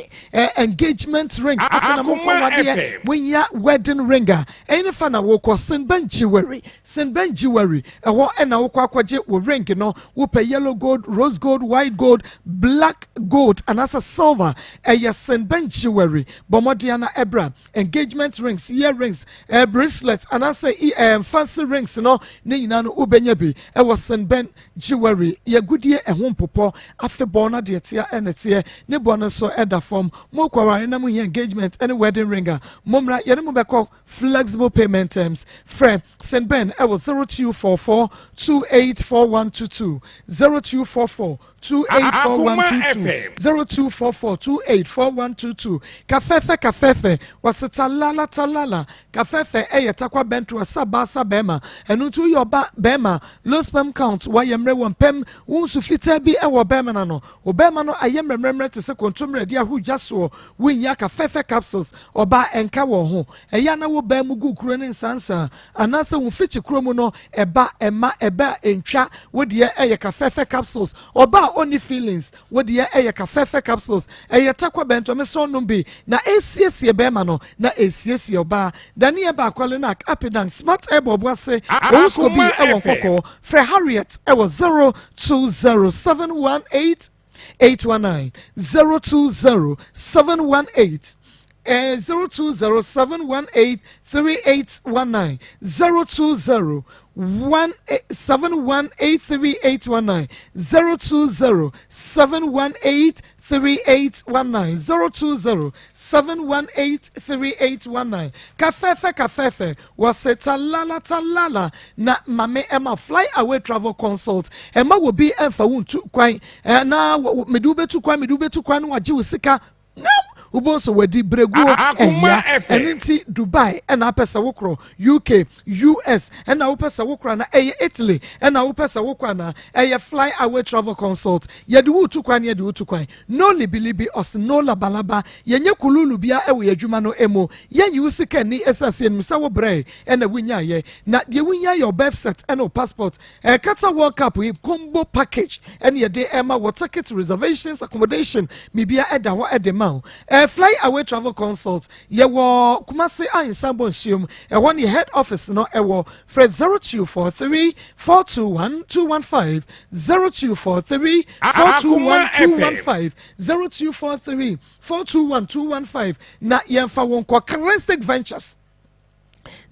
S3: engagement ring afana mo kwa wade when ya wedding ringer ene fa na wo ko St. Benjiwari ewo ena wo kwa kwaje wo ring no wo pe yellow gold rose gold white gold black gold and as anaasɛ silver ɛyɛ Senben jewelry bɔmmɔdeɛ na ɛbra engagement rings earrings bracelet anaasɛ fancy rings no ne nyinaa no wobɛnya bi ɛwɔ Senben jewelry yɛgudie ɛho mpopɔ afebɔɔ no deɛ tea ɛne teɛ ne bɔ no nso ɛda fam mo kwaware na mo yɛ engagement ɛne wedding ring a momra yɛne mo bɛkɔ flexible payment terms frɛ Senben ɛwɔ 0244 284122 0244 284122 0244 284122 kafefe wasita lala talala kafefe takwa bento asaba bema enu tu yoba bema low sperm count wa yemre won pem unsu fita bi ewo bema na no obema no ayemremremre te se kontomre dia hu jaso winya kafefe capsules oba enka wo ho eya na wo ba mu gu kuro ne nsansa anase wo fichi kuro mu no eba entwa wo de kafefe capsules oba only feelings what the kafefe capsules takwa bento me so no bi na esiesie bema no na esiesie oba dani eba kwale na apidan smart ebo boase osko bi ewo kokko Fre Harriet ewo 020718 819 020718 02071838819 02071838819 02071838819 02071838819 kafefe wase talala na mame Emma fly away travel consult Emma will be emfa wuntu kwan na medubetu kwan no waji usika no ubonso wedi breguo enti Dubai ena apesa wokro UK US ena upesa wokro na Italy ena upesa wokro na fly away travel consult yedi wutu kwan no libilibi os no labalaba yenye kululu bia ewe adwuma no emo yenye usika ni esase enmisa wo bre ena winya ye na de winya your birth cert ena passport Qatar World Cup combo package ena yede ema wo ticket reservations accommodation mibia eda ho edema fly away travel consult yewo Kumasi Ayinsambo Nsium one head office no ewo fre 0243 421 215 0243 421 215 0243 421 215 na yemfa wonko Charistic Ventures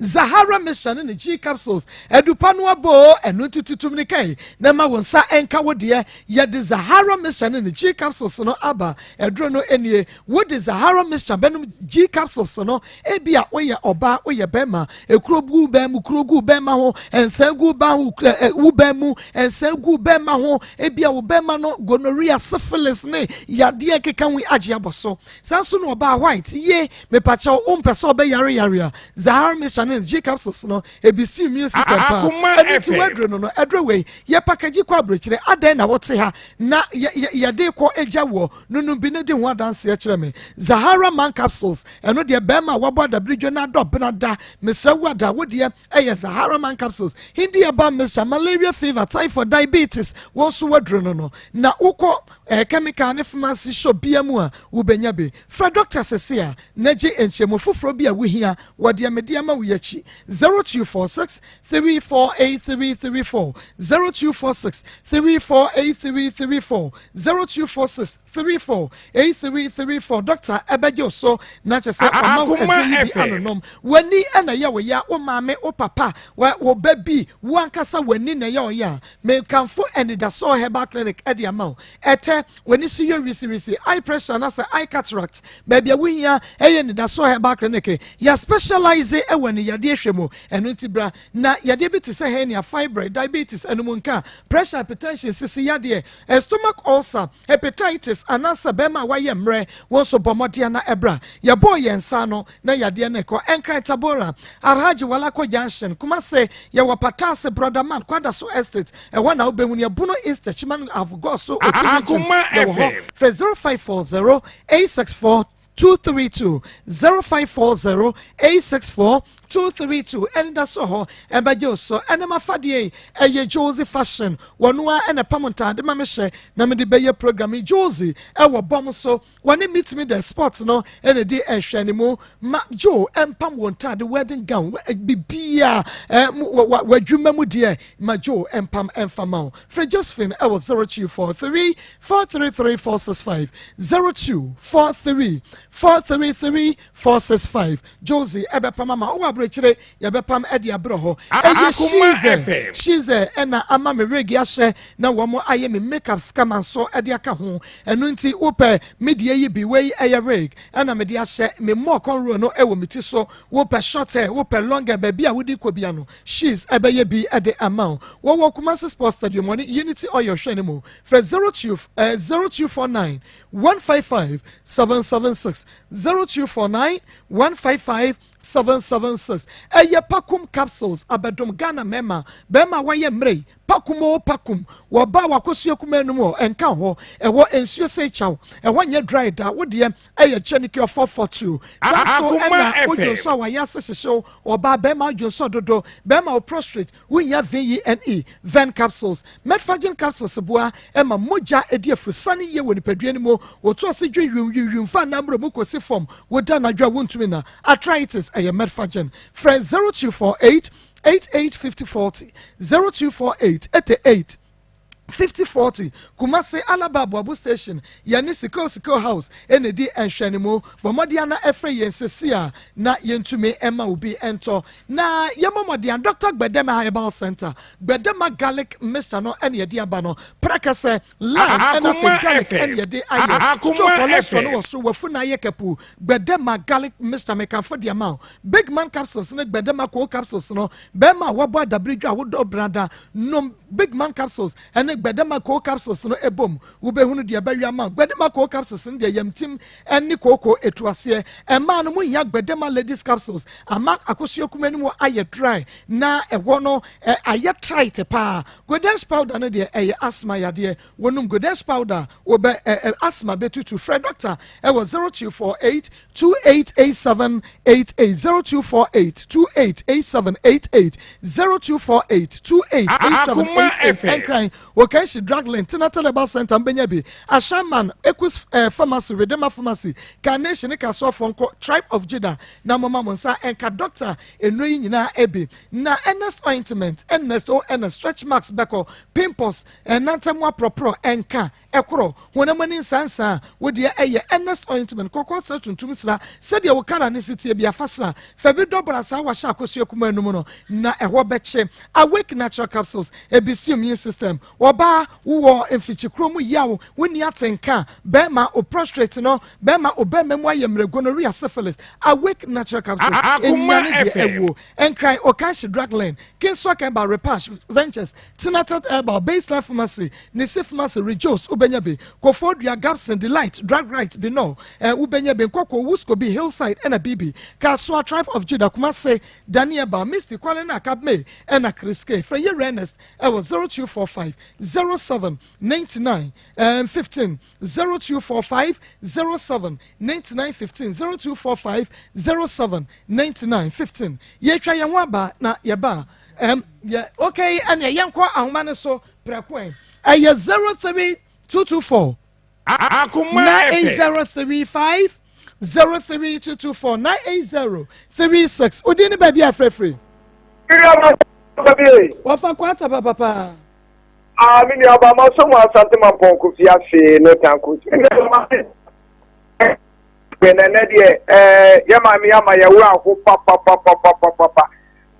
S3: Zahara Mission in the G capsules edupanua bo enu tututum ne kai na ma wonsa enka wo de ye de Zahara Mission in the G capsules no aba edro no enie wo de Zahara Mission benum G capsules no ebia oye oba oye bema ekrogu bemu krogu bema ho ensagu ba ho wu bemu ensagu bema ho ebia wo bema no gonorrhea syphilis ne yade keka wi age aboso sanso no oba white ye me pacha o mpesa oba yare Zahara Mission G capsules no ebisi immune system pa enti wedro no edro we ye package kwa brochire adan na wote ha na ye de ko eja wo nunu bi ne de ho adanse kire me Zahara man capsules eno de bema wabo da bridge na do benada mesrawu ada wo de Zahara man capsules hindi aba mesha malaria fever typhoid diabetes won so wedro no na uko chemical ne pharmacy shop bia mu a wo benya be fra doctor sesia na je enchemo foforo bia wo hia wo de media ma wo 0246 348334 0246 348334 0246 348334 Doctor Ebejo so na chese amawo bi anonom wani na ya wo ya o maame o papa wo baby wo ankasa wani na ya o ya me kanfo enida so herbal clinic e dia ma ete wani so your risi eye pressure na say eye cataract baby awunya eye enida so herbal clinic ya specialize e wani ya de hwemo eno tibra na ya de bi te say hernia fibroid diabetes eno nka pressure hypertension sisi ya de stomach ulcer hepatitis anasa bema waye mre wonso bomodia na ebra ya boy yensa no na yade na ko enkran tabora Alhaji Walako Junction Kumase ya wapatase brother man kwada so estate e wana obehunu ya buno east chiman have got so Akoma FM 0540 864 232 0540 864 232 and that's so and by Joso and my fadie a Josie fashion one and a pamonta de mameshe namidi beye programme Josie our bomb so when it meets me the spots no and a day and shanimo ma Joe and pam wonta the wedding gown bibia what you memo dear my Joe and pam and famau Fred Josephine I was 0243 433 465 0243 433 465 Josie ebe pamama o abrechire ye be pam e dia bro ho she's and ama me regi ahye na wo mo aye me makeup scam so e dia ka ho enu nti wo pe media yi bi we eye rig ana me dia ahye me mo konro no e wo miti so wo pe short hair wo pe longer ba bia wo di ko bia no she's ebe ye bi e de amount wo Kumasi Sports Stadium money Unity or your shenimo for 0249 155 776 0249 155 776 eye pakum capsules abedom Ghana mema bema waye mrei pakum wo ba wakosu akuma enum enka ho ewo ensuo se chaw ewo nye dry da wo de eye cheniki of 442 so ena ojo so wa yase hyehyw oba bema ojo so dodo bema o prostrate wunya VENE ven capsules metfagen capsules boa ema moja edi afusane ye woni padua ni mo wo to se dwewum fa na mbro mu kosi form wo da na dwa wontumi na arthritis eye metfagen friend 0248 885040 0248 88 5040 Kumasi Alaba Abu Station yani Siko House enedi enhwanimo bomodi ana efre yensesia na yentume ema obi ento na yemomodi an Dr. Gbedema Herbal Center Gbedema Garlic Mr. no ene yedi aba no prakase live ena fe garlic ene yedi aye cholesterol no so wafuna ye kapu Gbedema Garlic Mr. mekanfo di ama big man capsules ne Gbedema ko capsules no bema wabo adabridwa wodo brada no big man capsules ene Gbedema ko capsules no ebom wo behunu de abawi ama Gbedema ko capsules no de yamtim ene koko etuase ema no mu nya Gbedema ladies capsules ama akosua kumani mu aye dry na ewo no aye tight pa Goddess powder no de asthma yade wonum Goddess powder wo be asthma betutu Fred doctor was 0248 288788 0248 288788 0248 288788 okay she drug link Tinatale Center Benyabi Ashaman Equus Pharmacy Redeemer Pharmacy Carnation Kaso Fonko Tribe of Judah na mama monsa enka doctor enoyi nyina ebi na Ernest ointment Ernest stretch marks beko pimples nantamwa propro enka ekro wonamani sansa wodi eye Ernest ointment kokko tuntum sra said wo kana ne sitie bia fasra fabi dobra sa wa sha akosu akuma enum no na eho beche awake natural capsules ebisi immune system oba wo emfichikro mu yawo woni atenka bema o prostrate no bema obema mu ayemre gonorrhea syphilis awake natural capsules enyane de ewo enkrai okashi drug lane kinso kan ba repash ventures tinated about baseline pharmacy nisi pharmacy rejoice ubenyabe kofodua gaps and delight drug right be no ubenyabe kokko wusko be hillside and a bibi kaswa tribe of Judah Kumasi Daniel ba Misty Kwalena Kabme and a Kriske for your Ernest was 0245 07 99 15 0245 07 99 15 0245 07 99 15 ye twa yan waba na yeba yeah okay and ye yankwa ahoma so prekwen 03224 9035 03224 98036 odini baby afrefre wafa kwata papa
S18: mini abama so mo asante mamponko fi afi no tanko benene de yama mi ama ya wura ho papa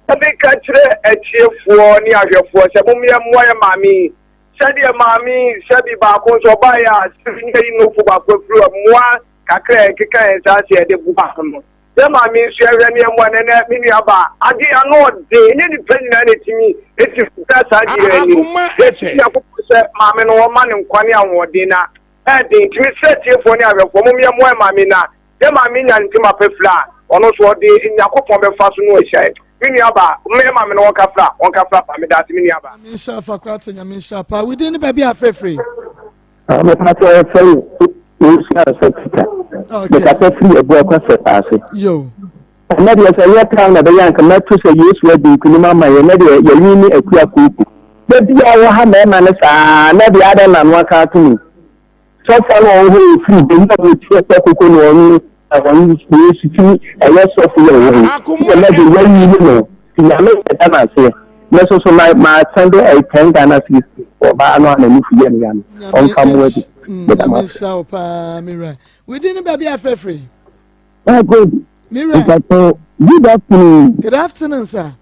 S18: tabi ka kire achiefuo ni ahwefo se mo me mo ya mami sadi ya mami sabi ba ko so ba ya sini no fu ba ko fru mo kakra kika ensa se de bu ba no ya mami hwehwe ne mo ne na mini aba ade ano de ni di penna ne timi eti futa sadi ya ni eti ya ko se mami no wo ma ne nkwane awode na de timi se tiefo ni ahwefo mo me mo ya mami na ya mami nya ntima pefla ono so de nyakopon be fa so no ehia mini aba me mami no kafra on kafra pa me da mini aba
S3: insha fa kwatse nya insha pa we dey ni baby afrefre
S5: me pa to say okay. The free a book was
S3: yo
S5: maybe as a year time that the young can not to say yes, where the Kunima, maybe a uni a queer coop. Maybe I will have a man, maybe other than one car to me. So far, who free, they never check the cocoa. I want to see a lot of your maybe when you know, in America, say, let's also my Sunday, I thank Ghana for Bano and Lufian on come with
S3: Mira. We didn't baby a free.
S5: Oh, good.
S3: Mira.
S5: Good afternoon.
S3: Good afternoon, sir.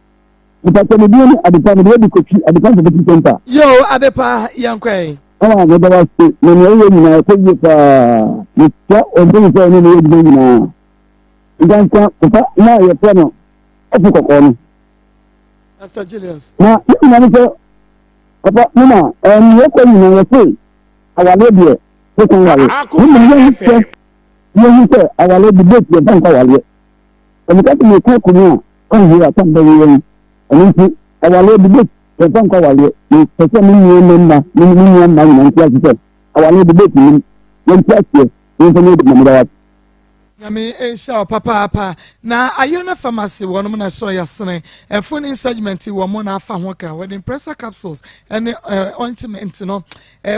S5: If I can be at the time of the center.
S3: Yo, Adepa, young cray.
S5: Oh, I never was when you're take you for or doing for any now. You can't now your panel.
S3: Master Julius.
S5: Now, you know, Papa, Mama, and you're going to say, our lady, looking like you say, our lady book the bank away. And you got to talk now, come here, come down, and our lady book the bank away. You say, member, minimum, our lady book, when check you, information.
S3: Yami Esha Papa na Ayona Pharmacy one na so yasene a phone segment wo mo na afa hoka wedding pressure capsules and ointment no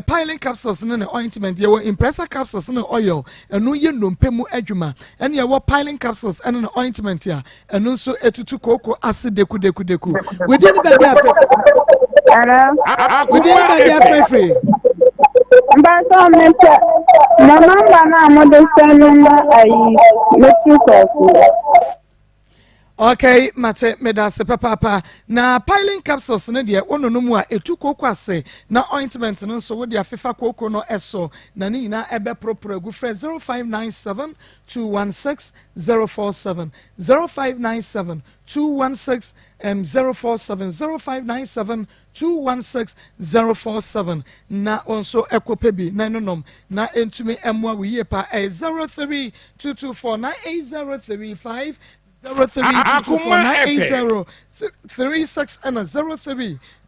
S3: piling capsules no ointment ye wo impressor capsules no oil enu ye ndompe mu adwuma and ye wo piling capsules and no ointment ya enu so etutu koko acid deku we didn't baby afre we didn't baby afre free
S19: Mbaso mete na namba na mode selunga
S3: okay, mate medase papa na piling capsules ne de ono no mu a etu koko ase na ointment no so wo de afefa koko no eso na ni na ebe propro gu frɛ 0597 216 047 0597 216 047 0597 216 047 na onso ekope bi na nonom na entumi emwa wiye pa 03 224 98035 03-224-980-36 and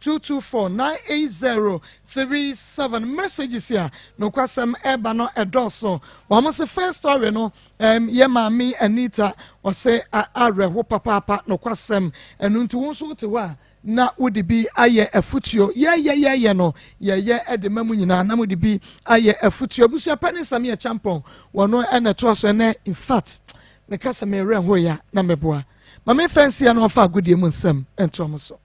S3: 03-224-980-37 messages here no kwasem eba no edoso wamo se first story no ye mami Anita o se areho papa no kwasem enu nti wonso te wa na wodi bi aye afutuo ye no ye edemamu nyina na wodi bi aye afutuo busu apani sami e champon wono ene to so ene in fact me kasa me ren ho ya na meboa ma me fancy ya no fa godie mu nsem entomo so